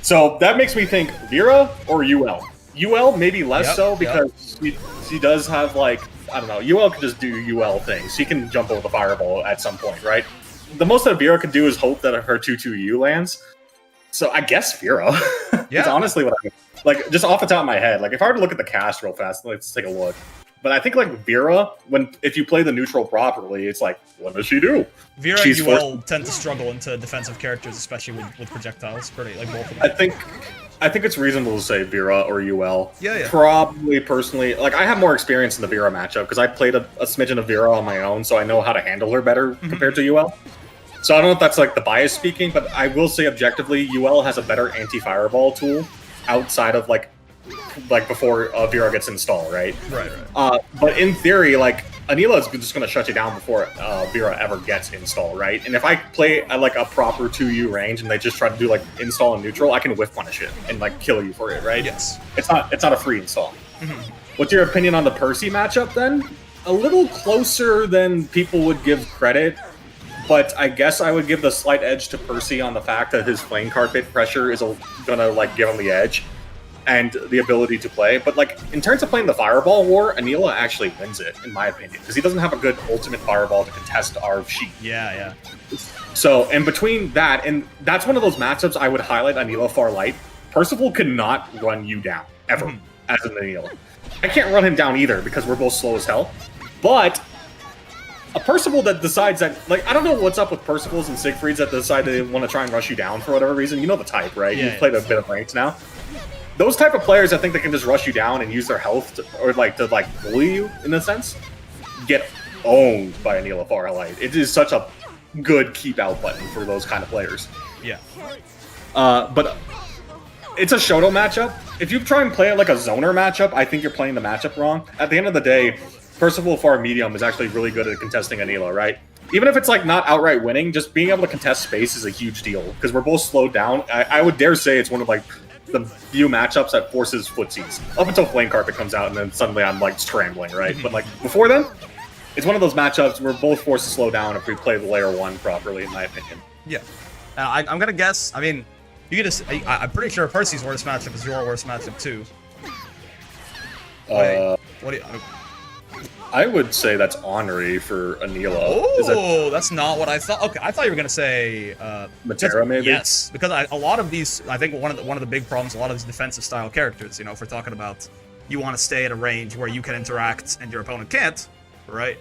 So that makes me think Vera or UL. UL maybe less so because she does have like I don't know, UL can just do UL things. She can jump over the fireball at some point, right? The most that Vera could do is hope that her 2-2U lands. So I guess Vera. Yeah. It's honestly what I like, just off the top of my head. Like, if I were to look at the cast real fast, let's take a look. But I think, like, Vera, if you play the neutral properly, it's like, what does she do? Vera and UL tend to struggle into defensive characters, especially with projectiles. Pretty, like, both of them. I think it's reasonable to say Vera or UL. Yeah. Probably, personally, like, I have more experience in the Vera matchup, because I played a smidgen of Vera on my own, so I know how to handle her better compared to UL. So I don't know if that's, like, the bias speaking, but I will say objectively, UL has a better anti-fireball tool outside of, like before Vera gets installed, right? Right. But in theory, like, Anila is just going to shut you down before Vera ever gets installed, right? And if I play at, like, a proper 2U range and they just try to do, like, install and neutral, I can whiff punish it and, like, kill you for it, right? Yes. It's not a free install. What's your opinion on the Percy matchup, then? A little closer than people would give credit, but I guess I would give the slight edge to Percy on the fact that his flame carpet pressure is gonna, like, give him the edge and the ability to play. But, like, in terms of playing the Fireball War, Anila actually wins it, in my opinion, because he doesn't have a good ultimate Fireball to contest our sheep. Yeah. So, in between that, and that's one of those matchups I would highlight Anila far light. Percival cannot run you down, ever, as an Anila. I can't run him down either, because we're both slow as hell. But a Percival that decides that, like, I don't know what's up with Percivals and Siegfrieds that decide they want to try and rush you down for whatever reason. You know the type, right? Yeah, You've played a bit of ranked now. Those type of players, I think they can just rush you down and use their health to bully you, in a sense, get owned by Anila Farlight. It is such a good keep out button for those kind of players. Yeah. But it's a Shoto matchup. If you try and play it like a zoner matchup, I think you're playing the matchup wrong. At the end of the day, Percival Far Medium is actually really good at contesting Anila, right? Even if it's, like, not outright winning, just being able to contest space is a huge deal, because we're both slowed down. I would dare say it's one of, like, the few matchups that forces footsies. Up until Flame Carpet comes out, and then suddenly I'm, like, scrambling, right? But, like, before then, it's one of those matchups where we're both forced to slow down if we play the layer 1 properly, in my opinion. Yeah. I'm gonna guess, I mean, you could just, I'm pretty sure Percy's worst matchup is your worst matchup, too. What do you... I would say that's Henri for Anila. Oh, that's not what I thought. Okay, I thought you were gonna say Matera, maybe. Yes, because a lot of these, I think one of the big problems, a lot of these defensive style characters, you know, if we're talking about, you want to stay at a range where you can interact and your opponent can't, right?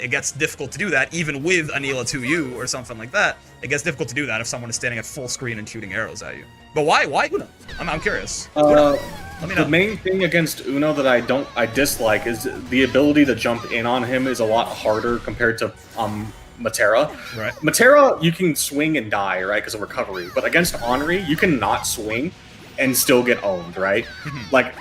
It gets difficult to do that even with Anila 2U or something like that. It gets difficult to do that if someone is standing at full screen and shooting arrows at you. But why Uno? I'm curious. Let me know. The main thing against Uno that I dislike is the ability to jump in on him is a lot harder compared to Matera. Right. Matera, you can swing and die, right, because of recovery. But against Henri, you can not swing and still get owned, right? Like,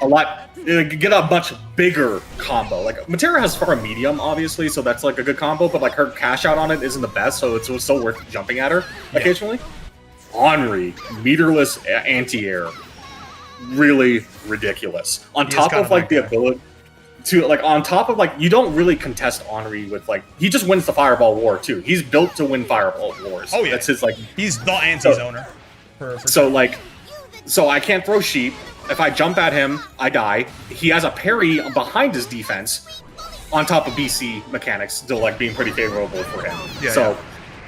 get a much bigger combo. Like, Matera has Far Medium, obviously, so that's, like, a good combo, but, like, her cash out on it isn't the best, so it's still worth jumping at her occasionally. Henri, meterless anti-air. Really ridiculous. On top of, like, the ability to, like, on top of, like, you don't really contest Henri with, like, he just wins the Fireball War, too. He's built to win Fireball Wars. Oh, yeah. That's his, like... He's the anti-zoner. So, like... So I can't throw sheep. If I jump at him, I die. He has a parry behind his defense on top of BC mechanics, still, like, being pretty favorable for him.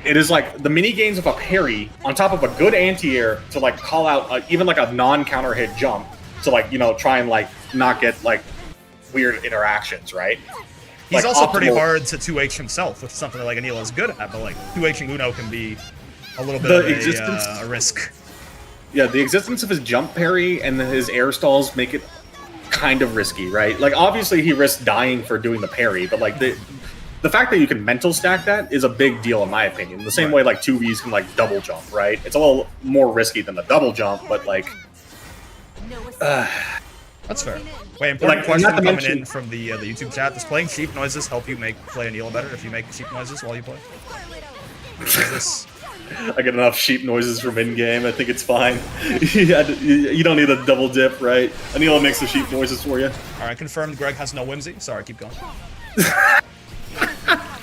It is, like, the mini games of a parry on top of a good anti-air to, like, call out even, like, a non-counter hit jump to, like, you know, try and, like, not get, like, weird interactions, right? He's like, also pretty hard to 2H himself, which is something that, like, Anila is good at, but, like, 2Hing Uno can be a little bit of a risk. Yeah, the existence of his jump parry and his air stalls make it kind of risky, right? Like, obviously he risks dying for doing the parry, but, like, the fact that you can mental stack that is a big deal, in my opinion. The same way, like, 2Vs can, like, double jump, right? It's a little more risky than the double jump, but, like... That's fair. Wait, important question coming in from the YouTube chat. Does playing sheep noises help you play Anila better if you make sheep noises while you play? Is this... I get enough sheep noises from in-game. I think it's fine. You don't need a double dip, right? Anila makes the sheep noises for you. Alright, confirmed Greg has no whimsy. Sorry, keep going.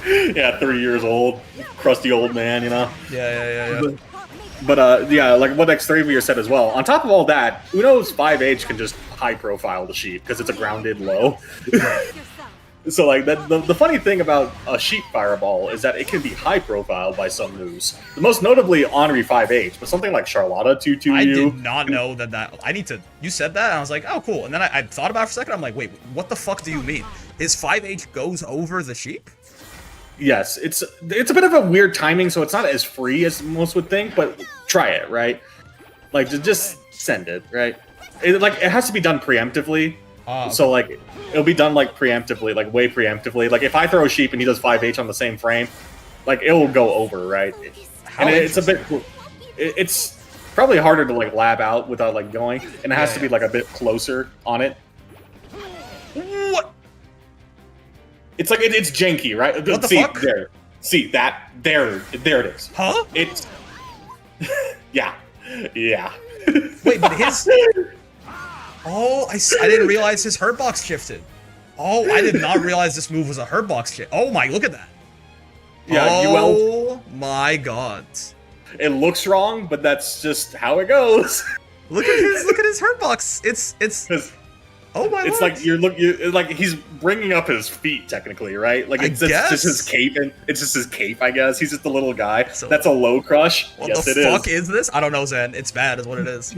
Yeah, 30 years old. Crusty old man, you know? Yeah. But yeah, like what X3 said as well. On top of all that, Uno's 5H can just high-profile the sheep, because it's a grounded low. So like the funny thing about a sheep fireball is that it can be high profile by some news. The most notably Henri 5H, but something like Charlotta 2-2U. I did not know that. I need to. You said that, and I was like, oh, cool. And then I thought about it for a second. I'm like, wait, what the fuck do you mean? His 5H goes over the sheep? Yes, it's a bit of a weird timing, so it's not as free as most would think. But try it, right? Like just send it, right? It has to be done preemptively. Okay. So like it'll be done like preemptively, like way preemptively. Like if I throw a sheep and he does 5H on the same frame, like it will go over, right? And it's a bit, it's probably harder to like lab out without like going, and it has to be like a bit closer on it. What? It's like it's janky, right? What the see, fuck? There it is. Huh? It's yeah. Wait, but his. Oh, I didn't realize his hurt box shifted. Oh, I did not realize this move was a hurt box shift. Oh my, look at that. Yeah, oh my god. It looks wrong, but that's just how it goes. Look at his hurt box. It's oh my. It's Lord. you're like he's bringing up his feet technically, right? Like it's just his cape, and it's just his cape, I guess. He's just a little guy. So, that's a low crush. What yes, the fuck is this? I don't know, Zen. It's bad, is what it is.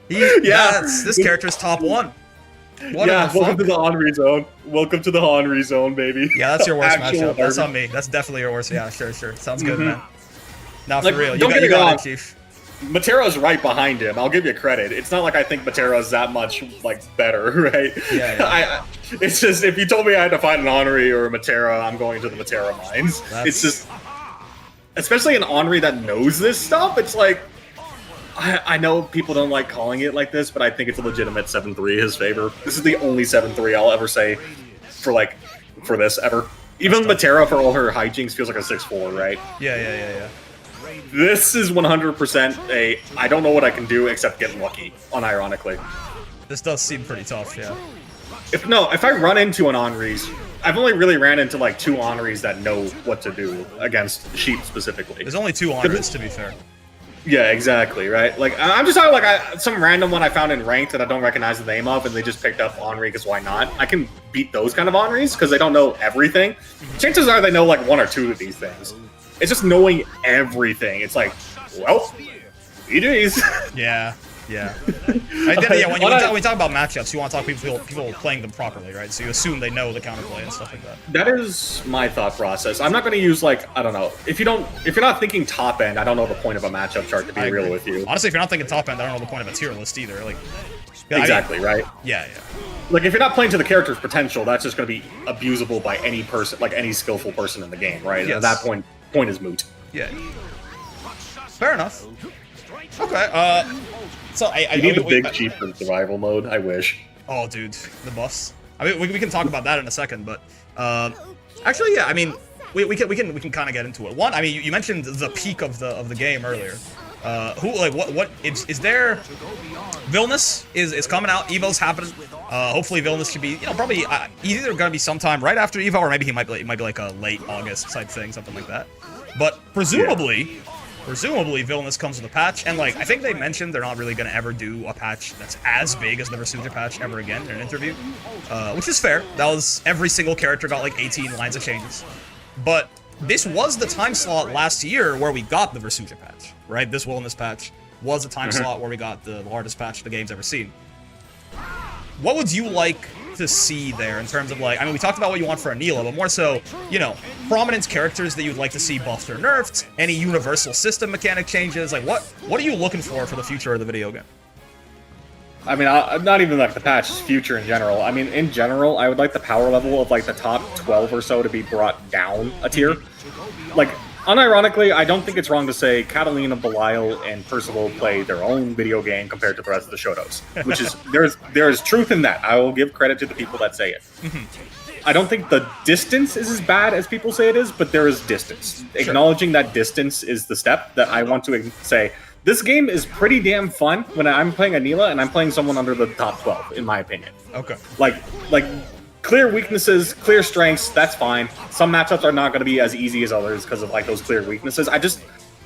This character's top 1. Welcome to the Henri zone. Welcome to the Henri zone, baby. Yeah, that's your worst Actual matchup. That's on me. That's definitely your worst. Yeah, sure. Sounds good, man. Now for Like, real, don't get you me wrong. got it, Chief. Matero's right behind him. I'll give you credit. It's not like I think Matero's that much like better, right? Yeah. It's just if you told me I had to fight an Henri or a Matero, I'm going to the Matero mines. It's just, especially an Henri that knows this stuff. It's like I know people don't like calling it like this, but I think it's a legitimate 7-3 his favor. This is the only 7-3 I'll ever say for this ever. Even Matero, for all her hijinks, feels like a 6-4, right? Yeah. This is 100% a I don't know what I can do except get lucky, unironically. This does seem pretty tough, yeah. If I run into an Henri's, I've only really ran into like 2 Henri's that know what to do against sheep specifically. There's only 2 Henri's, to be fair. Yeah, exactly, right? Like, I'm just talking like some random one I found in ranked that I don't recognize the name of, and they just picked up Henri because why not? I can beat those kind of Henri's because they don't know everything. Chances are they know like 1 or 2 of these things. It's just knowing everything. It's like, well, GG's. Yeah. When we talk about matchups, you want to talk people playing them properly, right? So you assume they know the counterplay and stuff like that. That is my thought process. I'm not going to use like, I don't know. If you're not thinking top end, I don't know the point of a matchup chart, to be real with you. Honestly, if you're not thinking top end, I don't know the point of a tier list either. Like, exactly, right? Yeah. Like, if you're not playing to the character's potential, that's just going to be abusable by any person, like any skillful person in the game, right? Yes. At that point is moot. Yeah. Fair enough. Okay. So I need the big chief for survival mode. I wish. Oh, dude, the buffs. I mean, we can talk about that in a second, but actually, yeah. I mean, we can kind of get into it. One, I mean, you mentioned the peak of the game earlier. What is there? Villness is coming out. Evo's happening. Hopefully, Villness should be probably either gonna be sometime right after Evo, or maybe it might be like a late August type thing, something like that. But presumably, Villness comes with a patch, and like I think they mentioned they're not really gonna ever do a patch that's as big as the Versuja patch ever again in an interview, which is fair. That was every single character got like 18 lines of changes, but this was the time slot last year where we got the Versuja patch, right? This Villness patch was the time slot where we got the largest patch the game's ever seen. What would you like to see there in terms of like, I mean, we talked about what you want for Anila, but more so, prominent characters that you'd like to see buffed or nerfed, any universal system mechanic changes, like what are you looking for the future of the video game? I mean, not even like the patch, just future in general. I mean, in general, I would like the power level of like the top 12 or so to be brought down a tier. Like, unironically, I don't think it's wrong to say Catalina, Belial, and Percival play their own video game compared to the rest of the Shotos, which is there is truth in that. I will give credit to the people that say it. I don't think the distance is as bad as people say it is, but there is distance. Sure. Acknowledging that distance is the step that I want to say. This game is pretty damn fun when I'm playing Anila and I'm playing someone under the top 12, in my opinion. Okay. Like clear weaknesses, clear strengths, that's fine. Some matchups are not going to be as easy as others because of like those clear weaknesses.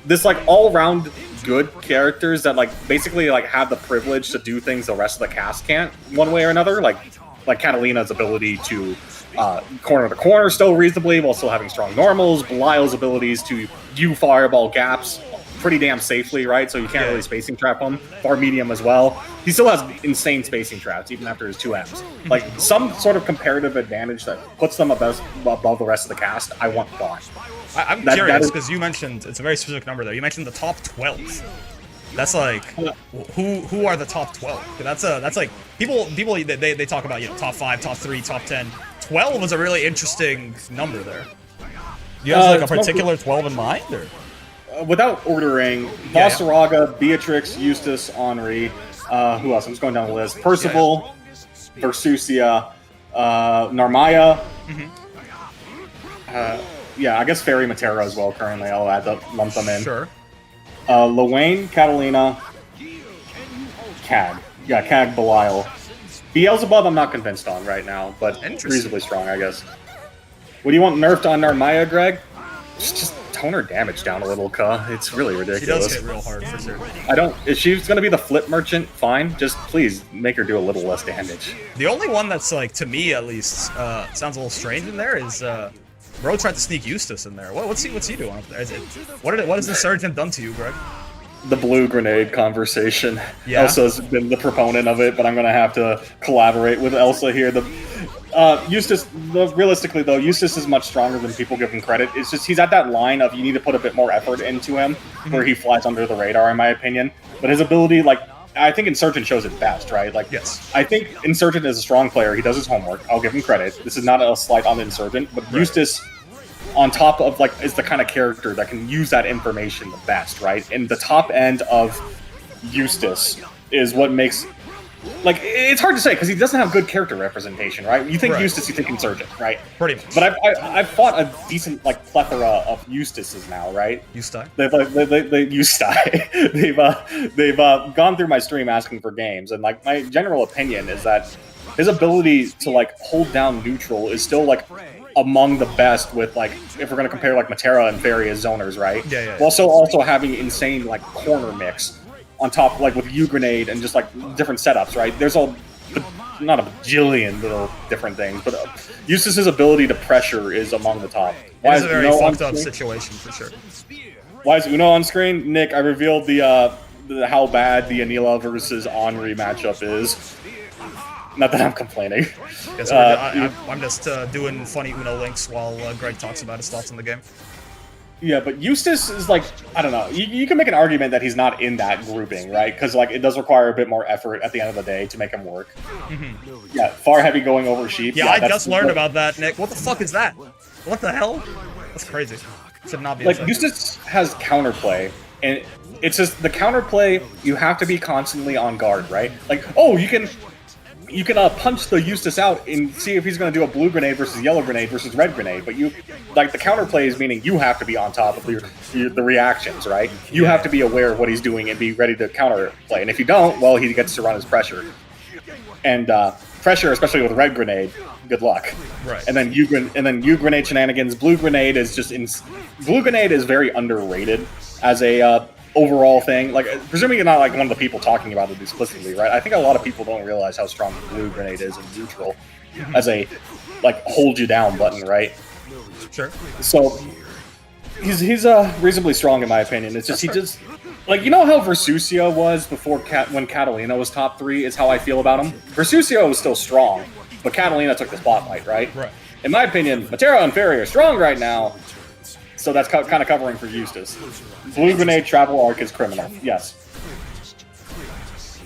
This like all-round good characters that like basically like have the privilege to do things the rest of the cast can't, one way or another. Like like Catalina's ability to corner to corner still reasonably while still having strong normals. Belial's abilities to view fireball gaps pretty damn safely, right? So you can't really spacing trap him. Far medium as well. He still has insane spacing traps, even after his 2Ms. Like, some sort of comparative advantage that puts them above the rest of the cast, I want gone. I'm curious, because you mentioned, it's a very specific number there, you mentioned the top 12. That's like, who are the top 12? That's like, people they talk about, you know, top 5, top 3, top 10. 12 is a really interesting number there. Do you have like a particular 12 in mind, or? Without ordering, Vosteraga, Beatrix, Eustace, Henri, who else? I'm just going down the list. Percival, Versusia, Narmaya. I guess Fairy Matera as well currently. I'll lump them in. Sure. Luane, Catalina, Cag. Yeah, Cag, Belial. Beelzebub I'm not convinced on right now, but reasonably strong, I guess. What do you want nerfed on Narmaya, Greg? Just tone her damage down a little, It's really ridiculous. She does hit real hard, for sure. If she's gonna be the flip merchant, fine. Just please make her do a little less damage. The only one that's, like, to me at least, sounds a little strange in there is, Bro tried to sneak Eustace in there. What's he doing up there? What has the Surgeon done to you, Greg? The blue grenade conversation. Yeah. Elsa's been the proponent of it, but I'm gonna have to collaborate with Elsa here. Eustace, realistically though, Eustace is much stronger than people give him credit. It's just he's at that line of you need to put a bit more effort into him, where he flies under the radar, in my opinion. But his ability, like, I think Insurgent shows it best, right? Like, yes. I think Insurgent is a strong player. He does his homework. I'll give him credit. This is not a slight on Insurgent, but Eustace, on top of, like, is the kind of character that can use that information the best, right? And the top end of Eustace is what makes... Like, it's hard to say, because he doesn't have good character representation, right? You think Eustace, you think Insurgent, right? Pretty much. But I've fought a decent, like, plethora of Eustaces now, right? Eustace? They've gone through my stream asking for games, and, like, my general opinion is that his ability to, like, hold down neutral is still, like, among the best with, like, if we're going to compare, like, Matera and Fairy as zoners, right? Yeah. Also having insane, like, corner mix on top, like, with U-Grenade and just, like, different setups, right? There's not a bajillion little different things, but Eustace's ability to pressure is among the top. It is a very fucked up situation, for sure. Why is Uno on screen? Nick, I revealed the how bad the Anila versus Henri matchup is. Not that I'm complaining. Yes, I'm just doing funny Uno links while Greg talks about his thoughts on the game. Yeah, but Eustace is, like, I don't know. You can make an argument that he's not in that grouping, right? Because, like, it does require a bit more effort at the end of the day to make him work. Yeah, far heavy going over sheep. Yeah, I just learned about that, Nick. What the fuck is that? What the hell? That's crazy. Should not be. Like, Eustace has counterplay, and it's just the counterplay. You have to be constantly on guard, right? Like, oh, you can punch the Eustace out and see if he's going to do a blue grenade versus yellow grenade versus red grenade. But the counterplay is meaning you have to be on top of the reactions, right? You have to be aware of what he's doing and be ready to counterplay. And if you don't, well, he gets to run his pressure. And pressure, especially with red grenade, good luck. Right. And then U grenade shenanigans. Blue grenade is blue grenade is very underrated as a overall thing. Like, presuming you're not, like, one of the people talking about it explicitly, right? I think a lot of people don't realize how strong the blue grenade is in neutral as a, like, hold you down button, right? Sure. So he's reasonably strong in my opinion. It's just like, you know how Versusia was before when Catalina was top 3 is how I feel about him. Versusia was still strong, but Catalina took the spotlight, right? Right. In my opinion, Matera and Fairy are strong right now. So that's kind of covering for Eustace. Blue Grenade Travel Arc is criminal. Yes.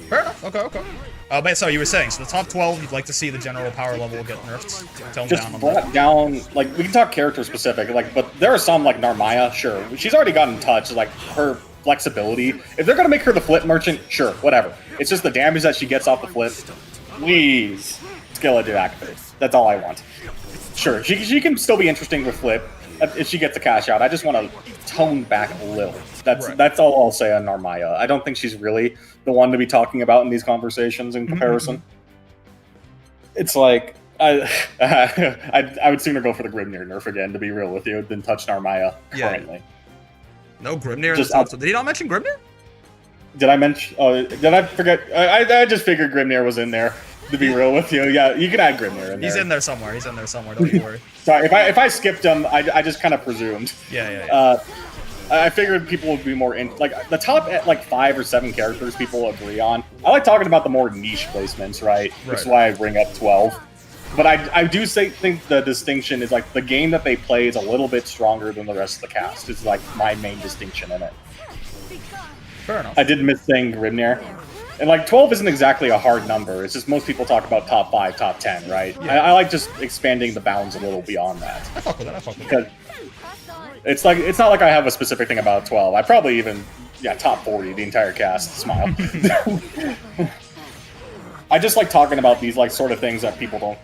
Fair enough. Okay. But so you were saying, so the top 12, you'd like to see the general power level get nerfed? Tone just down on brought that. down, like, we can talk character specific, like, but there are some, like Narmaya, sure. She's already gotten touched, like, her flexibility. If they're going to make her the flip merchant, sure, whatever. It's just the damage that she gets off the flip. Please, skill edge activate. That's all I want. Sure, she can still be interesting with flip. If she gets a cash out, I just want to tone back a little. That's all I'll say on Narmaya. I don't think she's really the one to be talking about in these conversations in comparison. It's like, I would sooner go for the Grimnir nerf again, to be real with you, than touch Narmaya currently. No Grimnir in the top. Did he not mention Grimnir? Did I mention? Oh, did I forget? I just figured Grimnir was in there. To be real with you, yeah, you can add Grimnir in there. He's in there somewhere. He's in there somewhere. Don't you worry. Sorry, if I skipped him, I just kind of presumed. Yeah. I figured people would be more in like the top at like 5 or 7 characters people agree on. I like talking about the more niche placements, right? That's why I bring up 12. But I do think the distinction is like the game that they play is a little bit stronger than the rest of the cast. It's like my main distinction in it. Fair enough. I did miss saying Grimnir. And like 12 isn't exactly a hard number. It's just most people talk about top 5, top 10, right? Yeah. I like just expanding the bounds a little beyond that. I fuck with that. Because it's not like I have a specific thing about 12. I probably even top 40 the entire cast. Smile. I just like talking about these like sort of things that people don't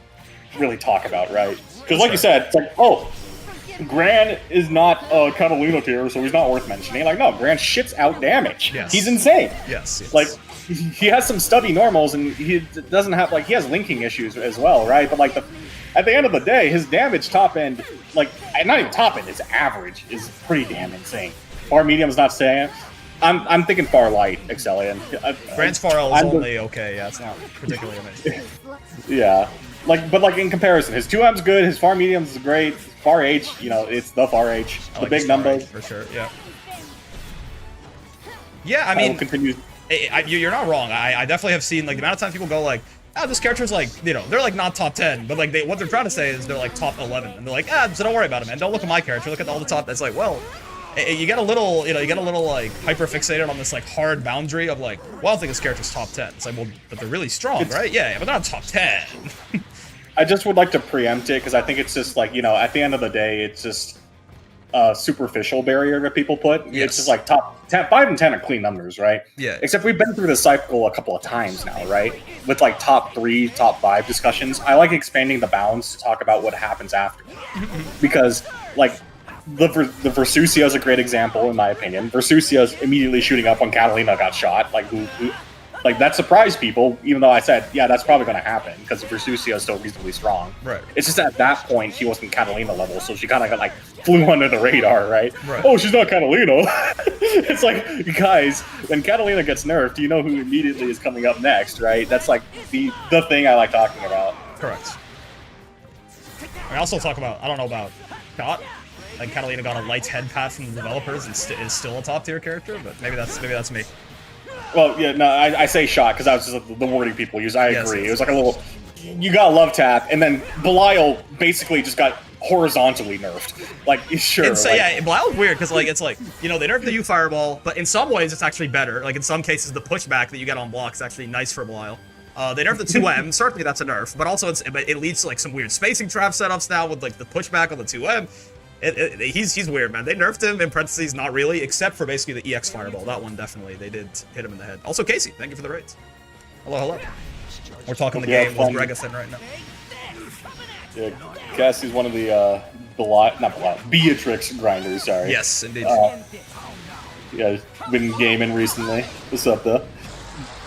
really talk about, right? Because like you said, it's like, oh, Gran is not a Catalina tier, so he's not worth mentioning. Like, no, Gran shits out damage. Yes. He's insane. Yes. Like, he has some stubby normals, and he doesn't have, like, he has linking issues as well, right? But, like, at the end of the day, his damage top end, like, not even top end, his average is pretty damn insane. Far medium's not saying. I'm thinking far light, Excellion. Grant's far L is only okay, yeah, it's not particularly amazing. Yeah. But in comparison, his 2M's good, his far medium's great, far H, it's the far H, the big numbers. For sure, yeah. Yeah, I mean, you're not wrong. I definitely have seen, like, the amount of times people go, like, this character's, like, they're, like, not top 10, but, like, what they're trying to say is they're, like, top 11, and they're like, so don't worry about it, man, don't look at my character, look at all the top, it's like, well, you get a little, like, hyper-fixated on this, like, hard boundary of, like, well, I don't think this character's top 10. It's like, well, but they're really strong, right? Yeah, but they're not top 10. I just would like to preempt it, because I think it's just, like, at the end of the day, it's just a superficial barrier that people put. Yes. It's just, like, top 10, 5 and 10 are clean numbers, right? Yeah. Except we've been through this cycle a couple of times now, right? With, like, top 3, top 5 discussions. I like expanding the bounds to talk about what happens after. Because, like, the Versucia is a great example, in my opinion. Versucia's immediately shooting up when Catalina got shot. Like, like, that surprised people, even though I said, yeah, that's probably going to happen, because Versucia is still reasonably strong. Right. It's just at that point, she wasn't Catalina level, so she kind of got, like, flew under the radar, right? Right. Oh, she's not Catalina. It's like, guys, when Catalina gets nerfed, you know who immediately is coming up next, right? That's, like, the thing I like talking about. Correct. I also talk about, I don't know about Dot. Like, Catalina got a light head pat from the developers and is still a top tier character, but maybe that's me. Well, yeah, no, I say shot because that was just the wording people use. I agree. It was like a little, you got a love tap, and then Belial basically just got horizontally nerfed. Like, sure. So, yeah, Belial's weird because, like, it's like, they nerfed the U Fireball, but in some ways it's actually better. Like, in some cases, the pushback that you get on block is actually nice for Belial. They nerfed the 2M, certainly that's a nerf, but also it leads to, like, some weird spacing trap setups now with, like, the pushback on the 2M. He's weird, man. They nerfed him, in parentheses, not really, except for basically the EX Fireball. That one, definitely, they did hit him in the head. Also, Casey, thank you for the raids. Hello. We're talking the game with Gregason right now. Yeah, Cassie's one of the, Beatrix grinders, sorry. Yes, indeed. Yeah, been gaming recently. What's up, though?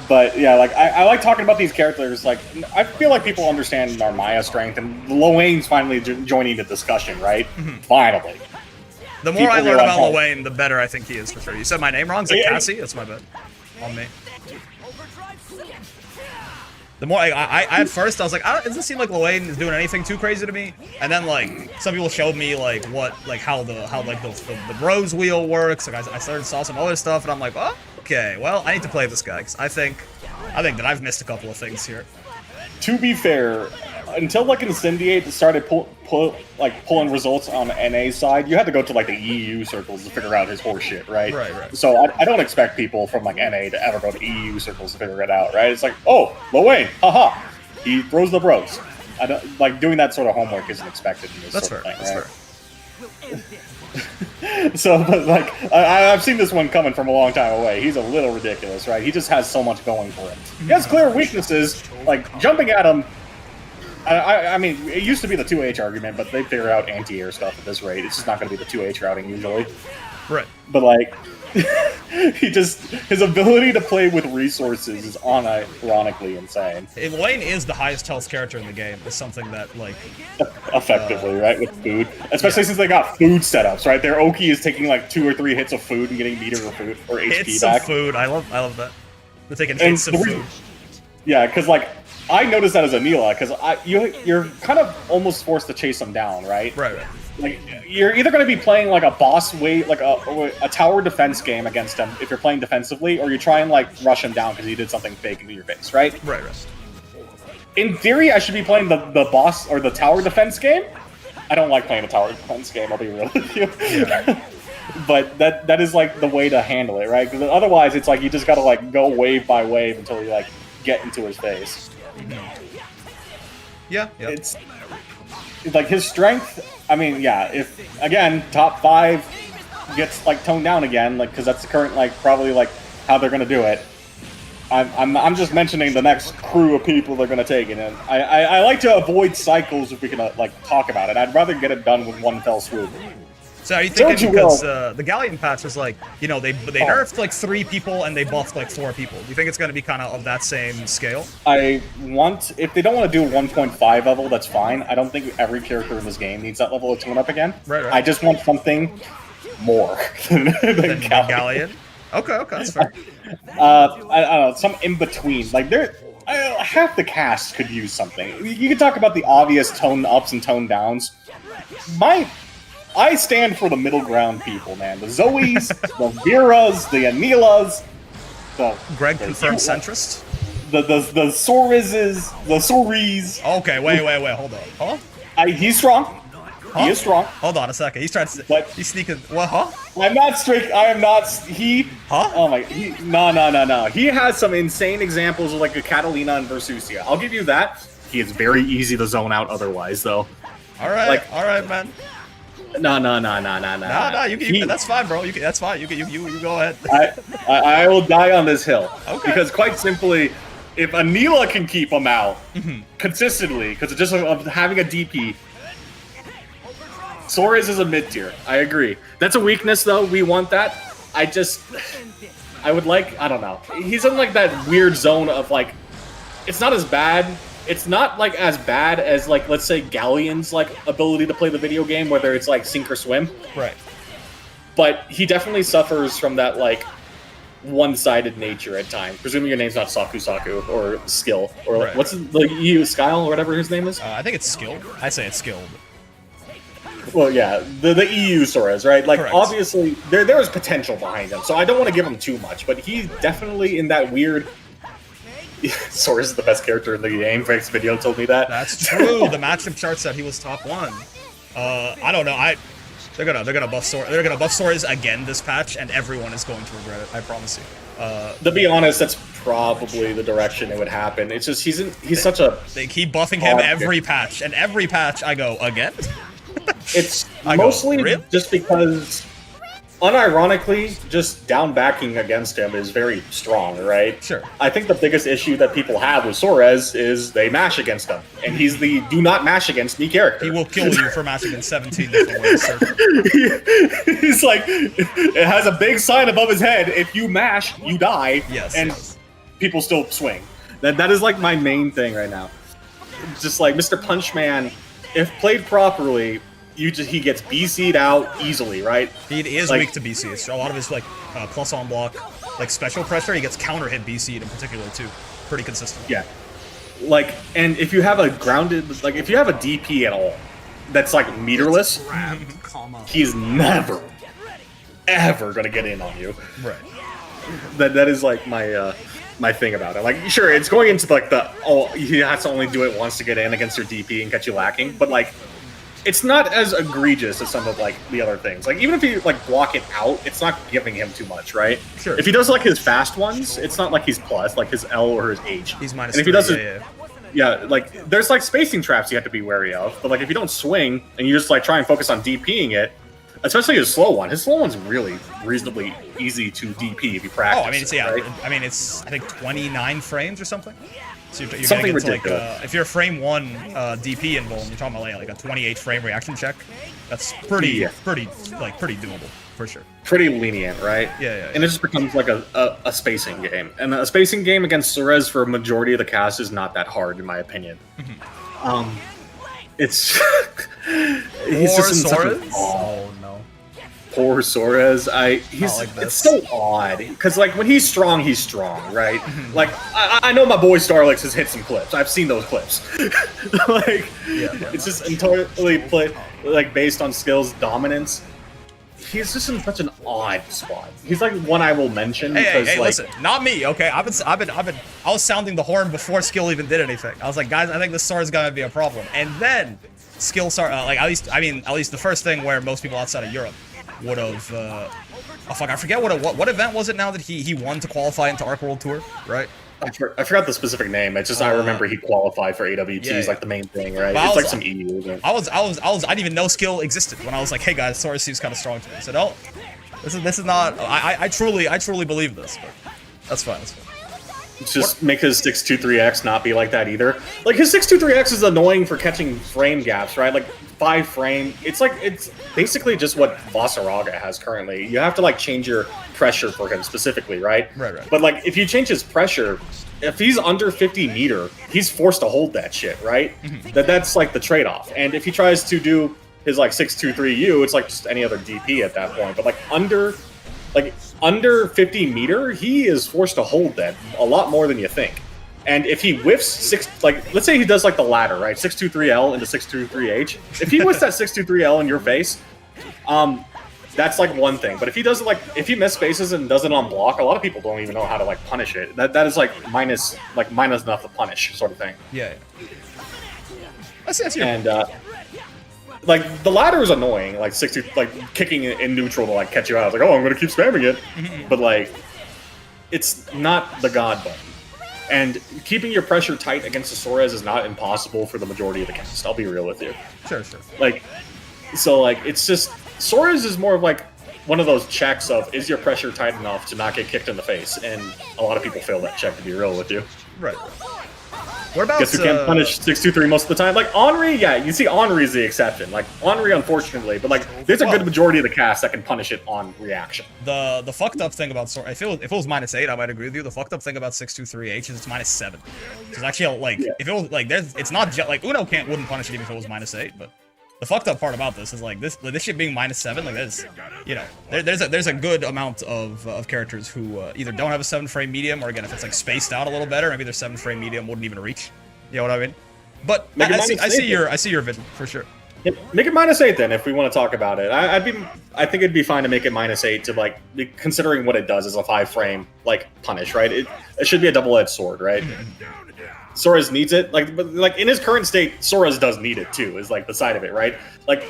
But yeah, like I like talking about these characters. Like, I feel like people understand Narmaya strength, and Lowain's finally joining the discussion, right? Finally. The more I learn about Lowain, the better I think he is, for sure. You said my name wrong? Is it Cassie? That's my bad. On me. The more I at first I was like, it doesn't seem like Lowain is doing anything too crazy to me. And then, like, some people showed me like how the rose wheel works. Like, I saw some other stuff, and I'm like, oh, okay, well, I need to play this guy, because I think that I've missed a couple of things here. To be fair, until, like, Incendiate started pulling results on NA's side, you had to go to, like, the EU circles to figure out his horse shit, right? Right. So I don't expect people from, like, NA to ever go to EU circles to figure it out, right? It's like, oh, Lowain, haha, he throws the bros. I don't, like, doing that sort of homework isn't expected in this sort of thing, right? So, but, like, I've seen this one coming from a long time away. He's a little ridiculous, right? He just has so much going for him. He has clear weaknesses, like, jumping at him. I mean, it used to be the 2H argument, but they figure out anti-air stuff at this rate. It's just not going to be the 2H routing usually. Right. But, like, his ability to play with resources is unironically insane. Lowain is the highest health character in the game. It's something that, like, effectively, right, with food, especially since they got food setups, right? Their Oki is taking like 2 or 3 hits of food and getting meter or food or HP hits back. Of food. I love that. They're taking hits of food. Yeah, because, like, I noticed that as Anila, because you're kind of almost forced to chase him down, right? Right. Like, you're either going to be playing like a boss weight, like a tower defense game against him if you're playing defensively, or you try and like rush him down because he did something fake into your face, right? Right. In theory, I should be playing the boss or the tower defense game. I don't like playing the tower defense game, I'll be real with you. Yeah. But that is like the way to handle it, right? Because otherwise, it's like you just gotta like go wave by wave until you like get into his face. Yeah. It's like his strength. I mean, yeah. If again, top 5 gets like toned down again, like because that's the current like probably like how they're gonna do it. I'm just mentioning the next crew of people they're gonna take it, and I like to avoid cycles if we can like talk about it. I'd rather get it done with one fell swoop. So are you thinking because the Galleon patch was like, you know, they nerfed like 3 people and they buffed like 4 people. Do you think it's going to be kind of that same scale? If they don't want to do a 1.5 level, that's fine. I don't think every character in this game needs that level of tune-up again. Right. I just want something more than Galleon. Okay, that's fair. I don't know, some in-between. Like, half the cast could use something. You could talk about the obvious tone-ups and tone-downs. I stand for the middle ground people, man. The Zoes, the Viras, the Anilas, Greg confirmed centrist? The Sorizes, the Soris. Okay, wait, hold on. Huh? He's strong. Huh? He is strong. Hold on a second. He's trying to... What? He's sneaking... What, huh? I'm not strict. I am not... He... Huh? Oh my... No. He has some insane examples of like a Catalina and Versusia. I'll give you that. He is very easy to zone out otherwise, though. Alright, man. No. That's fine, bro. That's fine. You go ahead. I will die on this hill. Okay. Because quite simply, if Anila can keep him out consistently, because just of having a DP, Soares is a mid tier. I agree. That's a weakness, though. We want that. I would like. I don't know. He's in like that weird zone of like, it's not as bad. It's not like as bad as like, let's say, Galleon's like ability to play the video game, whether it's like sink or swim. Right. But he definitely suffers from that like one-sided nature at times. Presuming your name's not Saku or Skill or like, what's the EU Skyle or whatever his name is. I think it's Skilled. I say it's Skilled. Well, yeah, the EU Soares, right? Like, Correct. Obviously, there is potential behind him, so I don't want to give him too much, but he's definitely in that weird... Soares is the best character in the game. Frank's video told me that. That's true. The matchup chart said he was top 1. I don't know. They're gonna buff Soares. They're gonna buff Soares again this patch, and everyone is going to regret it. I promise you. To be honest, that's probably the direction it would happen. It's just he's such a... They keep buffing him every patch, and every patch I go again. It's mostly just because, unironically, just down backing against him is very strong, right? Sure. I think the biggest issue that people have with Soares is they mash against him, and he's the do not mash against me character. He will kill you for mashing in 17 different ways, sir. He's like, it has a big sign above his head, if you mash, you die, and people still swing. That is like my main thing right now. Just like Mr. Punchman, if played properly, he gets BC'd out easily, right? He is like, weak to BC. It's a lot of his like plus on block, like special pressure. He gets counter hit BC'd in particular too. Pretty consistent. Yeah. Like, and if you have a grounded, like if you have a DP at all, that's like meterless, he's never, ever gonna get in on you. Right. That is like my thing about it. Like, sure, it's going into like he has to only do it once to get in against your DP and catch you lacking, but like, it's not as egregious as some of like the other things. Like, even if you like block it out, it's not giving him too much, right? Sure. If he does like his fast ones, it's not like he's plus, like his L or his H. He's minus. And if he does like there's like spacing traps you have to be wary of. But like if you don't swing and you just like try and focus on DPing it, especially his slow one's really reasonably easy to DP if you practice. Oh, I mean, it's right? I think 29 frames or something. So you're something getting ridiculous. like, if you're frame 1 DP involved, you're talking about like a 28 frame reaction check. That's pretty doable for sure. Pretty lenient, right? Yeah. And it just becomes like a spacing game, and a spacing game against Soares for a majority of the cast is not that hard, in my opinion. It's he's just in such a... Oh no. poor Soares. It's so odd because like when he's strong, right? Like I know my boy Starlix has hit some clips. I've seen those clips. Like it's just entirely based on skills dominance. He's just in such an odd spot. He's like one I will mention. Hey, listen, not me, okay? I was sounding the horn before skill even did anything. I was like, guys, I think this sword's gonna be a problem. And then skill start, at least the first thing where most people outside of Europe would have, oh fuck, I forget what event was it now that he won to qualify into Arc World Tour, right? I forgot the specific name. It's just I remember he qualified for AWT like the main thing, right? It's like some EU. I didn't even know skill existed when I was like, hey guys, Soares seems kind of strong to me. So no, this is not. I truly believe this. But that's fine. Just make his 623X not be like that either. Like his 623X is annoying for catching frame gaps, right? Like 5 frame. It's basically just what Vasaraga has currently. You have to like change your pressure for him specifically, right? Right. But like if you change his pressure, if he's under 50 meter, he's forced to hold that shit, right? That's like the trade-off. And if he tries to do his like 623U, it's like just any other DP at that point. But like under 50 meter, he is forced to hold that a lot more than you think. And if he whiffs let's say he does like the ladder, right? 623L into 623H. If he whiffs that 623L in your face, that's like one thing. But if he does it if he miss spaces and does it on block, a lot of people don't even know how to like punish it. That is like minus enough to punish sort of thing. Yeah. I see. And like the ladder is annoying, like kicking it in neutral to like catch you out. It's like, oh, I'm gonna keep spamming it, but like it's not the god button. And keeping your pressure tight against the Soares is not impossible for the majority of the cast. I'll be real with you. Sure. It's just Soares is more of like one of those checks of is your pressure tight enough to not get kicked in the face, and a lot of people fail that check. To be real with you, right. What about? Guess who can't punish 623 most of the time? Like Henri, yeah, you see Henri's the exception. Like Henri, unfortunately, but like there's a good majority of the cast that can punish it on reaction. The fucked up thing about Soares, if it was -8, I might agree with you. The fucked up thing about 623H is it's -7. It's actually like if it was like it's not like Uno wouldn't punish it even if it was -8, but. The fucked up part about this is like this shit being -7, like there's there's a good amount of characters who either don't have a 7 frame medium, or again if it's like spaced out a little better, maybe their 7 frame medium wouldn't even reach. You know what I mean? But I see your vision for sure. Yeah, make it -8 then if we want to talk about it. I think it'd be fine to make it -8 to like considering what it does as a 5 frame like punish, right? It should be a double-edged sword, right? Soares needs it, like in his current state, Soares does need it too. Is like the side of it, right? Like,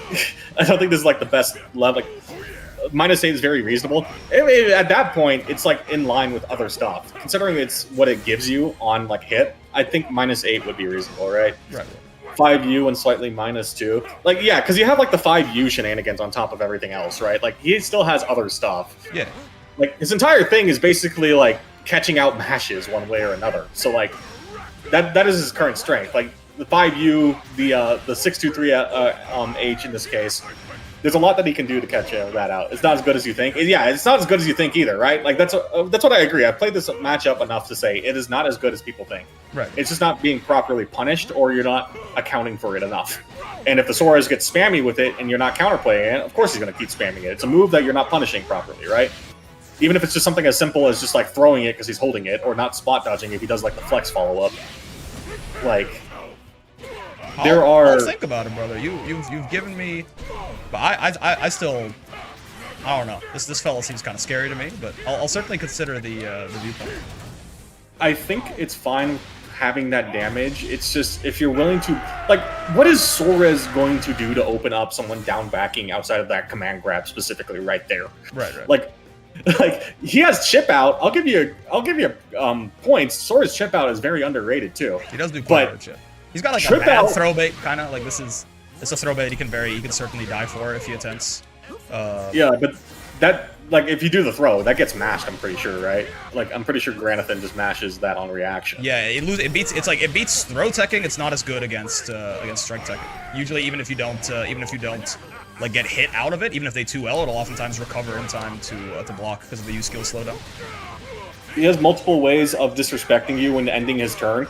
I don't think this is like the best level. Like, -8 is very reasonable. At that point, it's like in line with other stuff. Considering it's what it gives you on like hit, I think -8 would be reasonable, right? Right. 5U and slightly -2. Like, yeah, because you have like the 5U shenanigans on top of everything else, right? Like, he still has other stuff. Yeah. Like, his entire thing is basically like catching out mashes one way or another. So like. That is his current strength. Like the 5U, the 623H in this case, there's a lot that he can do to catch that out. It's not as good as you think. Yeah, it's not as good as you think either, right? Like that's what I agree. I've played this matchup enough to say it is not as good as people think. Right. It's just not being properly punished, or you're not accounting for it enough. And if the Soares gets spammy with it and you're not counterplaying it, of course he's going to keep spamming it. It's a move that you're not punishing properly, right? Even if it's just something as simple as just like throwing it because he's holding it, or not spot dodging if he does like the flex follow up. Like, I'll think about it, brother. You've given me, but I still, I don't know. This fella seems kind of scary to me, but I'll certainly consider the viewpoint. I think it's fine having that damage. It's just if you're willing to, like, what is Soares going to do to open up someone down backing outside of that command grab specifically right there? Right. Like he has chip out. I'll give you points. Soares chip out is very underrated too. He does do quite a chip. He's got like a bad throw bait kind of like it's a throw bait he can certainly die for if he attempts. Yeah, but that like if you do the throw, that gets mashed. I'm pretty sure, right? Like I'm pretty sure Granathan just mashes that on reaction. Yeah, it beats throw teching. It's not as good against strike teching. Usually, even if you don't like get hit out of it, even if they 2L, it'll oftentimes recover in time to block because of the U skill slowdown. He has multiple ways of disrespecting you and ending his turn.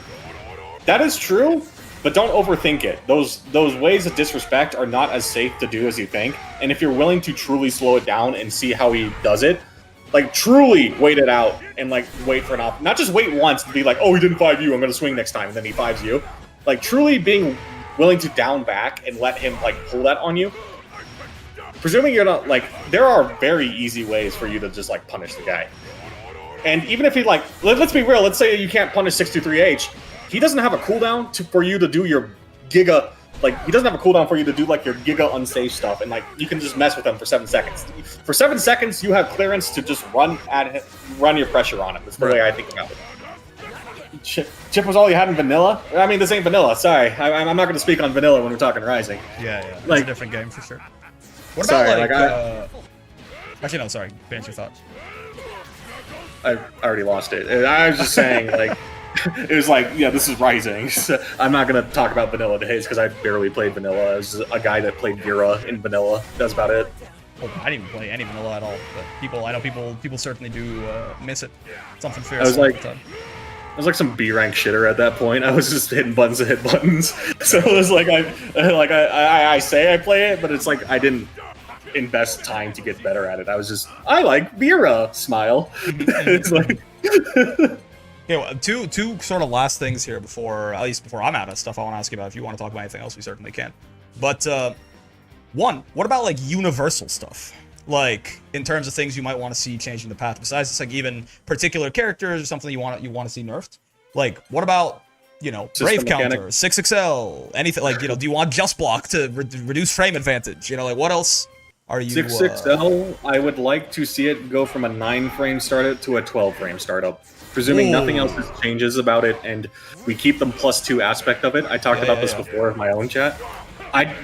That is true, but don't overthink it. Those ways of disrespect are not as safe to do as you think. And if you're willing to truly slow it down and see how he does it, like truly wait it out and like wait for an op. Not just wait once to be like, oh, he didn't 5U, I'm gonna swing next time, and then he 5s you. Like truly being willing to down back and let him like pull that on you. Presuming you're not like, there are very easy ways for you to just like punish the guy. And even if he like, let's be real, let's say you can't punish 623H, he doesn't have a cooldown for you to do your Giga, like he doesn't have a cooldown for you to do like your Giga unsafe stuff, and like you can just mess with him for 7 seconds. For 7 seconds, you have clearance to just run your pressure on him. That's the way I think about it. Chip was all you had in vanilla? I mean, this ain't vanilla, sorry. I'm not going to speak on vanilla when we're talking Rising. Yeah, it's like, a different game for sure. What about actually, no, sorry. Finish your thought. I already lost it. I was just saying, like, it was like, yeah, this is Rising. So I'm not going to talk about vanilla days because I barely played vanilla. I was a guy that played Vera in vanilla. That's about it. Well, I didn't even play any vanilla at all, but I know people certainly do miss it. Something fierce. I was like some B rank shitter at that point. I was just hitting buttons to hit buttons. So it was like I say I play it, but it's like I didn't invest time to get better at it. I was just I like Vera smile. It's like okay, well, two sort of last things here before I'm out of stuff I want to ask you about. If you want to talk about anything else, we certainly can. But one, what about like universal stuff? Like in terms of things you might want to see changing the path, besides just like even particular characters or something you want to see nerfed. Like what about, you know, Brave Counter, 6XL, anything like, you know, do you want Just Block to reduce frame advantage? You know, like what else are you? 6XL, I would like to see it go from a 9-frame startup to a 12-frame startup. Presuming nothing else changes about it, and we keep the +2 aspect of it. I talked about this before in my own chat.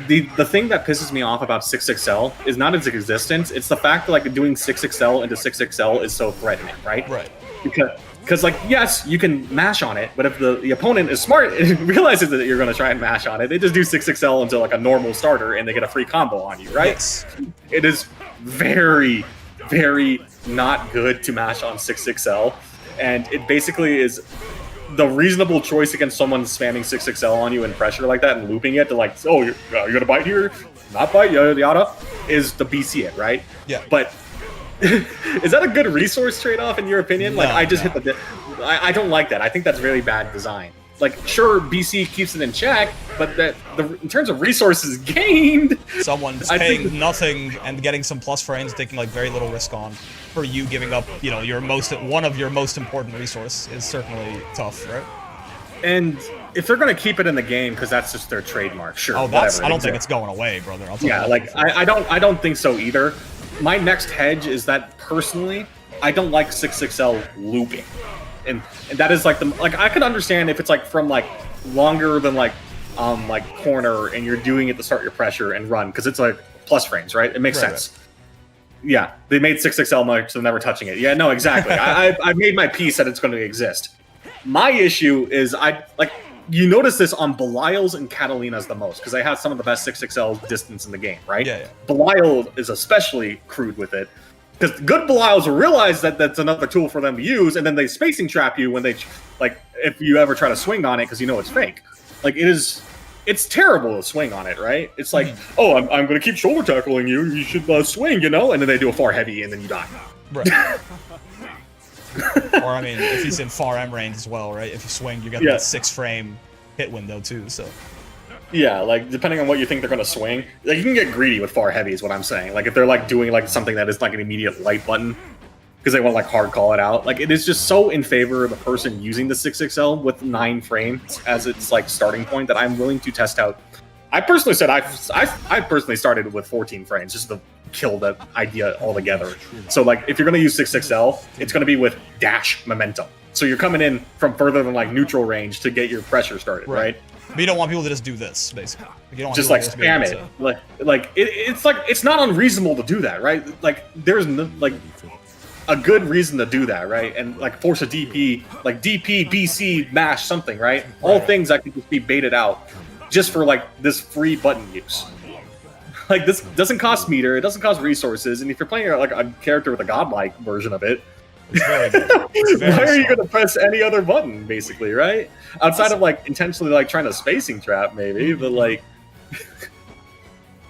The thing that pisses me off about 6XL is not its existence, it's the fact that like doing 6XL into 6XL is so threatening, right? Right. Because like, yes, you can mash on it, but if the opponent is smart and realizes that you're going to try and mash on it, they just do 6XL into like a normal starter and they get a free combo on you, right? Yes. It is very, very not good to mash on 6XL, and it basically is the reasonable choice against someone spamming 6XL on you and pressure like that and looping it to like, oh, you're gonna bite here, not bite, yada yada, is to BC it, right? Yeah. But is that a good resource trade-off in your opinion? No, like, I just hit the... I don't like that. I think that's really bad design. Like, sure, BC keeps it in check, but in terms of resources gained... Someone's paying nothing and getting some plus frames, taking, like, very little risk on. For you giving up, you know, one of your most important resource is certainly tough, right? And if they're going to keep it in the game, because that's just their trademark, sure, I whatever. don't think it's going away, brother. I'll tell you like, I don't think so either. My next hedge is that, personally, I don't like 6XL looping. And that is like I could understand if it's like from like longer than like corner and you're doing it to start your pressure and run because it's like plus frames, right? It makes sense. Right. Yeah, they made 6XL much, so never touching it. Yeah, no, exactly. I made my peace that it's going to exist. My issue is you notice this on Belial's and Catalina's the most because they have some of the best 6XL distance in the game, right? Yeah. Belial is especially crude with it. Because good Belials will realize that that's another tool for them to use, and then they spacing trap you when they, like, if you ever try to swing on it because you know it's fake. Like, it's terrible to swing on it, right? It's like, oh, I'm going to keep shoulder tackling you, you should swing, you know? And then they do a far heavy, and then you die. Right. Or, I mean, if he's in far M range as well, right? If you swing, you get that 6-frame hit window, too, so... Yeah, like, depending on what you think they're going to swing, like, you can get greedy with far heavy is what I'm saying. Like, if they're, like, doing, like, something that is, like, an immediate light button, because they want to, like, hard call it out. Like, it is just so in favor of the person using the 6XL with 9 frames as its, like, starting point that I'm willing to test out. I personally said I personally started with 14 frames just to kill that idea altogether. So, like, if you're going to use 6XL, it's going to be with dash momentum. So you're coming in from further than, like, neutral range to get your pressure started, right? But you don't want people to just do this, basically. You don't want just like spam it. It's not unreasonable to do that, right? Like there's no, like a good reason to do that, right? And like force a DP, like DP, BC, mash something, right? All things that can just be baited out just for like this free button use. Like this doesn't cost meter, it doesn't cost resources, and if you're playing like a character with a godlike version of it, It's very good. It's very Why are you strong. going to press any other button, basically, right? Outside of like intentionally like trying to spacing trap, maybe, but like.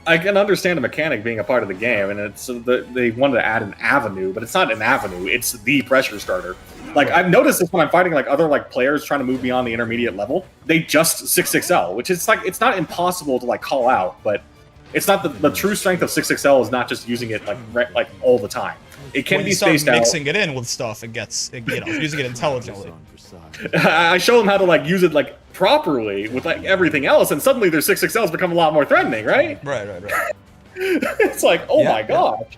I can understand a mechanic being a part of the game, and it's they wanted to add an avenue, but it's not an avenue; it's the pressure starter. Like I've noticed this when I'm fighting like other like players trying to move beyond the intermediate level, they just 6XL, which is like it's not impossible to like call out, but it's not the true strength of 6XL is not just using it like all the time. It can be spaced out. Mixing it in with stuff, it gets using it intelligently. I show them how to like use it like properly with like everything else, and suddenly their 6XLs become a lot more threatening, right? Right. It's like, oh my gosh,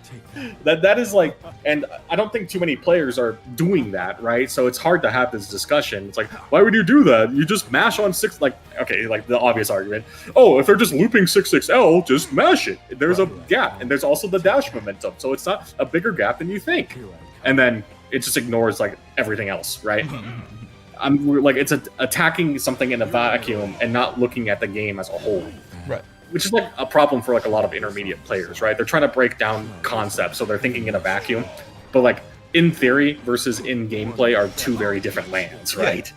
that is like, and I don't think too many players are doing that, right? So it's hard to have this discussion. It's like, why would you do that? You just mash on six, like, okay, like the obvious argument. Oh, if they're just looping 6XL, just mash it. There's a gap, and there's also the dash momentum, so it's not a bigger gap than you think. And then it just ignores like everything else, right? We're like it's attacking something in a vacuum and not looking at the game as a whole, Right. which is like a problem for like a lot of intermediate players, right? They're trying to break down concepts, so they're thinking in a vacuum, but like in theory versus in gameplay are two very different lands, right?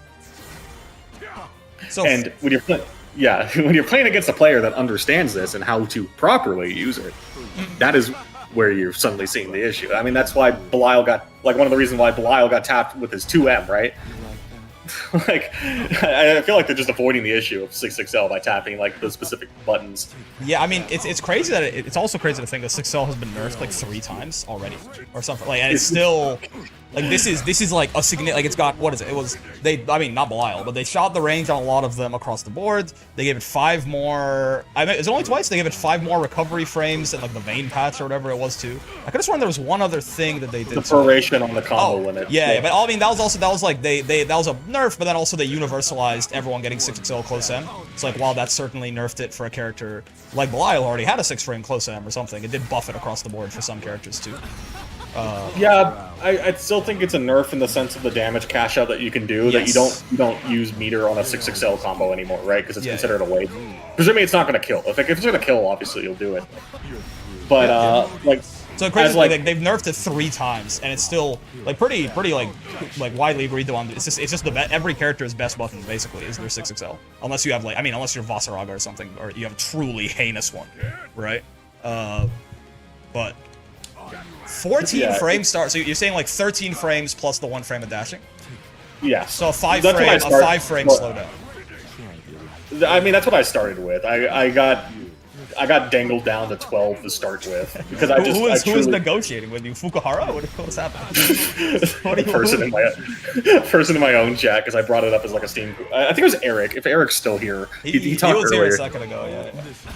So And when you're when you're playing against a player that understands this and how to properly use it, that is where you're suddenly seeing the issue. I mean, that's why Belial got like one of the reasons why Belial got tapped with his 2M, right? Like, I feel like they're just avoiding the issue of 6XL by tapping like the specific buttons. yeah, I mean, it's crazy that it's also crazy to think that 6L has been nerfed like 3 times already, or something. Like, and it's still like this is like a significant. Like, it's got what is it? It was I mean, not Belial, but they shot the range on a lot of them across the board. They gave it 5 more. I mean, it's only twice. They gave it 5 more recovery frames and like the vein patch or whatever it was too. I could have sworn there was one other thing that they did. The proration on the combo limit. Yeah, but I mean that was like that was a nerf, but then also they universalized everyone getting 6XL close M. It's like, while that certainly nerfed it for a character like Belial, already had a 6-frame close M or something, it did buff it across the board for some characters too. Yeah, I still think it's a nerf in the sense of the damage cash out that you can do. That you don't use meter on a 6XL combo anymore, right? Because it's considered a weight. Presumably it's not going to kill. If it's going to kill, obviously you'll do it. But like. So crazy, like they've nerfed it 3 times, and it's still like pretty like widely agreed on. It's just every character's best button basically is their 6XL, unless you have like, I mean, unless you're Vasaraga or something, or you have a truly heinous one, right? But 14 frame start. So you're saying like 13 frames plus the 1 frame of dashing. Yeah. So a 5 frame slowdown. I mean, that's what I started with. I got dangled down to 12 to start with because I just who was negotiating with you? Fukuhara? What's happening? Person in my own chat, because I brought it up as like a Steam. I think it was Eric. If Eric's still here, he talked was earlier. Here a second ago.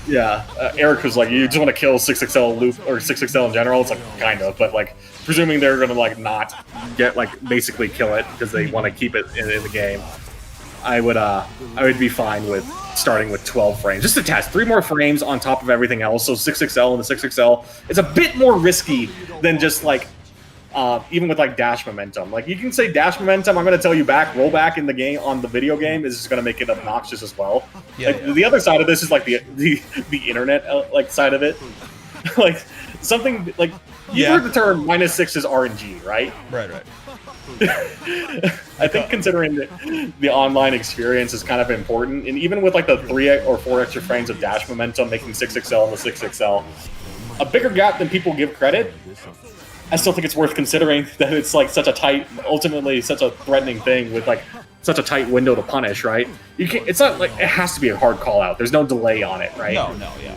Yeah. Eric was like, "You just want to kill 6XL loop or 6XL in general?" It's like kind of, but like presuming they're gonna like not get like basically kill it because they want to keep it in the game. I would be fine with starting with 12 frames just to test 3 more frames on top of everything else. So 6XL and the 6XL, it's a bit more risky than just like even with like dash momentum. Like you can say dash momentum, I'm going to tell you rollback in the game on the video game is just going to make it obnoxious as well. The other side of this is like the internet like side of it. Like something like you've heard the term -6 is RNG, right? Right. I think considering the online experience is kind of important, and even with like the 3 or 4 extra frames of dash momentum making 6XL and the 6XL a bigger gap than people give credit, I still think it's worth considering that it's like ultimately such a threatening thing with like such a tight window to punish, right? You can't. It's not like it has to be a hard call out. There's no delay on it, right? No, yeah.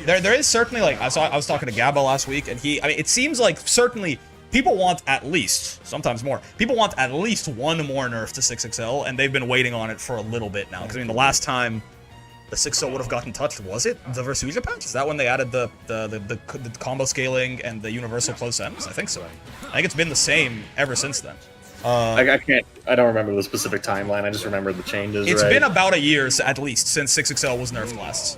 There is certainly like I was talking to Gabba last week, and it seems like certainly. People want at least, sometimes more, people want at least 1 more nerf to 6XL, and they've been waiting on it for a little bit now. Because, I mean, the last time the 6XL would have gotten touched, was it the Versuja patch? Is that when they added the combo scaling and the universal close M's? I think so. I think it's been the same ever since then. I don't remember the specific timeline, I just remember the changes, It's been about a year, at least, since 6XL was nerfed last.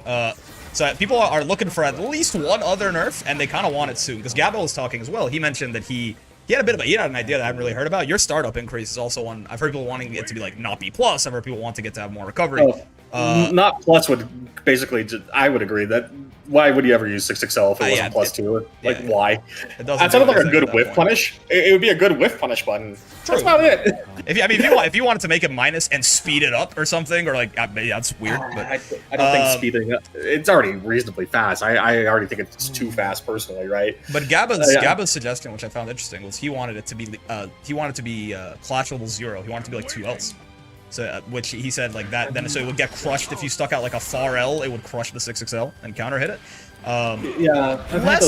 So people are looking for at least 1 other nerf, and they kind of want it soon. Because Gabbo was talking as well. He mentioned that he had an idea that I haven't really heard about. Your startup increase is also one. I've heard people wanting it to be like not B+. I've heard people want to get to have more recovery. Not plus would basically, I would agree that why would you ever use 6XL if it wasn't yeah, plus 2? Like, yeah. why? It doesn't That do sounded like a anything good at that whiff point. punish. It would be a good whiff punish button. That's about it. If you wanted to make it minus and speed it up or something, or like that's weird. But I don't think speeding up. It's already reasonably fast. I already think it's too fast personally, right? But Gabba's suggestion, which I found interesting, was he wanted it to be Clash level 0. He wanted it to be like 2 Ls. So which he said like that. Then so it would get crushed if you stuck out like a far L. It would crush the 6XL and counter hit it.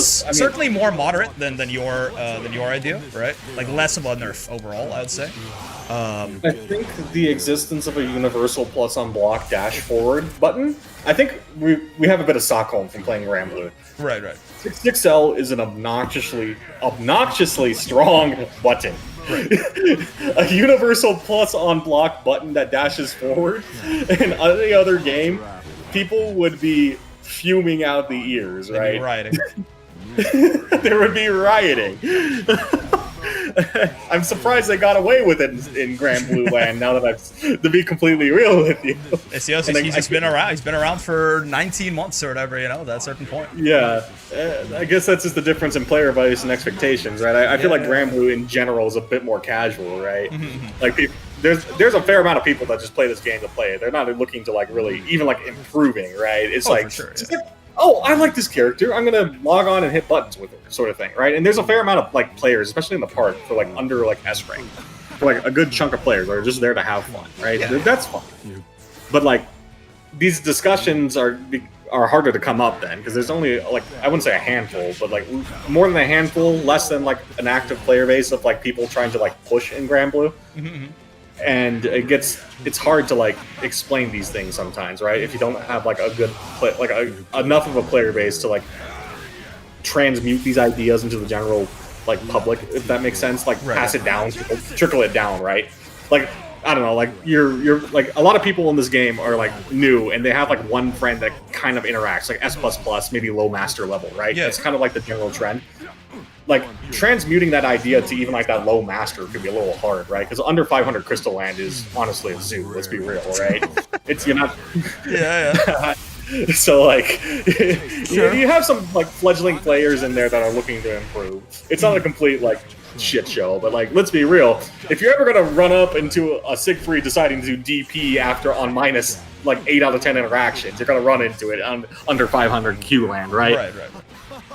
Certainly more moderate than your idea, right? Like less of a nerf overall, I would say. I think the existence of a universal plus on block dash forward button. I think we have a bit of Stockholm from playing Rambloo. Right. 6XL is an obnoxiously strong button. Right. A universal plus on block button that dashes forward. In any other game, people would be fuming out the ears, right? They'd be rioting. There would be rioting. I'm surprised they got away with it in Grand Blue Land. Now that to be completely real with you, He's just been around. He's been around for 19 months or whatever, you know, at that certain point. Yeah, I guess that's just the difference in player base and expectations, right? I feel like Grand Blue in general is a bit more casual, right? Like there's a fair amount of people that just play this game to play it. They're not looking to like really even like improving, right? It's like, for sure, oh, I like this character. I'm gonna log on and hit buttons with it, sort of thing, right? And there's a fair amount of like players, especially in the park, for like under like S rank, for like a good chunk of players that are just there to have fun, right? Yeah. That's fun. But like these discussions are harder to come up then because there's only like I wouldn't say a handful, but like more than a handful, less than like an active player base of like people trying to like push in Grand Blue. And it's hard to like explain these things sometimes, right? If you don't have like a good enough of a player base to like transmute these ideas into the general like public, if that makes sense, like pass it down, trickle it down, right? Like I don't know, like you're like a lot of people in this game are like new and they have like one friend that kind of interacts, like S++, maybe low master level, right? Yeah. It's kind of like the general trend. Like transmuting that idea to even like that low master could be a little hard, right? Because under 500 Crystal Land is honestly a zoo. Let's be real, right? You're not. Yeah. So like, you have some like fledgling players in there that are looking to improve. It's not a complete like shit show, but like let's be real. If you're ever gonna run up into a Siegfried deciding to do DP on minus like 8 out of 10 interactions, you're gonna run into it on under 500 Q land, right? Right.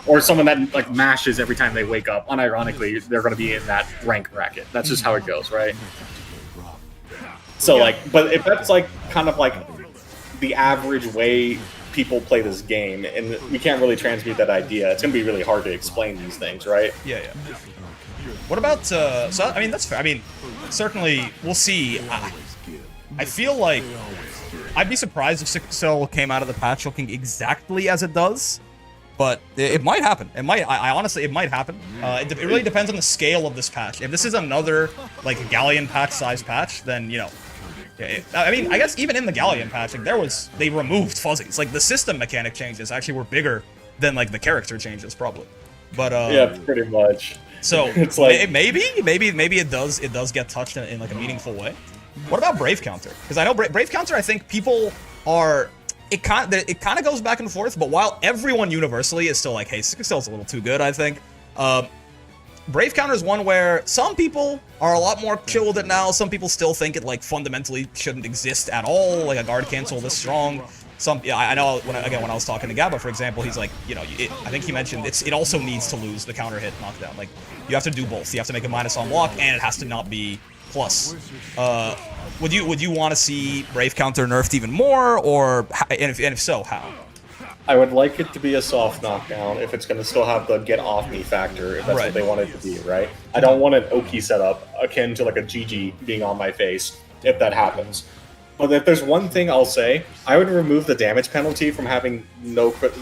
Or someone that like mashes every time they wake up. Unironically, they're going to be in that rank bracket. That's just how it goes, right? So like, but if that's like kind of like the average way people play this game, and we can't really transmute that idea, it's going to be really hard to explain these things, right? Yeah. What about so I mean that's fair. I mean certainly we'll see. I feel like I'd be surprised if 6XL came out of the patch looking exactly as it does. But it might happen. It might. I honestly, it might happen. It really depends on the scale of this patch. If this is another like Galleon patch size patch, then you know. I mean, I guess even in the Galleon patch, like they removed fuzzies. Like the system mechanic changes actually were bigger than like the character changes probably. But yeah, pretty much. So it's like maybe it does get touched in like a meaningful way. What about Brave Counter? Because I know Brave Counter, I think people are. It kind of goes back and forth, but while everyone universally is still like, hey, 6XL is a little too good, I think. Brave Counter is one where some people are a lot more chill with it now. Some people still think it like fundamentally shouldn't exist at all, like a guard cancel this strong. I know when I was talking to Gabba, for example, he's like, you know, I think he mentioned it also needs to lose the counter hit knockdown. Like you have to do both. You have to make a minus on block, and it has to not be plus. Would you want to see Brave Counter nerfed even more, or and if so, how? I would like it to be a soft knockdown if it's going to still have the get off me factor, if that's what they want it to be, right? I don't want an OP setup akin to like a GG being on my face if that happens. But if there's one thing I'll say, I would remove the damage penalty from having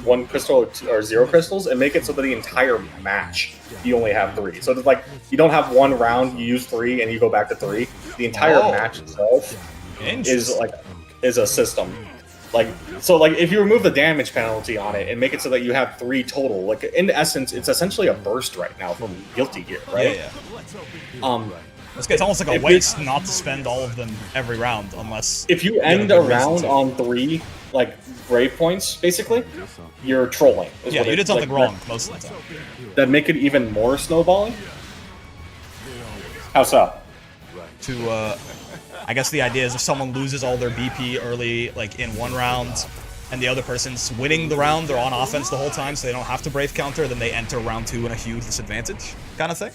one crystal or 0 crystals and make it so that the entire match you only have 3. So it's like you don't have one round, you use 3 and you go back to 3. The entire match itself is a system. Like so, like if you remove the damage penalty on it and make it so that you have 3 total, like in essence, it's essentially a burst right now from Guilty Gear, right? Yeah. It's almost like a waste not to spend all of them every round, unless... If you end a round on 3, like, Brave points, basically, you're trolling. Yeah, you did something wrong most of the time. That make it even more snowballing? How so? I guess the idea is if someone loses all their BP early, like, in one round, and the other person's winning the round, they're on offense the whole time, so they don't have to Brave counter, then they enter round 2 in a huge disadvantage, kind of thing.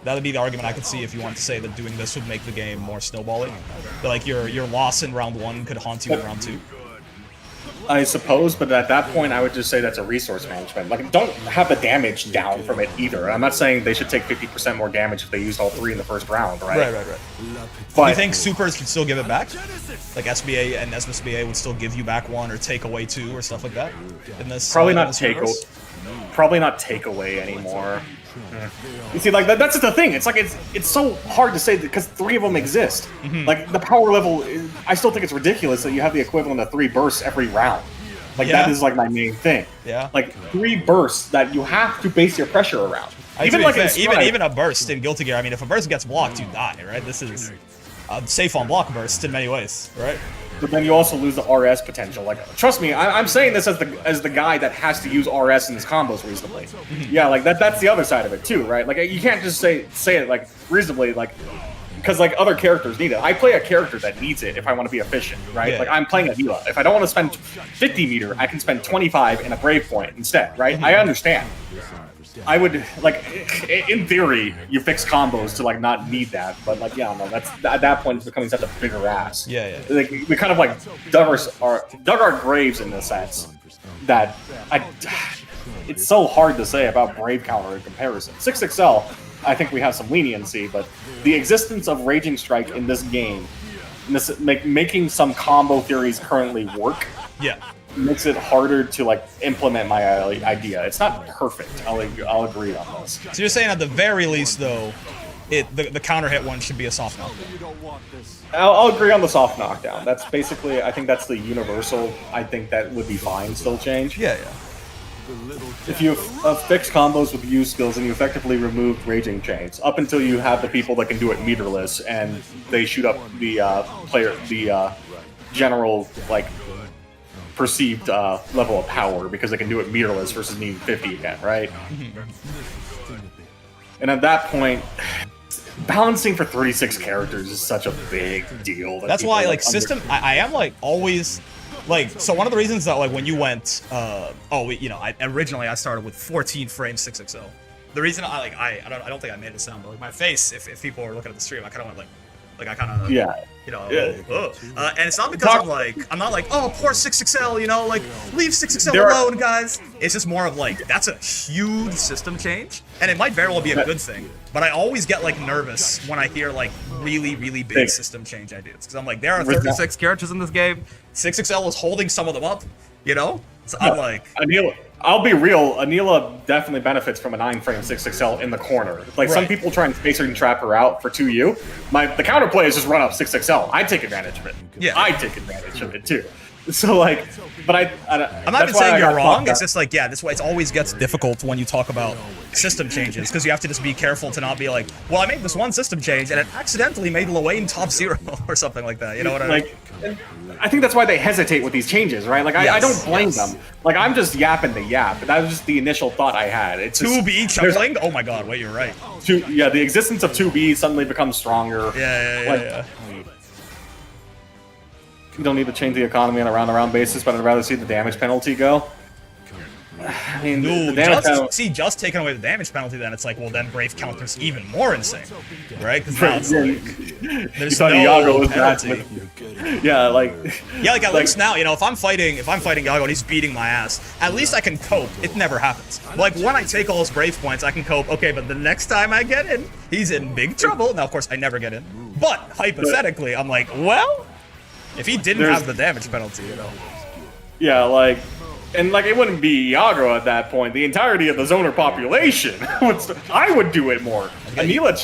That would be the argument I could see if you want to say that doing this would make the game more snowballing. But, like, your loss in round 1 could haunt you in round 2. I suppose, but at that point, I would just say that's a resource management. Like, don't have the damage down from it either. I'm not saying they should take 50% more damage if they used all 3 in the first round, right? Right. But do you think supers can still give it back? Like SBA and SSBA would still give you back 1 or take away 2 or stuff like that? In this, probably not take away anymore. You see, like that's the thing. It's like it's so hard to say because 3 of them exist. Like the power level, I still think it's ridiculous that you have the equivalent of 3 bursts every round. Like that is like my main thing. Yeah. Like 3 bursts that you have to base your pressure around. Even like even a burst in Guilty Gear. I mean, if a burst gets blocked, you die, right? This is a safe on block burst in many ways, right? But then you also lose the RS potential. Like, trust me, I'm saying this as the guy that has to use RS in his combos reasonably. Yeah, like that's the other side of it too, right? Like you can't just say it like reasonably, like because like other characters need it. I play a character that needs it if I want to be efficient, right? Yeah. Like I'm playing Anila. If I don't want to spend 50 meter, I can spend 25 in a Brave point instead, right? I understand. I would like, in theory, you fix combos to like not need that, but like, yeah, no, that's at that point it's becoming such a bigger ass. Yeah. Like we kind of like dug our graves in the sense that it's so hard to say about Brave counter in comparison. 6XL, I think we have some leniency, but the existence of Raging Strike in this game, making some combo theories currently work. Yeah. Makes it harder to like implement my idea. It's not perfect. I'll agree on this. So you're saying at the very least, though, the counter hit one should be a soft knockdown. I'll agree on the soft knockdown. That's basically, I think that's the universal. I think that would be fine. Still change. Yeah. If you fix combos with use skills and you effectively remove raging chains, up until you have the people that can do it meterless and they shoot up the general like perceived level of power because they can do it meterless versus needing 50 again, right? And at that point, balancing for 36 characters is such a big deal. That's why, like, system, I am, like, always, like, so one of the reasons that, like, when you went, originally I started with 14 frames 6XL. The reason I don't think I made it sound, but, like, my face, if people were looking at the stream, I kind of went, like I kind of, and it's not because I'm not like, oh, poor 6XL, like, leave 6XL alone, guys. It's just more of like, that's a huge system change, and it might very well be a good thing, but I always get like nervous when I hear like really, really big system change ideas, because I'm like, there are 36 characters in this game, 6XL is holding some of them up, So I'm like, Anila, I'll be real, Anila definitely benefits from a 9-frame 6XL in the corner. Like, some people try and spacer and trap her out for 2U. The counterplay is just run up 6XL. I take advantage of it. Yeah. I take advantage of it, too. So, like, but I'm not even saying you're wrong, it's just like, yeah, this way it always gets difficult when you talk about system changes, because you have to just be careful to not be like, well, I made this one system change, and it accidentally made Luane top 0, or something like that, you know what I mean? I think that's why they hesitate with these changes, right? Like, I don't blame them. Like, I'm just yapping the yap, but that was just the initial thought I had. It's 2B chuckling? Oh my god, wait, you're right. The existence of 2B suddenly becomes stronger. Yeah. You don't need to change the economy on a round-to-round basis, but I'd rather see the damage penalty go. I mean, just taking away the damage penalty, then it's like, well, then Brave counter's even more insane, right? Because now it's like, there's no penalty. At least now, if I'm fighting Yago and he's beating my ass, at least I can cope. It never happens. Like, when I take all his Brave points, I can cope. Okay, but the next time I get in, he's in big trouble. Now, of course, I never get in. But hypothetically, I'm like, well, if he didn't have the damage penalty, Yeah, like, and like it wouldn't be Iago at that point. The entirety of the zoner population I would do it more. Anila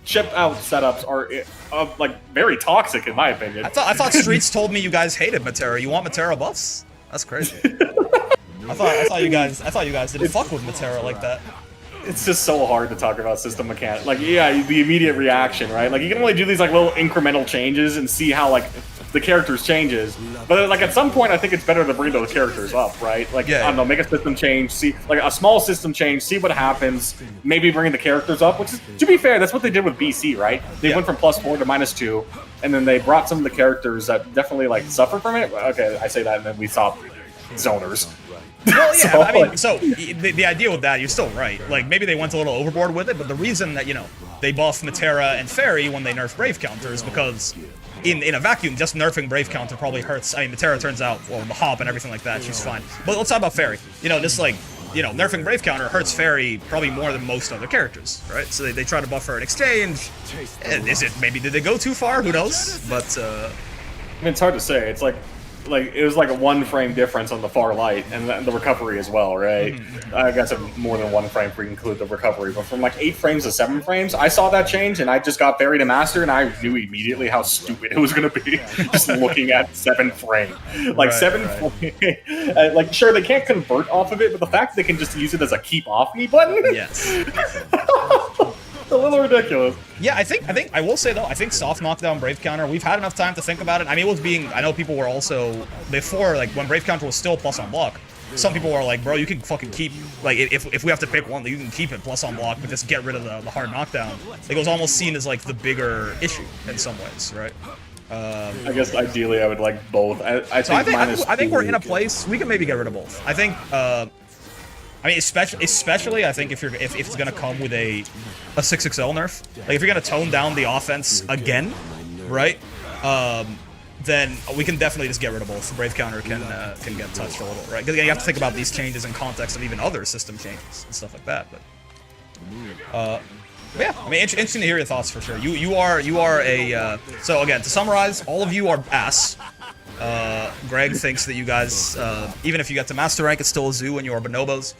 chip out setups are like very toxic in my opinion. I thought Streets told me you guys hated Matera. You want Matera buffs? That's crazy. I thought you guys didn't fuck with Matera like that. it's just so hard to talk about system mechanics. Like, yeah, the immediate reaction, right? Like, you can only do these like little incremental changes and see how like the characters changes. But like at some point, I think it's better to bring those characters up, right? Like, I don't know, make a system change, see like a small system change, see what happens. Maybe bring the characters up, which is, to be fair, that's what they did with BC, right? They went from +4 to -2, and then they brought some of the characters that definitely like suffered from it. Okay, I say that, and then we saw zoners. Well, yeah, I mean, so the idea with that, you're still right. Like, maybe they went a little overboard with it, but the reason that, you know, they buff Matera and Fairy when they nerf Brave Counter is because in a vacuum, just nerfing Brave Counter probably hurts. I mean, Matera turns out, well, the hop and everything like that, she's fine. But let's talk about Fairy. You know, just like, you know, nerfing Brave Counter hurts Fairy probably more than most other characters, right? So they try to buff her in exchange. And maybe did they go too far? Who knows? But, I mean, it's hard to say. It's like it was like a 1 frame difference on the far light, and the recovery as well, right? I guess more than 1 frame if we include the recovery, but from like 8 frames to 7 frames, I saw that change, and I just got Fairy to Master, and I knew immediately how stupid it was going to be just looking at 7 frame. Like, 7 frame, like, sure, they can't convert off of it, but the fact they can just use it as a keep off me button? Yes. It's a little ridiculous. Yeah, I think I will say though, I think soft knockdown Brave Counter, we've had enough time to think about it. I mean, it was being, I know people were also, before, like, when Brave Counter was still plus on block, some people were like, bro, you can fucking keep, like, if we have to pick one, you can keep it plus on block, but just get rid of the hard knockdown. Like, it was almost seen as, like, the bigger issue in some ways, right? I guess ideally I would like both. I think we're in a place, we can maybe get rid of both. I think, I mean, especially I think if it's gonna come with a 6XL nerf, like if you're gonna tone down the offense again, right? Then we can definitely just get rid of both. The Brave Counter can get touched a little, right? Because you have to think about these changes in context of even other system changes and stuff like that. But yeah, I mean, interesting to hear your thoughts for sure. You are a so again, to summarize, all of you are ass. Greg thinks that you guys, even if you get to Master Rank, it's still a zoo and you are bonobos.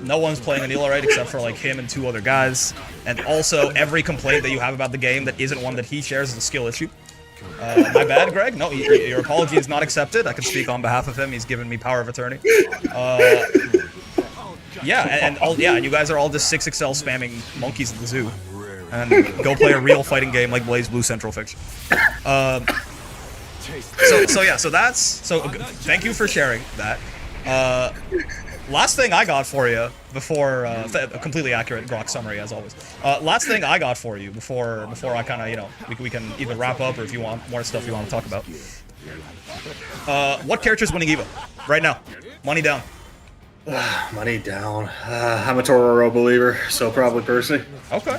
No one's playing Anila right except for like him and 2 other guys. And also, every complaint that you have about the game that isn't one that he shares is a skill issue. My bad, Greg. No, your apology is not accepted. I can speak on behalf of him. He's given me power of attorney. Yeah, and you guys are all just 6XL spamming monkeys at the zoo. And go play a real fighting game like Blaze Blue Central Fiction. So thank you for sharing that. Last thing I got for you before a completely accurate Grok summary as always. Last thing I got for you before I kind of, you know, we can either wrap up or if you want more stuff you want to talk about. What character's winning Evo right now? Money down. Money down. I'm a Tororo believer, so probably Percy. Okay.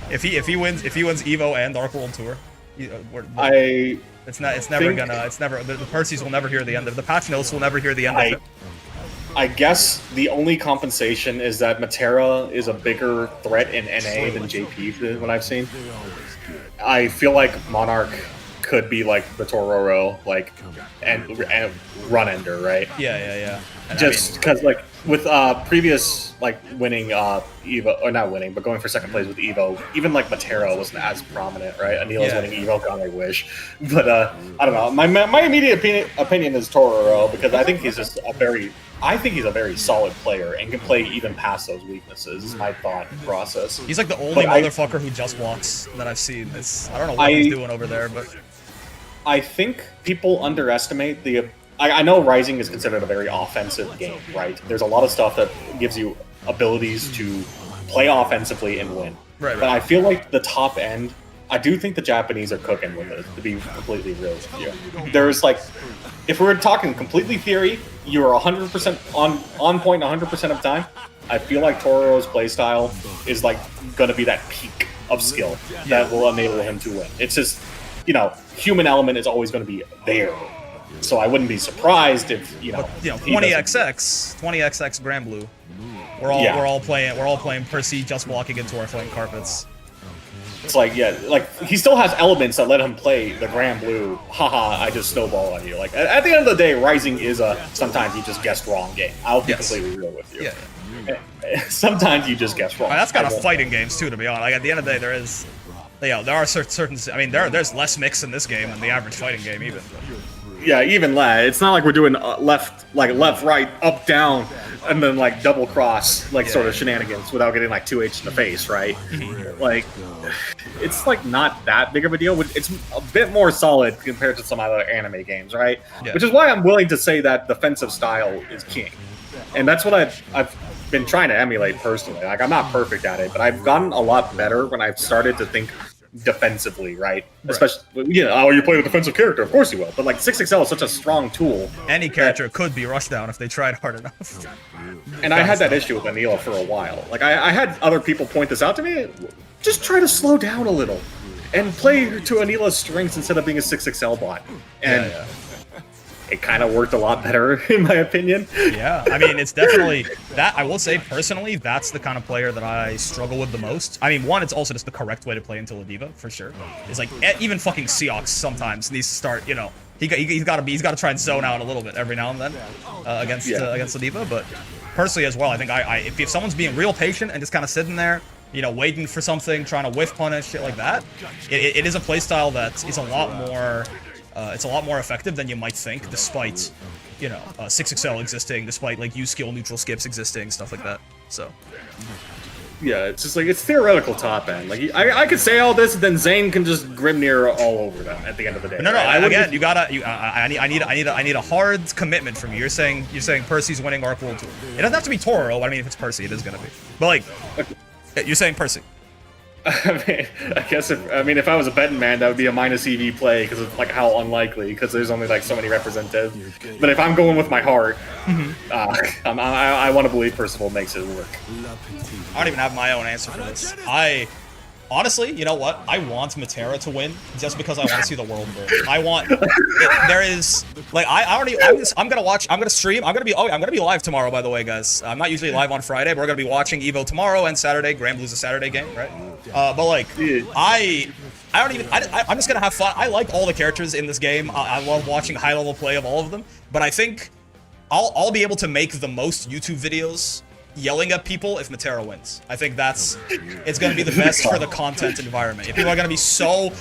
If he wins Evo and Dark World Tour. The Percys will never hear the end of it. The patch notes will never hear the end of it. I guess the only compensation is that Matera is a bigger threat in NA than JP than what I've seen. I feel like Monarch could be like the Tororo, like, and run ender, right? Yeah. And just because, like, with previous, like, winning Evo, or not winning, but going for second place with Evo, even, like, Matera wasn't as prominent, right? Anila's winning Evo, God, I wish. But, I don't know. My immediate opinion is Tororo, because I think he's just a very solid player and can play even past those weaknesses, is my thought process. He's, like, the only motherfucker who just walks that I've seen. I don't know what he's doing over there, but... I think people underestimate the... I know Rising is considered a very offensive game, right? There's a lot of stuff that gives you abilities to play offensively and win. Right. But I feel like the top end, I do think the Japanese are cooking with it, to be completely real with you. There's like, if we're talking completely theory, you're 100% on point 100% of the time. I feel like Tororo's playstyle is like going to be that peak of skill that will enable him to win. It's just, you know, human element is always going to be there. So I wouldn't be surprised if, you know, 20XX Grand Blue. We're all playing Percy just walking into our flame carpets. It's like, yeah, like he still has elements that let him play the Grand Blue. Haha, I just snowball on you. Like at the end of the day, Rising is a sometimes you just guessed wrong game. I'll be completely real with you. Yeah. Sometimes you just guess wrong. That's kind of fighting games too, to be honest. Like at the end of the day, there is, there are certain. I mean, there's less mix in this game than the average fighting game, even. Yeah, even that. It's not like we're doing left, right, up, down. and then like double cross like sort of shenanigans without getting like 2H in the face, right? Like it's like not that big of a deal. It's a bit more solid compared to some other anime games, right? Which is why I'm willing to say that defensive style is king, and that's what I've been trying to emulate personally. Like I'm not perfect at it, but I've gotten a lot better when I've started to think defensively, right? Especially, oh, you play the defensive character, of course you will. But like 6XL is such a strong tool. Any character could be rushed down if they tried hard enough. And I had that issue with Anila for a while. Like I had other people point this out to me. Just try to slow down a little and play to Anila's strengths instead of being a 6XL bot. And it kind of worked a lot better, in my opinion. Yeah, I mean, it's definitely that. I will say, personally, that's the kind of player that I struggle with the most. I mean, one, it's also just the correct way to play into Ladiva, for sure. It's like, even fucking Seox sometimes needs to start, you know, he's got to try and zone out a little bit every now and then against Ladiva. But personally as well, I think if someone's being real patient and just kind of sitting there, you know, waiting for something, trying to whiff punish, shit like that, it is a playstyle that is a lot more... it's a lot more effective than you might think, despite, you know, 6XL existing, despite, like, U-skill neutral skips existing, stuff like that, so. Yeah, it's just, like, it's theoretical top end. Like, I could say all this, and then Zane can just Grimnir all over them at the end of the day. No, again, you gotta, I need a hard commitment from you. You're saying Percy's winning Arc World Tour. It doesn't have to be Toro, I mean, if it's Percy, it is gonna be. But, like, you're saying Percy. I guess if I was a betting man, that would be a minus EV play because of like how unlikely, because there's only like so many representatives. But if I'm going with my heart, I want to believe Percival makes it work. I don't even have my own answer for this. Honestly, you know what? I want Matera to win just because I want to see the world win. I want. There is like I'm gonna watch. I'm gonna stream. I'm gonna be live tomorrow. By the way, guys, I'm not usually live on Friday, but we're gonna be watching Evo tomorrow and Saturday. Grand Blue's a Saturday game, right? But like I'm just gonna have fun. I like all the characters in this game. I love watching high level play of all of them. But I think I'll be able to make the most YouTube videos yelling at people if Matera wins. I think it's going to be the best for the content environment. If people are going to be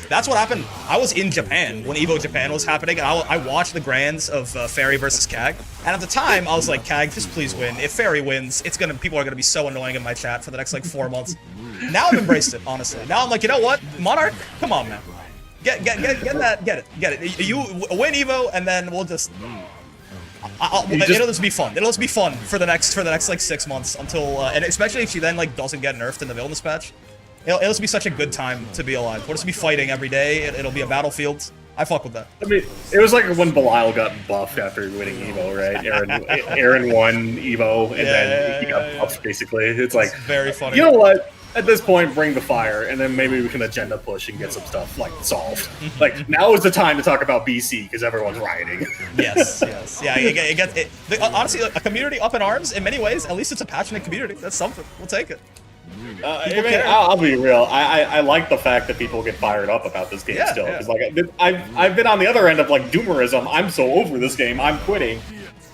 that's what happened. I was in Japan when Evo Japan was happening, and I watched the grands of Fairy versus Kag, and at the time I was like, Kag, just please win. If Fairy wins, people are going to be so annoying in my chat for the next like 4 months. Now I've embraced it, honestly. Now I'm like, you know what, Monarch, come on, man, get it. You win Evo, and then we'll just. It'll just be fun. It'll just be fun for the next like 6 months until and especially if she then like doesn't get nerfed in the Villness patch. It'll just be such a good time to be alive. We'll just be fighting every day. It'll be a battlefield. I fuck with that. I mean, it was like when Belial got buffed after winning Evo, right? Aaron won Evo, and then he got buffed. Basically, it's like very funny. You know what? At this point, bring the fire, and then maybe we can agenda push and get some stuff like solved. Like now is the time to talk about BC because everyone's rioting. Yes. Yeah, honestly, a community up in arms in many ways. At least it's a passionate community. That's something. We'll take it. I'll be real. I like the fact that people get fired up about this game still. Because like I've been on the other end of like doomerism. I'm so over this game. I'm quitting.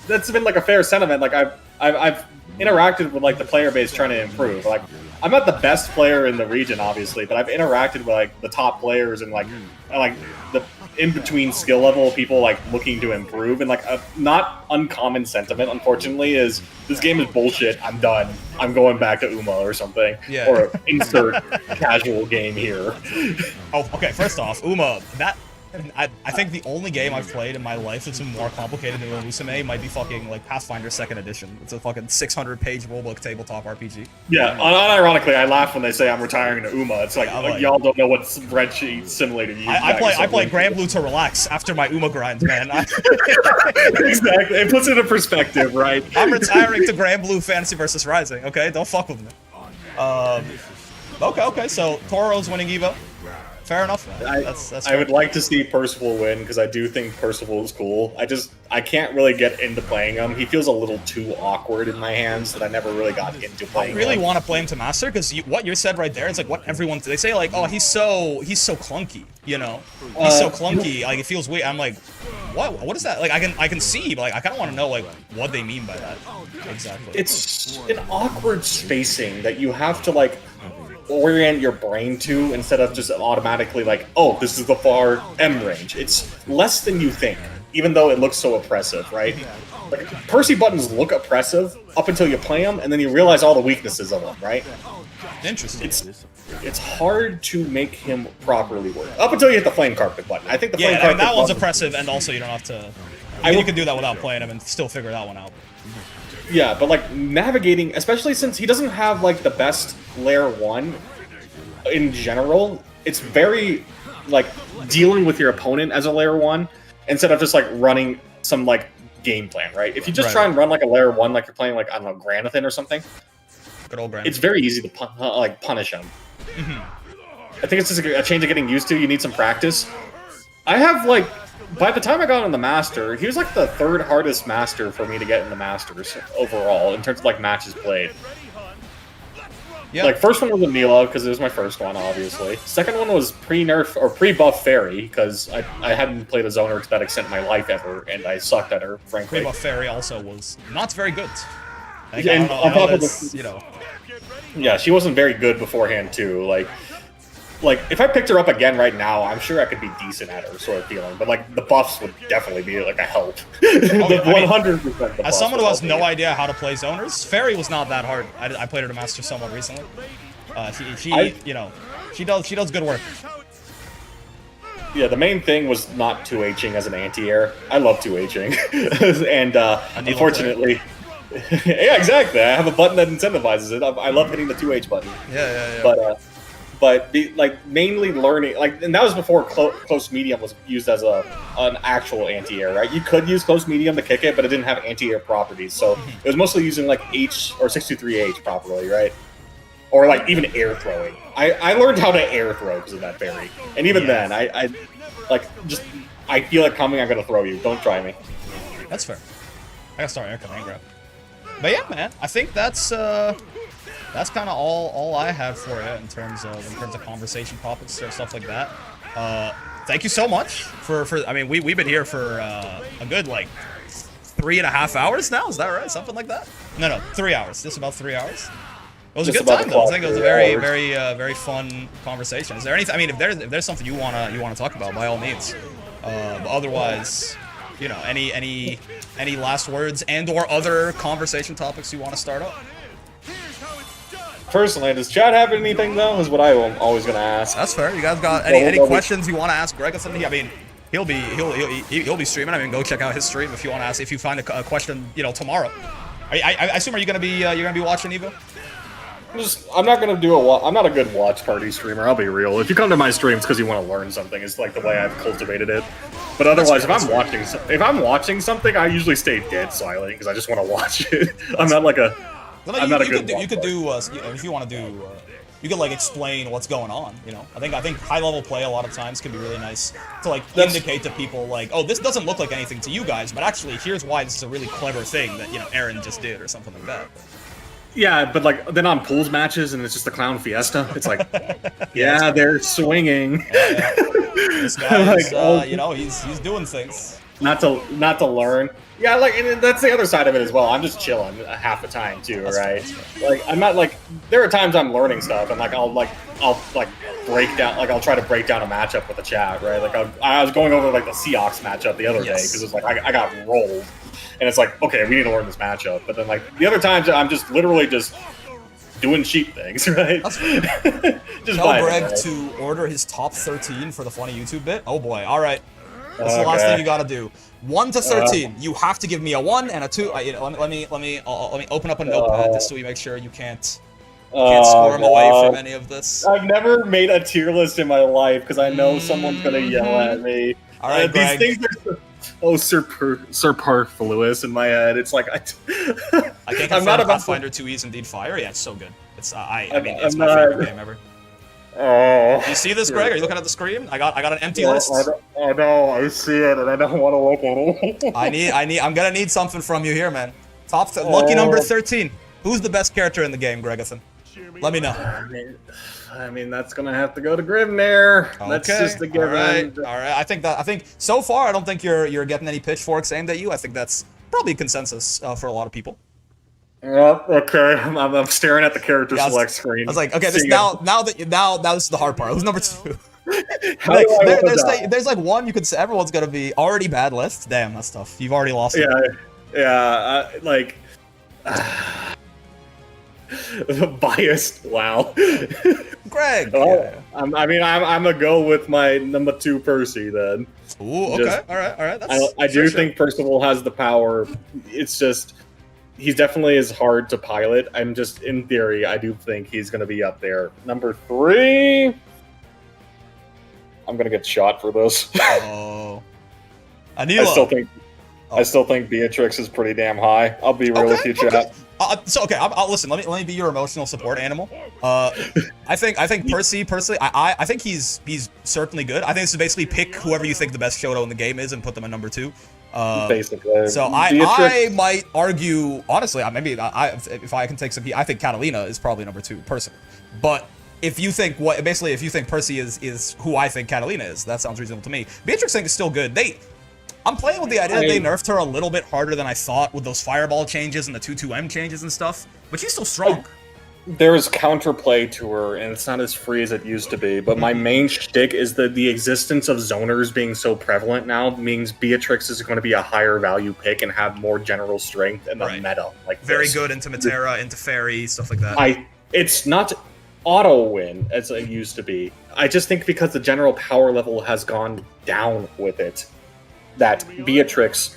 That's been like a fair sentiment. Like I've interacted with like the player base trying to improve. Like I'm not the best player in the region, obviously, but I've interacted with like the top players and like the in-between skill level of people like looking to improve. And like a not uncommon sentiment, unfortunately, is this game is bullshit. I'm done. I'm going back to Uma or something. Yeah. Or insert casual game here. Oh, okay. First off, Uma, I think the only game I've played in my life that's more complicated than Musume might be fucking like Pathfinder 2nd Edition. It's a fucking 600-page rulebook tabletop RPG. Yeah, unironically, I laugh when they say I'm retiring to Uma. It's like, y'all don't know what spreadsheet simulator you use. I play Grand Blue to relax after my Uma grind, man. Exactly. It puts it in perspective, right? I'm retiring to Grand Blue Fantasy versus Rising, okay? Don't fuck with me. Okay, so Toro's winning Evo. Fair enough. That's I would like to see Percival win because I do think Percival is cool. I can't really get into playing him. He feels a little too awkward in my hands that I never really got into playing him. I really want to play him to master because what you said right there is like what everyone they say like, oh, he's so clunky, you know, he's so clunky, like it feels weird. I'm like, what is that? Like I can see, but like I kind of want to know like what they mean by that exactly. It's an awkward spacing that you have to like orient your brain to instead of just automatically like, oh, this is the far M range. It's less than you think, even though it looks so oppressive, right? Like, Percy buttons look oppressive up until you play them, and then you realize all the weaknesses of them, right? Interesting. It's hard to make him properly work up until you hit the flame carpet button. I think the flame yeah, carpet that one's button, oppressive, and also you don't have to. You can do that without playing him and still figure that one out. Yeah, but like navigating, especially since he doesn't have like the best layer 1 in general, it's very like dealing with your opponent as a layer 1 instead of just like running some like game plan, right? If you just try and run like a layer 1 like you're playing like, I don't know, Granathan or something, good old Granathan. It's very easy to punish him. I think it's just a change of getting used to. You need some practice. I have like, by the time I got on the Master, he was like the 3rd hardest Master for me to get in the Masters overall in terms of like matches played. Yeah. Like first one was Anila because it was my first one, obviously. Second one was pre-nerf or pre-buff Fairy because I hadn't played a zoner to that extent in my life ever, and I sucked at her, frankly. Pre-buff Fairy also was not very good. And on top of this, you know, yeah, she wasn't very good beforehand too. Like if I picked her up again right now, I'm sure I could be decent at her, sort of feeling. But like the buffs would definitely be like a help. 100%. As someone who has no idea how to play zoners, Fairy was not that hard. I played her to master somewhat recently. You know, she does good work. Yeah, the main thing was not 2Hing as an anti-air. I love 2Hing, and unfortunately. Yeah, exactly. I have a button that incentivizes it. I love hitting the 2H button. Yeah. But mainly learning, like, and that was before close medium was used as an actual anti-air, right? You could use close medium to kick it, but it didn't have anti-air properties, so it was mostly using like H or 623H properly, right? Or like even air throwing. I learned how to air throw because of that fairy, and even then, I feel it coming. I'm gonna throw you. Don't try me. That's fair. I gotta start air command grab. But yeah, man, I think that's kind of all I have for you in terms of conversation topics or stuff like that. Thank you so much for I mean, we've been here for a good like 3.5 hours now. Is that right? Something like that? No, 3 hours. Just about 3 hours. It was a good time though. I think it was a very fun conversation. Is there anything? I mean, if there's something you wanna talk about, by all means. But otherwise, you know, any last words and/or other conversation topics you want to start up? Personally, does Chad have anything though? Is what I am always gonna ask. That's fair. You guys got any questions you want to ask Greg or something? I mean, he'll be streaming. I mean, go check out his stream if you want to ask. If you find a question, you know, tomorrow. I assume you're gonna be watching Evo? I'm not gonna do I'm not a good watch party streamer. I'll be real. If you come to my streams because you want to learn something, it's like the way I've cultivated it. But otherwise, if I'm watching something, I usually stay dead silent because I just want to watch it. I'm not like a. I'm not a good. You could do you know, if you want to do. You could like explain what's going on. You know, I think high level play a lot of times can be really nice to like indicate to people like, oh, this doesn't look like anything to you guys, but actually here's why this is a really clever thing that, you know, Aaron just did or something like that. Yeah, but like then on pools matches and it's just a clown fiesta. It's like, yeah, they're swinging. Yeah. This guy is, like, you know, he's doing things. Not to learn. Yeah, like, and that's the other side of it as well. I'm just chilling half the time too, right? Like, I'm not like, there are times I'm learning stuff and like I'll break down, like I'll try to break down a matchup with the chat, right? Like I was going over like the Seahawks matchup the other day because it's like I got rolled. And it's like, okay, we need to learn this matchup. But then, like, the other times, I'm just literally just doing cheap things, right? Just tell Greg to order his top 13 for the funny YouTube bit. Oh boy, all right. That's the last thing you gotta do. 1 to 13. You have to give me a 1 and a 2. You know, let me open up a notepad just so we make sure you can't squirm away from any of this. I've never made a tier list in my life because I know someone's gonna yell at me. All right, Greg. These things are superfluous in my head. It's like I think I'm not about Pathfinder 2E is indeed fire. Yeah, it's so good. It's I mean, it's my favorite game ever. Oh, you see this, Greg? Are you looking at the screen? I got an empty list. I know, I see it, and I don't want to look at it. I'm gonna need something from you here, man. Lucky number 13. Who's the best character in the game, Gregathan? Let me know. I mean, that's gonna have to go to Grimnir. Okay. That's just a given. All right. I think so far, I don't think you're getting any pitchforks aimed at you. I think that's probably consensus for a lot of people. Yep. Okay. I'm staring at the character select screen. I was like, okay, now this is the hard part. Who's number 2? There's like one you could say everyone's gonna be already bad list. Damn, that's tough. You've already lost. Yeah. Yeah, biased. Wow. Greg. Well, Yeah. I'm gonna go with my number 2 Percy then. Ooh, okay. All right. I do think Percival has the power. It's just he's definitely is hard to pilot. I'm just in theory, I do think he's gonna be up there. Number 3. I'm gonna get shot for this. Oh. Anila. I still think Beatrix is pretty damn high. I'll be real with you, chat. I'll listen. Let me be your emotional support animal. I think Percy personally, I think he's certainly good. I think this is basically pick whoever you think the best Shoto in the game is and put them at number 2. Basically. So I might argue honestly. If I can take some heat, I think Catalina is probably number 2 personally. But if you think Percy is who I think Catalina is, that sounds reasonable to me. Beatrix I think is still good. I'm playing with the idea that they nerfed her a little bit harder than I thought with those fireball changes and the 2-2M changes and stuff, but she's still strong. There's counterplay to her, and it's not as free as it used to be, but my main shtick is that the existence of zoners being so prevalent now means Beatrix is going to be a higher value pick and have more general strength in the meta. Like very good into Matera, into Fairy, stuff like that. It's not auto-win as it used to be. I just think because the general power level has gone down with it, that Beatrix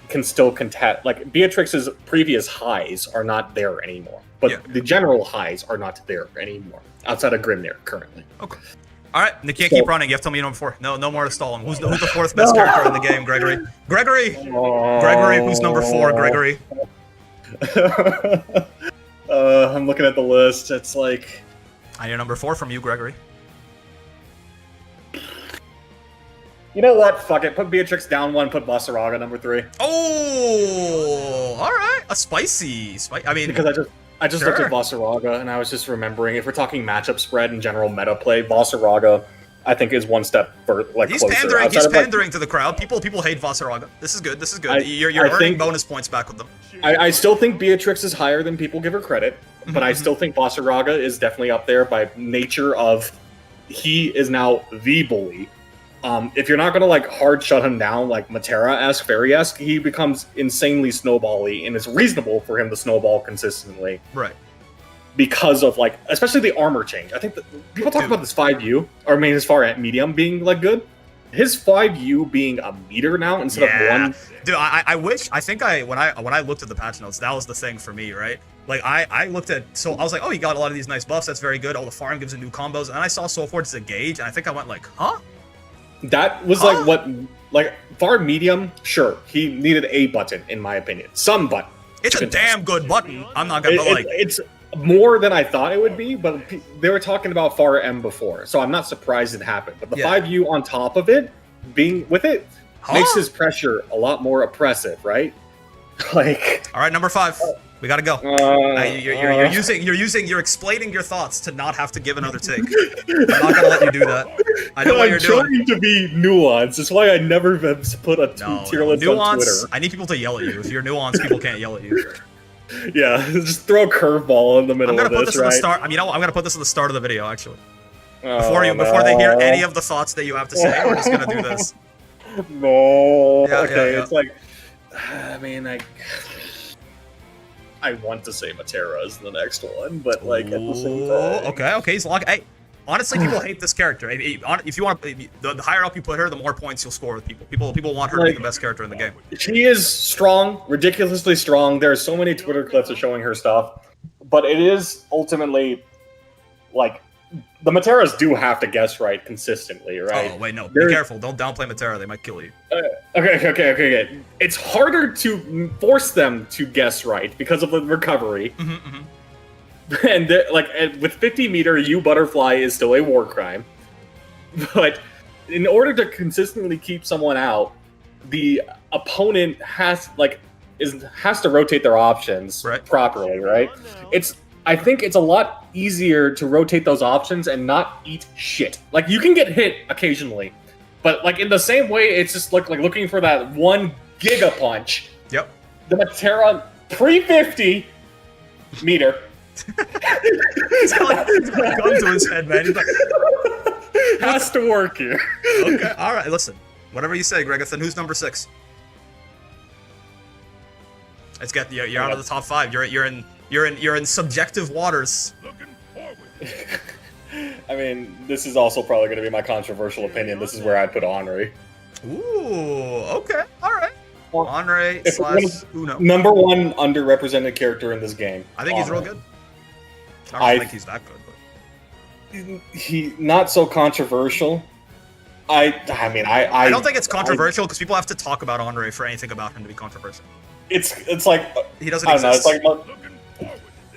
can still contest. Beatrix's previous highs are not there anymore, but the general highs are not there anymore outside of Grimnir currently. Okay. All right, you can't keep running. You have to tell me number 4. No more stalling. Who's the 4th best character in the game, Gregory? Gregory, who's number 4? Gregory. I'm looking at the list. It's like I need number 4 from you, Gregory. You know what? Fuck it. Put Beatrix down 1. Put Basaraga number 3. Oh, all right. A spicy. I mean, because I just looked at Basaraga and I was just remembering if we're talking matchup spread and general meta play, Basaraga I think is one step for he's closer. He's pandering to the crowd. People hate Vasaraga. This is good. You're earning bonus points back with them. I still think Beatrix is higher than people give her credit, but I still think Vasaraga is definitely up there by nature of he is now the bully. If you're not gonna hard shut him down like Matera-esque, Fairy-esque, he becomes insanely snowbally, and it's reasonable for him to snowball consistently. Right. Because of especially the armor change. I think that people talk about this 5U, or his far at medium being good. His 5U being a meter now instead of 1. Dude, when I looked at the patch notes, that was the thing for me, right? I looked at, so I was like, oh, you got a lot of these nice buffs, that's very good. All the farm gives it new combos, and then I saw Soulforge as a gauge, and I think I went huh? That was far medium, sure. He needed a button, in my opinion. Some button. It's a damn good button. I'm not gonna it's more than I thought it would be, but they were talking about far M before, so I'm not surprised it happened. But the 5U on top of it, being with it, makes his pressure a lot more oppressive, right? All right, number 5. We gotta go. You're explaining your thoughts to not have to give another take. I'm not gonna let you do that. I know what you're doing. I'm trying to be nuanced. That's why I never have put a tier list on Twitter. I need people to yell at you. If you're nuanced, people can't yell at you. Yeah, just throw a curveball in the middle of this, at the start. I'm gonna put this at the start of the video, actually. Before they hear any of the thoughts that you have to say, we're just gonna do this. No. Yeah, okay, yeah. It's I want to say Matera is the next one, but at the same time. Okay, he's locked. Hey, honestly, people hate this character. If you want, the higher up you put her, the more points you'll score with people. People want her to be the best character in the game. She is strong, ridiculously strong. There are so many Twitter clips of showing her stuff, but it is ultimately the Materas do have to guess right consistently, right? Oh wait, no, be careful. Don't downplay Matera; they might kill you. Okay. It's harder to force them to guess right because of the recovery. And with 50 meter, U butterfly is still a war crime. But in order to consistently keep someone out, the opponent has to rotate their options properly, right? I think it's a lot easier to rotate those options and not eat shit. You can get hit occasionally, but in the same way, it's just looking for that 1 giga punch. Yep. The Matera pre-50 meter. He's got a gun to his head, man. He's has to work here. Okay, all right. Listen, whatever you say, Gregathan. Who's number 6? It's get you're out of the top 5. You're in subjective waters. I mean, this is also probably going to be my controversial opinion. This is where I'd put Henri. Ooh, okay, all right. Henri / Uno. Number 1 underrepresented character in this game. I think he's real good. I don't think he's that good, but he not so controversial. I don't think it's controversial because people have to talk about Henri for anything about him to be controversial. It's like he doesn't I don't exist. know,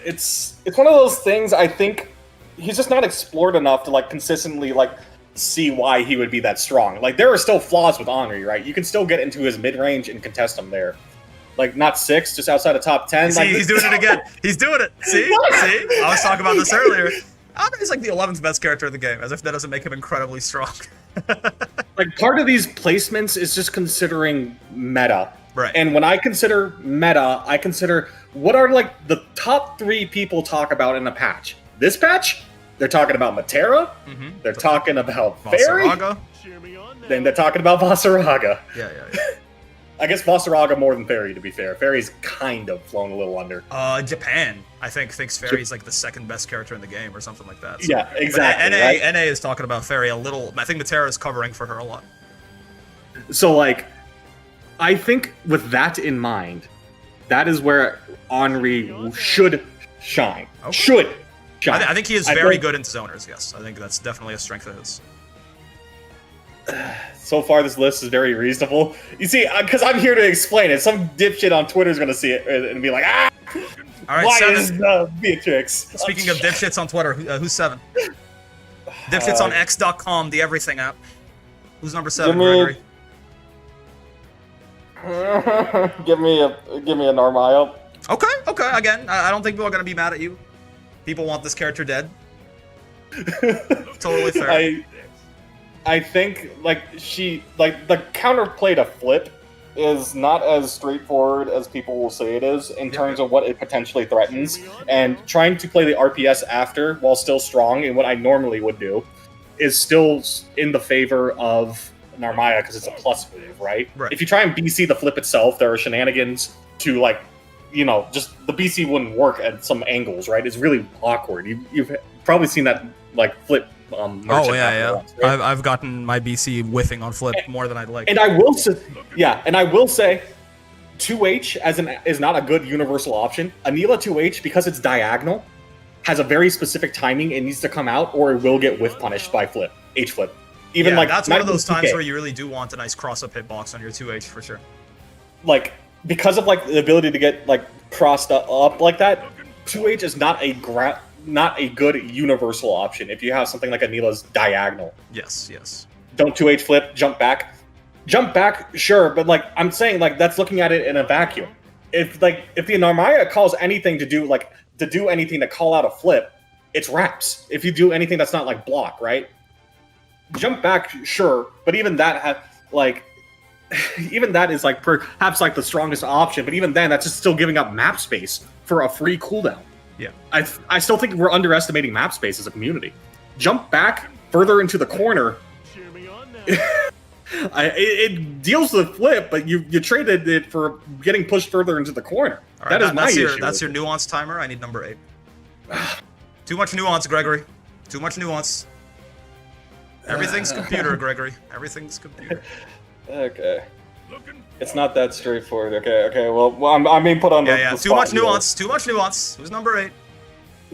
it's one of those things. I think he's just not explored enough to like consistently like see why he would be that strong. Like there are still flaws with Henri, right? You can still get into his mid range and contest him there. Like not 6, just outside of top 10. See, like, he's doing it again. He's doing it. See? I was talking about this earlier. Henri's like the 11th best character in the game, as if that doesn't make him incredibly strong. Like part of these placements is just considering meta. Right. And when I consider meta, I consider what are like the top 3 people talk about in a patch. This patch, they're talking about Matera. Mm-hmm. They're talking about Fairy. Vasaraga. Then they're talking about Vasaraga. Yeah. I guess Vasaraga more than Fairy, to be fair. Fairy's kind of flown a little under. Japan, I think, thinks Fairy's like the 2nd best character in the game or something like that. So. Yeah, exactly. NA is talking about Fairy a little. I think Matera is covering for her a lot. So, like, I think with that in mind, that is where Henri should shine. Okay. Should shine. I think he is very good into zoners, yes. I think that's definitely a strength of his. So far, this list is very reasonable. You see, because I'm here to explain it. Some dipshit on Twitter is going to see it and be like, ah! All right, why 7. is Beatrix? Speaking of dipshits on Twitter, who's 7? Dipshits on X.com, the everything app. Who's number 7, Gregory? Give me a Narmayo. Okay. Again, I don't think people are going to be mad at you. People want this character dead. Totally fair. I think like the counterplay to flip is not as straightforward as people will say it is in terms of what it potentially threatens, and trying to play the RPS after while still strong in what I normally would do is still in the favor of Narmaya because it's a plus move, right? If you try and BC the flip itself, there are shenanigans to like, you know, just the BC wouldn't work at some angles, right? It's really awkward. You've probably seen that like flip. Once, right? I've gotten my BC whiffing on flip more than I'd like. And I will say, 2H is not a good universal option. Anila 2H, because it's diagonal, has a very specific timing. It needs to come out, or it will get whiff punished by flip, H flip. Even like that's one of those times where you really do want a nice cross-up hitbox on your 2H for sure. Like because of like the ability to get like crossed up like that, 2H is not a good universal option if you have something like Anila's diagonal. Yes. Don't 2H flip, jump back. Jump back, sure, but like I'm saying, like that's looking at it in a vacuum. If the Narmaya calls anything to do anything to call out a flip, it's wraps. If you do anything that's not like block, right? Jump back, sure, but even that is like perhaps like the strongest option, but even then that's just still giving up map space for a free cooldown. Yeah. I still think we're underestimating map space as a community. Jump back further into the corner. It deals with flip, but you traded it for getting pushed further into the corner. All right, that's your nuance timer. I need number 8. Too much nuance, Gregory. Too much nuance. Everything's computer, Gregory. Everything's computer. Okay. It's not that straightforward. Okay. Well, I'm being put on the Too spot much here. nuance. Too much nuance. Who's number 8?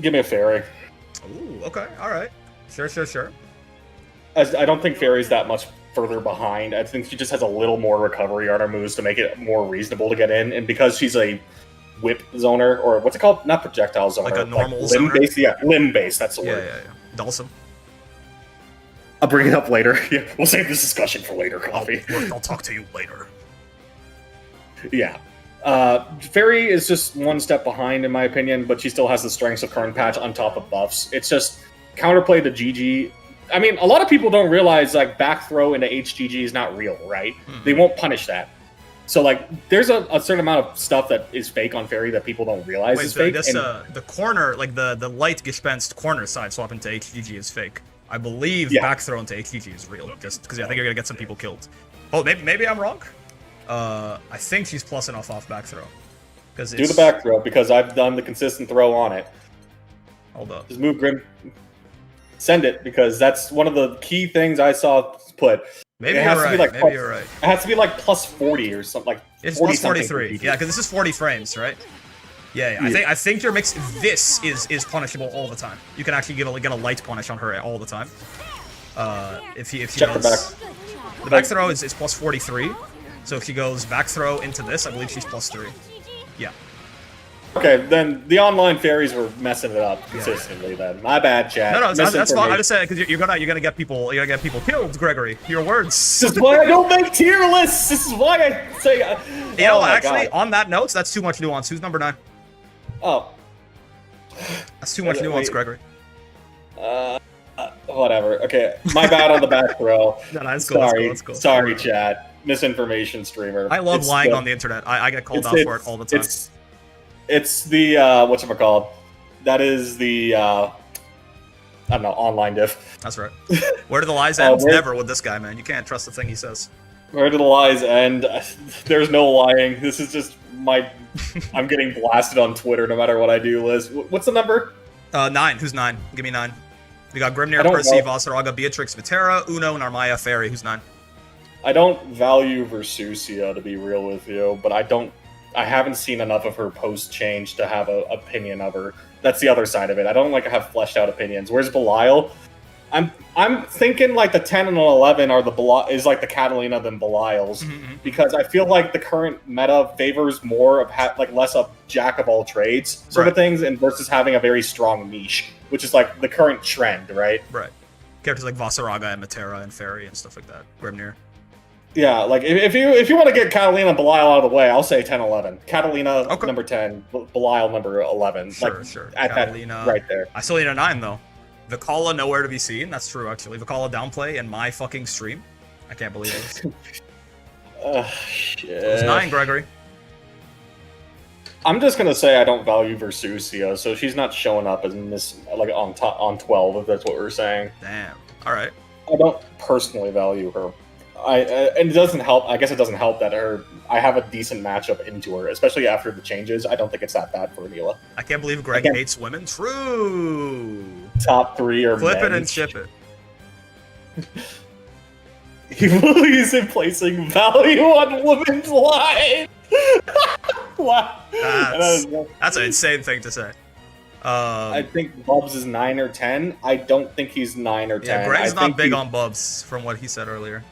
Give me a Fairy. Ooh, okay. All right. Sure. I don't think Fairy's that much further behind. I think she just has a little more recovery on her moves to make it more reasonable to get in. And because she's a whip zoner, or what's it called? Not projectile zoner. Like a normal limb zoner? base. Yeah, limb base. That's the word. Yeah. Dulcim. I'll bring it up later. Yeah, we'll save this discussion for later, Coffee. I'll talk to you later. Yeah. Fairy is just one step behind, in my opinion, but she still has the strengths of current patch on top of buffs. It's just counterplay to GG. I mean, a lot of people don't realize like back throw into HGG is not real, right? Mm-hmm. They won't punish that. So like, there's a certain amount of stuff that is fake on Fairy that people don't realize is fake. The corner, like the light dispensed corner side swap into HGG is fake. I believe back throw into HGG is real, just because I think you're gonna get some people killed. Oh, maybe I'm wrong. I think she's plus enough off back throw. Do the back throw, because I've done the consistent throw on it. Hold up. Just move Grim. Send it, because that's one of the key things I saw put. Maybe you're right. Maybe you're right. It has to be like plus 40 or something. Like it's plus 43. Yeah, because this is 40 frames, right? Yeah. I think your mix. This is punishable all the time. You can actually get a light punish on her all the time. If she Check does, the back throw is plus 43. So if she goes back throw into this, I believe she's plus 3. Yeah. Okay, then the online fairies were messing it up consistently. Then my bad, chat. No, that's fine. I just said because you're gonna get people killed, Gregory. Your words. This is why I don't make tier lists. This is why I say. You know, actually, on that note, that's too much nuance. Who's number 9? Oh, that's too much nuance, Gregory. Whatever. Okay, my bad on the back throw. No, that's sorry, cool. That's cool. Sorry, chat. Misinformation streamer. I love lying on the internet. I get called out for it all the time. It's the whatchamacallit. That is the I don't know, online diff. That's right. Where do the lies end? Never with this guy, man. You can't trust the thing he says. Where do the lies end? There's no lying. This is just my I'm getting blasted on Twitter no matter what I do, Liz. What's the number? 9. Who's 9? Give me 9. We got Grimnir, Percy, Vasaraga, Beatrix, Vitera, Uno, Narmaya, Fairy. Who's 9? I don't value Versusia, to be real with you, but I haven't seen enough of her post-change to have an opinion of her. That's the other side of it. I don't like to have fleshed out opinions. Where's Belial? I'm thinking like the 10 and 11 are is like the Catalina than Belial's, because I feel like the current meta favors more of like less of jack of all trades sort of things, and versus having a very strong niche, which is like the current trend, right? Right. Characters like Vasaraga and Matera and Fairy and stuff like that. Grimnir. Yeah, like if you want to get Catalina and Belial out of the way, I'll say 10-11. Catalina number 10, Belial number 11. Sure. At Catalina that, right there. I still need a 9 though. Vikala nowhere to be seen. That's true actually. Vikala downplay in my fucking stream. I can't believe it. Shit. It was 9, Gregory. I'm just gonna say I don't value Versusia, so she's not showing up as like on 12, if that's what we're saying. Damn. All right. I don't personally value her. And it doesn't help. I guess it doesn't help that I have a decent matchup into her, especially after the changes. I don't think it's that bad for Anila. I can't believe Greg hates women. True. Top 3 are flip men. it and ship it. He believes in placing value on women's lives. Wow. That's an insane thing to say. I think Bubs is 9 or 10. I don't think he's 9 or 10. Yeah, Greg's not big on Bubs, from what he said earlier.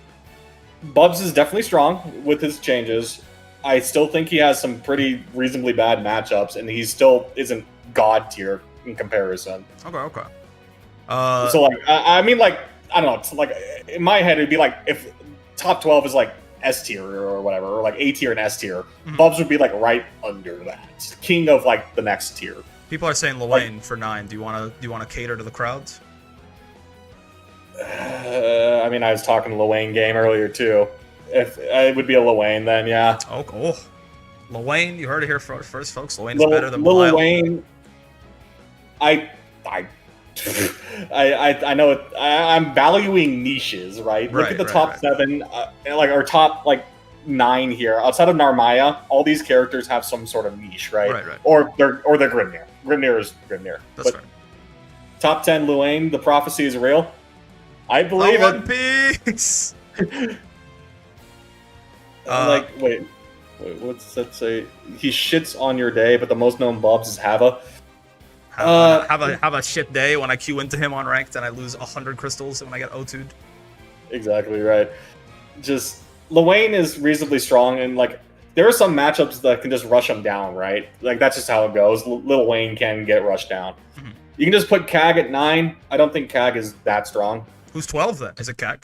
Bubs is definitely strong with his changes. I still think he has some pretty reasonably bad matchups, and he still isn't god tier in comparison. Okay. So like, I mean, like, I don't know. It's like in my head, it'd be like if top 12 is like S tier or whatever, or like A tier and S tier. Bubs would be like right under that, king of like the next tier. People are saying Luane for 9. Do you want to cater to the crowds? I mean, I was talking Luane game earlier too. If it would be a Luane, then yeah. Oh, cool. Luane, you heard it here first, folks. Luane's better than Belial. Luane. I know it. I'm valuing niches, right? Look at the top 7, like our top like 9 here. Outside of Narmaya, all these characters have some sort of niche, right? Right. Or they're Grimnir. Grimnir is Grimnir. That's right. Top 10 Luane, the prophecy is real. I believe One Piece. Like, wait, what's that say? He shits on your day, but the most known Bubs is Hava. Have a shit day when I queue into him on ranked and I lose 100 crystals when I get O2'd. Exactly right. Just Luane is reasonably strong, and like there are some matchups that can just rush him down, right? Like that's just how it goes. Lil Wayne can get rushed down. You can just put Cag at 9. I don't think Cag is that strong. Who's 12 then? Is it Cag?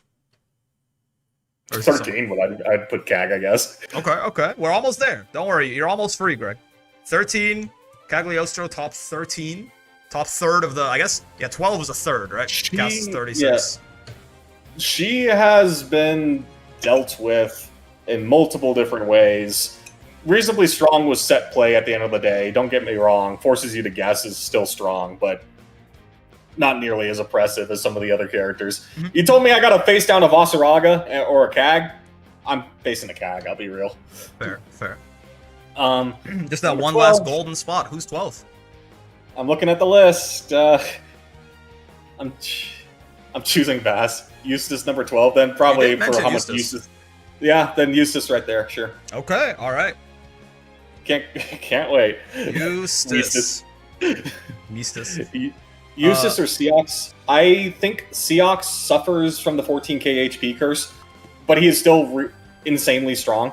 13, but I'd put Cag, I guess. Okay. We're almost there. Don't worry. You're almost free, Greg. 13. Cagliostro, top 13. Top third of the, I guess, 12 is a third, right? Cast is 36. Yeah. She has been dealt with in multiple different ways. Reasonably strong with set play at the end of the day. Don't get me wrong. Forces you to guess is still strong, but not nearly as oppressive as some of the other characters. You told me I got to face down a Vasaraga or a Cag. I'm facing a Cag, I'll be real. Fair. Just that one 12. last golden spot. Who's 12th? I'm looking at the list. I'm choosing Bass. Eustace number 12, then probably for how much Eustace. Yeah, then Eustace right there, sure. Okay, all right. Can't wait. Eustace. Eustace. Eustace or Seox? I think Seox suffers from the 14k HP curse, but he is still insanely strong.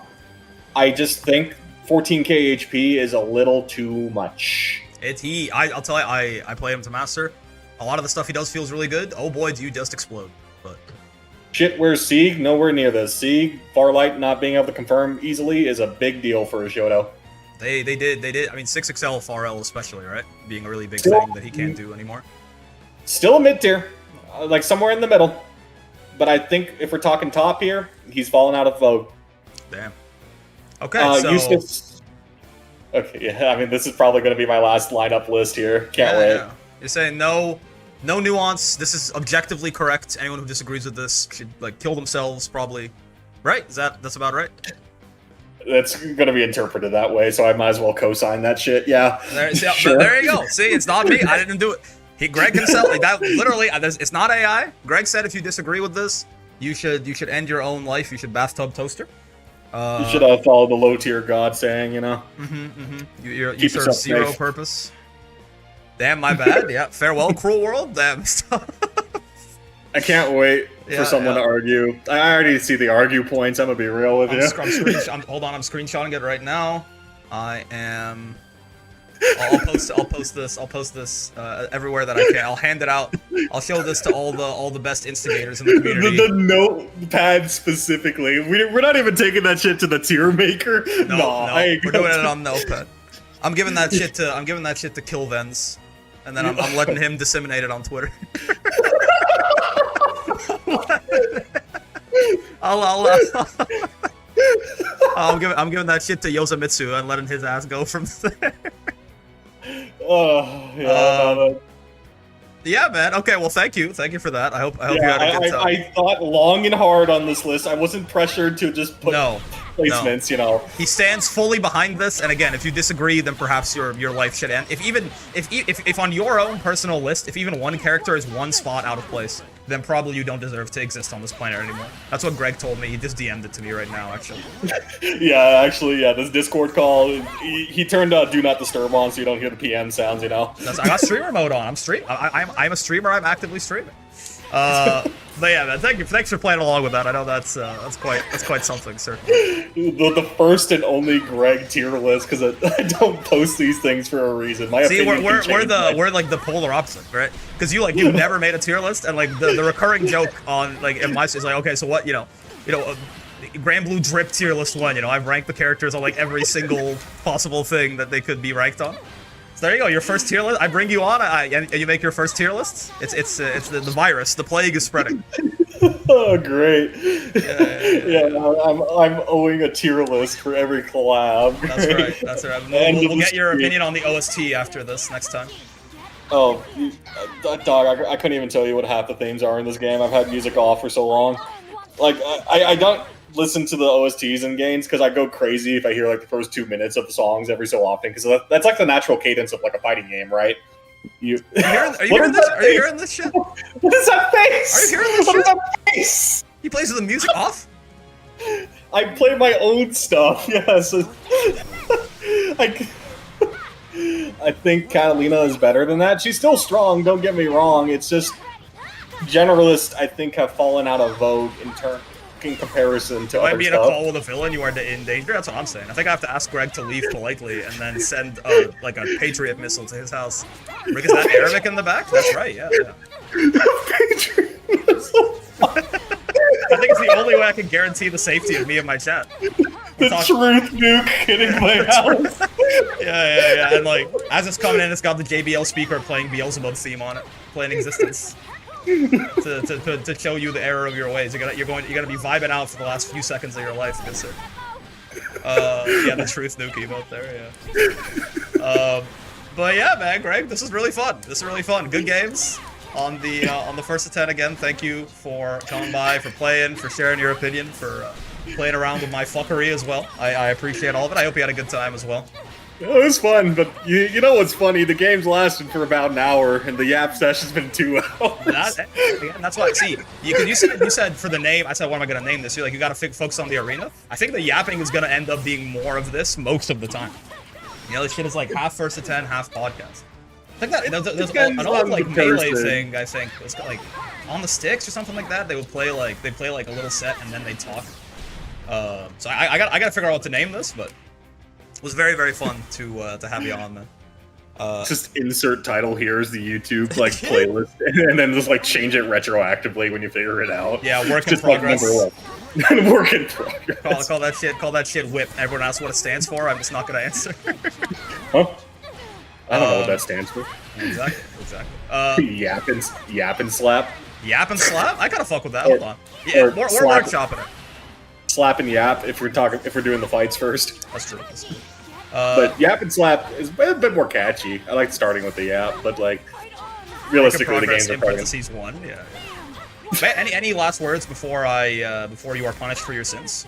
I just think 14k HP is a little too much. I'll tell you, I play him to master. A lot of the stuff he does feels really good. Oh boy, do you just explode. But shit, where's Sieg? Nowhere near this. Sieg, Farlight not being able to confirm easily is a big deal for Shoto. They did. I mean, 6XL Farl especially, right? Being a really big thing that he can't do anymore. Still a mid tier, like somewhere in the middle. But I think if we're talking top here, he's fallen out of vogue. Damn. Okay, so... Eustace... Okay, yeah, I mean, this is probably going to be my last lineup list here. Can't wait. Yeah. You're saying no nuance. This is objectively correct. Anyone who disagrees with this should like kill themselves, probably. Right? That's about right? That's going to be interpreted that way, so I might as well co-sign that shit. Yeah. There you go. See, it's not me. I didn't do it. Greg himself. Like that. Literally, it's not AI. Greg said if you disagree with this, you should end your own life. You should bathtub toaster. You should follow the low tier god saying, you know. You serve zero safe. Purpose. Damn, my bad. Yeah, farewell, cruel world. Damn. I can't wait for someone to argue. I already see the argue points. I'm gonna be real with you. Hold on, I'm screenshotting it right now. I am. I'll post this everywhere that I can. I'll hand it out. I'll show this to all the best instigators in the community. The notepad specifically. We're not even taking that shit to the tier maker. No, we're doing it on notepad. I'm giving that shit to Killvens, and then I'm letting him disseminate it on Twitter. I'm giving that shit to Yosamitsu and letting his ass go from there. Oh, yeah. Yeah, man. Okay, well, thank you for that. I hope you had a good time. I thought long and hard on this list. I wasn't pressured to just put placements, you know. He stands fully behind this, and again, if you disagree, then perhaps your life should end. If on your own personal list, if even one character is one spot out of place, then probably you don't deserve to exist on this planet anymore. That's what Greg told me. He just DM'd it to me right now, actually. Yeah, this Discord call, he turned Do Not Disturb on so you don't hear the PM sounds, you know. I got streamer mode on. I'm a streamer. I'm actively streaming. But yeah, man, thanks for playing along with that. I know that's quite something, sir. The first and only Greg tier list, because I don't post these things for a reason. We're like the polar opposite, right? Because you've never made a tier list, and like the recurring joke on like in my is like, okay, so what Grand Blue Drip tier list 1. I've ranked the characters on like every single possible thing that they could be ranked on. So there you go, your first tier list. I bring you on, and you make your first tier list. It's the virus, the plague is spreading. Oh, great! Yeah, I'm owing a tier list for every collab. That's right. We'll get your opinion on the OST after this next time. Oh, dog! I couldn't even tell you what half the themes are in this game. I've had music off for so long. Like I don't listen to the OSTs in games because I go crazy if I hear like the first 2 minutes of the songs every so often, because that's like the natural cadence of like a fighting game, right? Are you hearing this shit? What is that face? Are you hearing this shit? What is that face? He plays with the music off? I play my own stuff, yes. I think Catalina is better than that. She's still strong, don't get me wrong. It's just generalists, I think, have fallen out of vogue in comparison to other stuff. Might be in a call with a villain, you are in danger. That's what I'm saying. I think I have to ask Greg to leave politely and then send a Patriot missile to his house. Rick, is that Arabic in the back? That's right. Yeah. Patriot missile. I think it's the only way I can guarantee the safety of me and my chat. The truth nuke hitting my house. Yeah. And like, as it's coming in, it's got the JBL speaker playing Beelzebub theme on it, playing Existence. to show you the error of your ways. You're gonna be vibing out for the last few seconds of your life, good sir. Yeah, the truth nuke emote there, yeah. But yeah, man, Greg, this is really fun. Good games on the first of 10 again. Thank you for coming by, for playing, for sharing your opinion, for playing around with my fuckery as well. I appreciate all of it. I hope you had a good time as well. It was fun, but you know what's funny? The game's lasted for about an hour, and the yap session's been 2 hours. That's why. See, you said for the name. I said, what am I gonna name this? You're like, you gotta focus on the arena. I think the yapping is gonna end up being more of this most of the time. You know, this shit is like half first to 10, half podcast. I think that there's an old like melee thing. I think it's got like on the sticks or something like that. They would play like a little set and then they talk. So I gotta figure out what to name this, but. It was very, very fun to have you on, man. Just insert title here is the YouTube like playlist, and then just like change it retroactively when you figure it out. Yeah, work in progress. Like, work in progress. Call that shit whip. Everyone asks what it stands for. I'm just not gonna answer. Huh? I don't know what that stands for. Exactly. Yap and slap. Yap and slap? I gotta fuck with that. Hold on. Yeah, we're workshopping it. Slap and yap if we're doing the fights first. That's true. But yap and slap is a bit more catchy. I like starting with the yap, but like realistically, the games are parentheses 1. Yeah. Any last words before you are punished for your sins?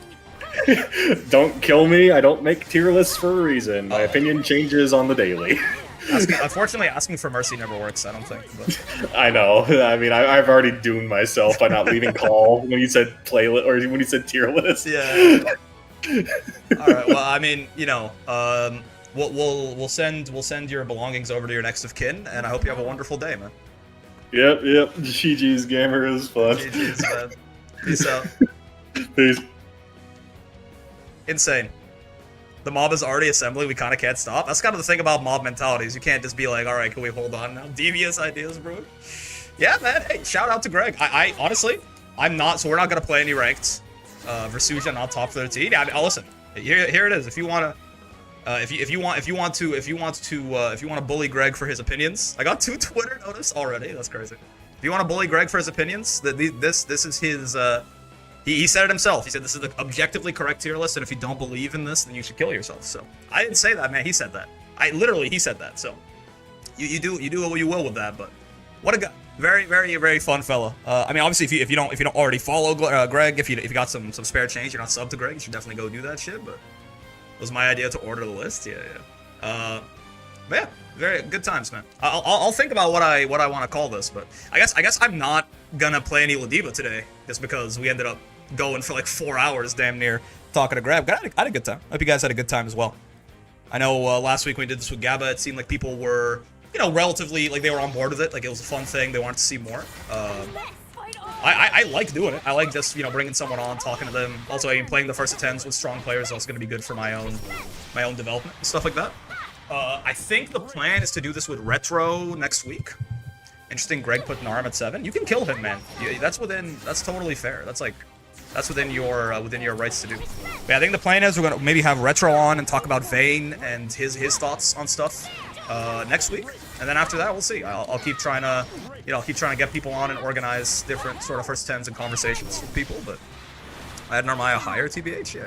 Don't kill me. I don't make tier lists for a reason. My opinion changes on the daily. Unfortunately, asking for mercy never works, I don't think. But. I know. I mean, I've already doomed myself by not leaving call when you said playlist or when you said tier list. Yeah. All right. Well, I mean, you know, we'll send your belongings over to your next of kin, and I hope you have a wonderful day, man. Yep. GG's gamer is fun. GG's, man. Peace out. Peace. Insane. The mob is already assembling, we kind of can't stop. That's kind of the thing about mob mentalities. You can't just be like, alright, can we hold on now? Devious ideas, bro. Yeah, man, hey, shout out to Greg. I honestly, I'm not, so we're not going to play any ranked. Versusia, not top 13. Yeah, I mean, listen, here it is. If you want to, if you want to bully Greg for his opinions, I got 2 Twitter notices already. That's crazy. If you want to bully Greg for his opinions, this is his, He said it himself. He said this is the objectively correct tier list, and if you don't believe in this, then you should kill yourself. So I didn't say that, man. He said that. He said that. So you do what you will with that. But what a guy. Very, very, very fun fella. I mean, obviously, if you don't already follow Greg, if you got some spare change, you're not sub to Greg, you should definitely go do that shit. But it was my idea to order the list. Yeah. But yeah, very good times, man. I'll think about what I want to call this, but I guess I'm not gonna play any Ladiva today, just because we ended up going for like 4 hours damn near talking to Grab. I had a good time. I hope you guys had a good time as well. I know last week when we did this with Gabba, it seemed like people were, you know, relatively, like they were on board with it. Like it was a fun thing. They wanted to see more. I like doing it. I like just, you know, bringing someone on, talking to them. Also, I mean, playing the first attempts with strong players is also going to be good for my own development and stuff like that. I think the plan is to do this with Retro next week. Interesting, Greg put Narm at 7. You can kill him, man. That's totally fair. That's within your rights to do. But yeah, I think the plan is we're gonna maybe have Retro on and talk about Vane and his thoughts on stuff next week, and then after that we'll see. I'll keep trying to, you know, get people on and organize different sort of first tens and conversations with people. But I had Narmaya higher, TBH. Yeah.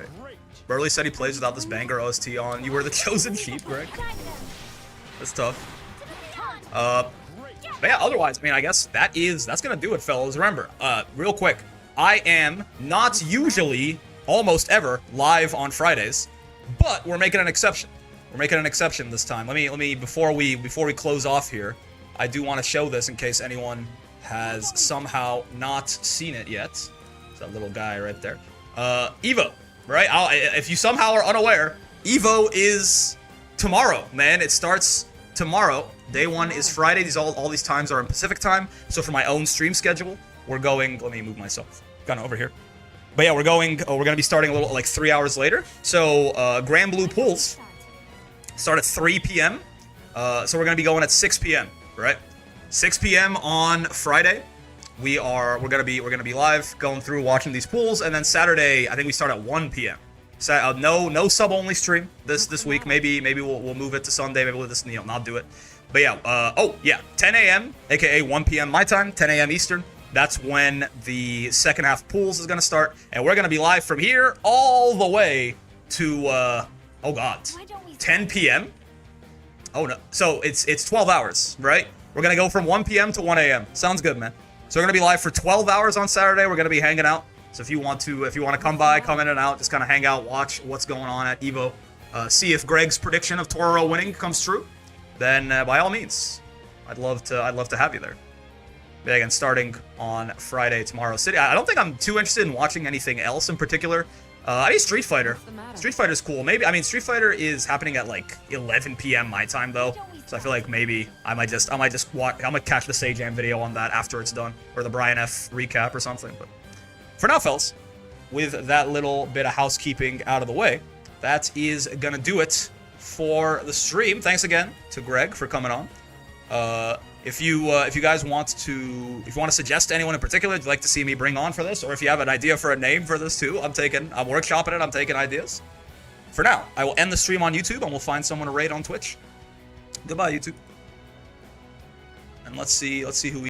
Burley said he plays without this banger OST on. You were the chosen sheep, Greg. That's tough. But yeah, otherwise, I mean, I guess that's gonna do it, fellas. Remember, real quick. I am not usually, almost ever, live on Fridays, but we're making an exception. We're making an exception this time. Let me before we close off here, I do want to show this in case anyone has somehow not seen it yet. It's that little guy right there. Evo, right? If you somehow are unaware, Evo is tomorrow, man. It starts tomorrow. Day 1 is Friday. All these times are in Pacific time. So for my own stream schedule, we're going, let me move myself kind of over here. But yeah, we're going to be starting a little, like 3 hours later. So, Grand Blue Pools start at 3 p.m. So we're going to be going at 6 p.m., right? 6 p.m. on Friday. We're going to be live, going through, watching these pools. And then Saturday, I think we start at 1 p.m. So, no sub-only stream this week. Maybe we'll move it to Sunday. Maybe we'll just, you know, not do it. But yeah, 10 a.m., aka 1 p.m. my time, 10 a.m. Eastern. That's when the second half pools is going to start. And we're going to be live from here all the way to, oh God, 10 p.m.? Oh no, so it's 12 hours, right? We're going to go from 1 p.m. to 1 a.m. Sounds good, man. So we're going to be live for 12 hours on Saturday. We're going to be hanging out. So if you want to come by, come in and out, just kind of hang out, watch what's going on at Evo, see if Greg's prediction of Tororo winning comes true, then by all means, I'd love to have you there. But again, starting on Friday tomorrow. City. I don't think I'm too interested in watching anything else in particular. I need Street Fighter. Street Fighter's cool. Maybe, I mean, Street Fighter is happening at like 11 p.m. my time though, so I feel like maybe I might just watch. I'm gonna catch the Sajam video on that after it's done, or the Brian F recap or something. But for now, fellas, with that little bit of housekeeping out of the way, that is gonna do it for the stream. Thanks again to Greg for coming on. If you guys want to suggest anyone in particular you'd like to see me bring on for this, or if you have an idea for a name for this too, I'm workshopping it, I'm taking ideas. For now, I will end the stream on YouTube and we'll find someone to raid on Twitch. Goodbye, YouTube. And let's see who we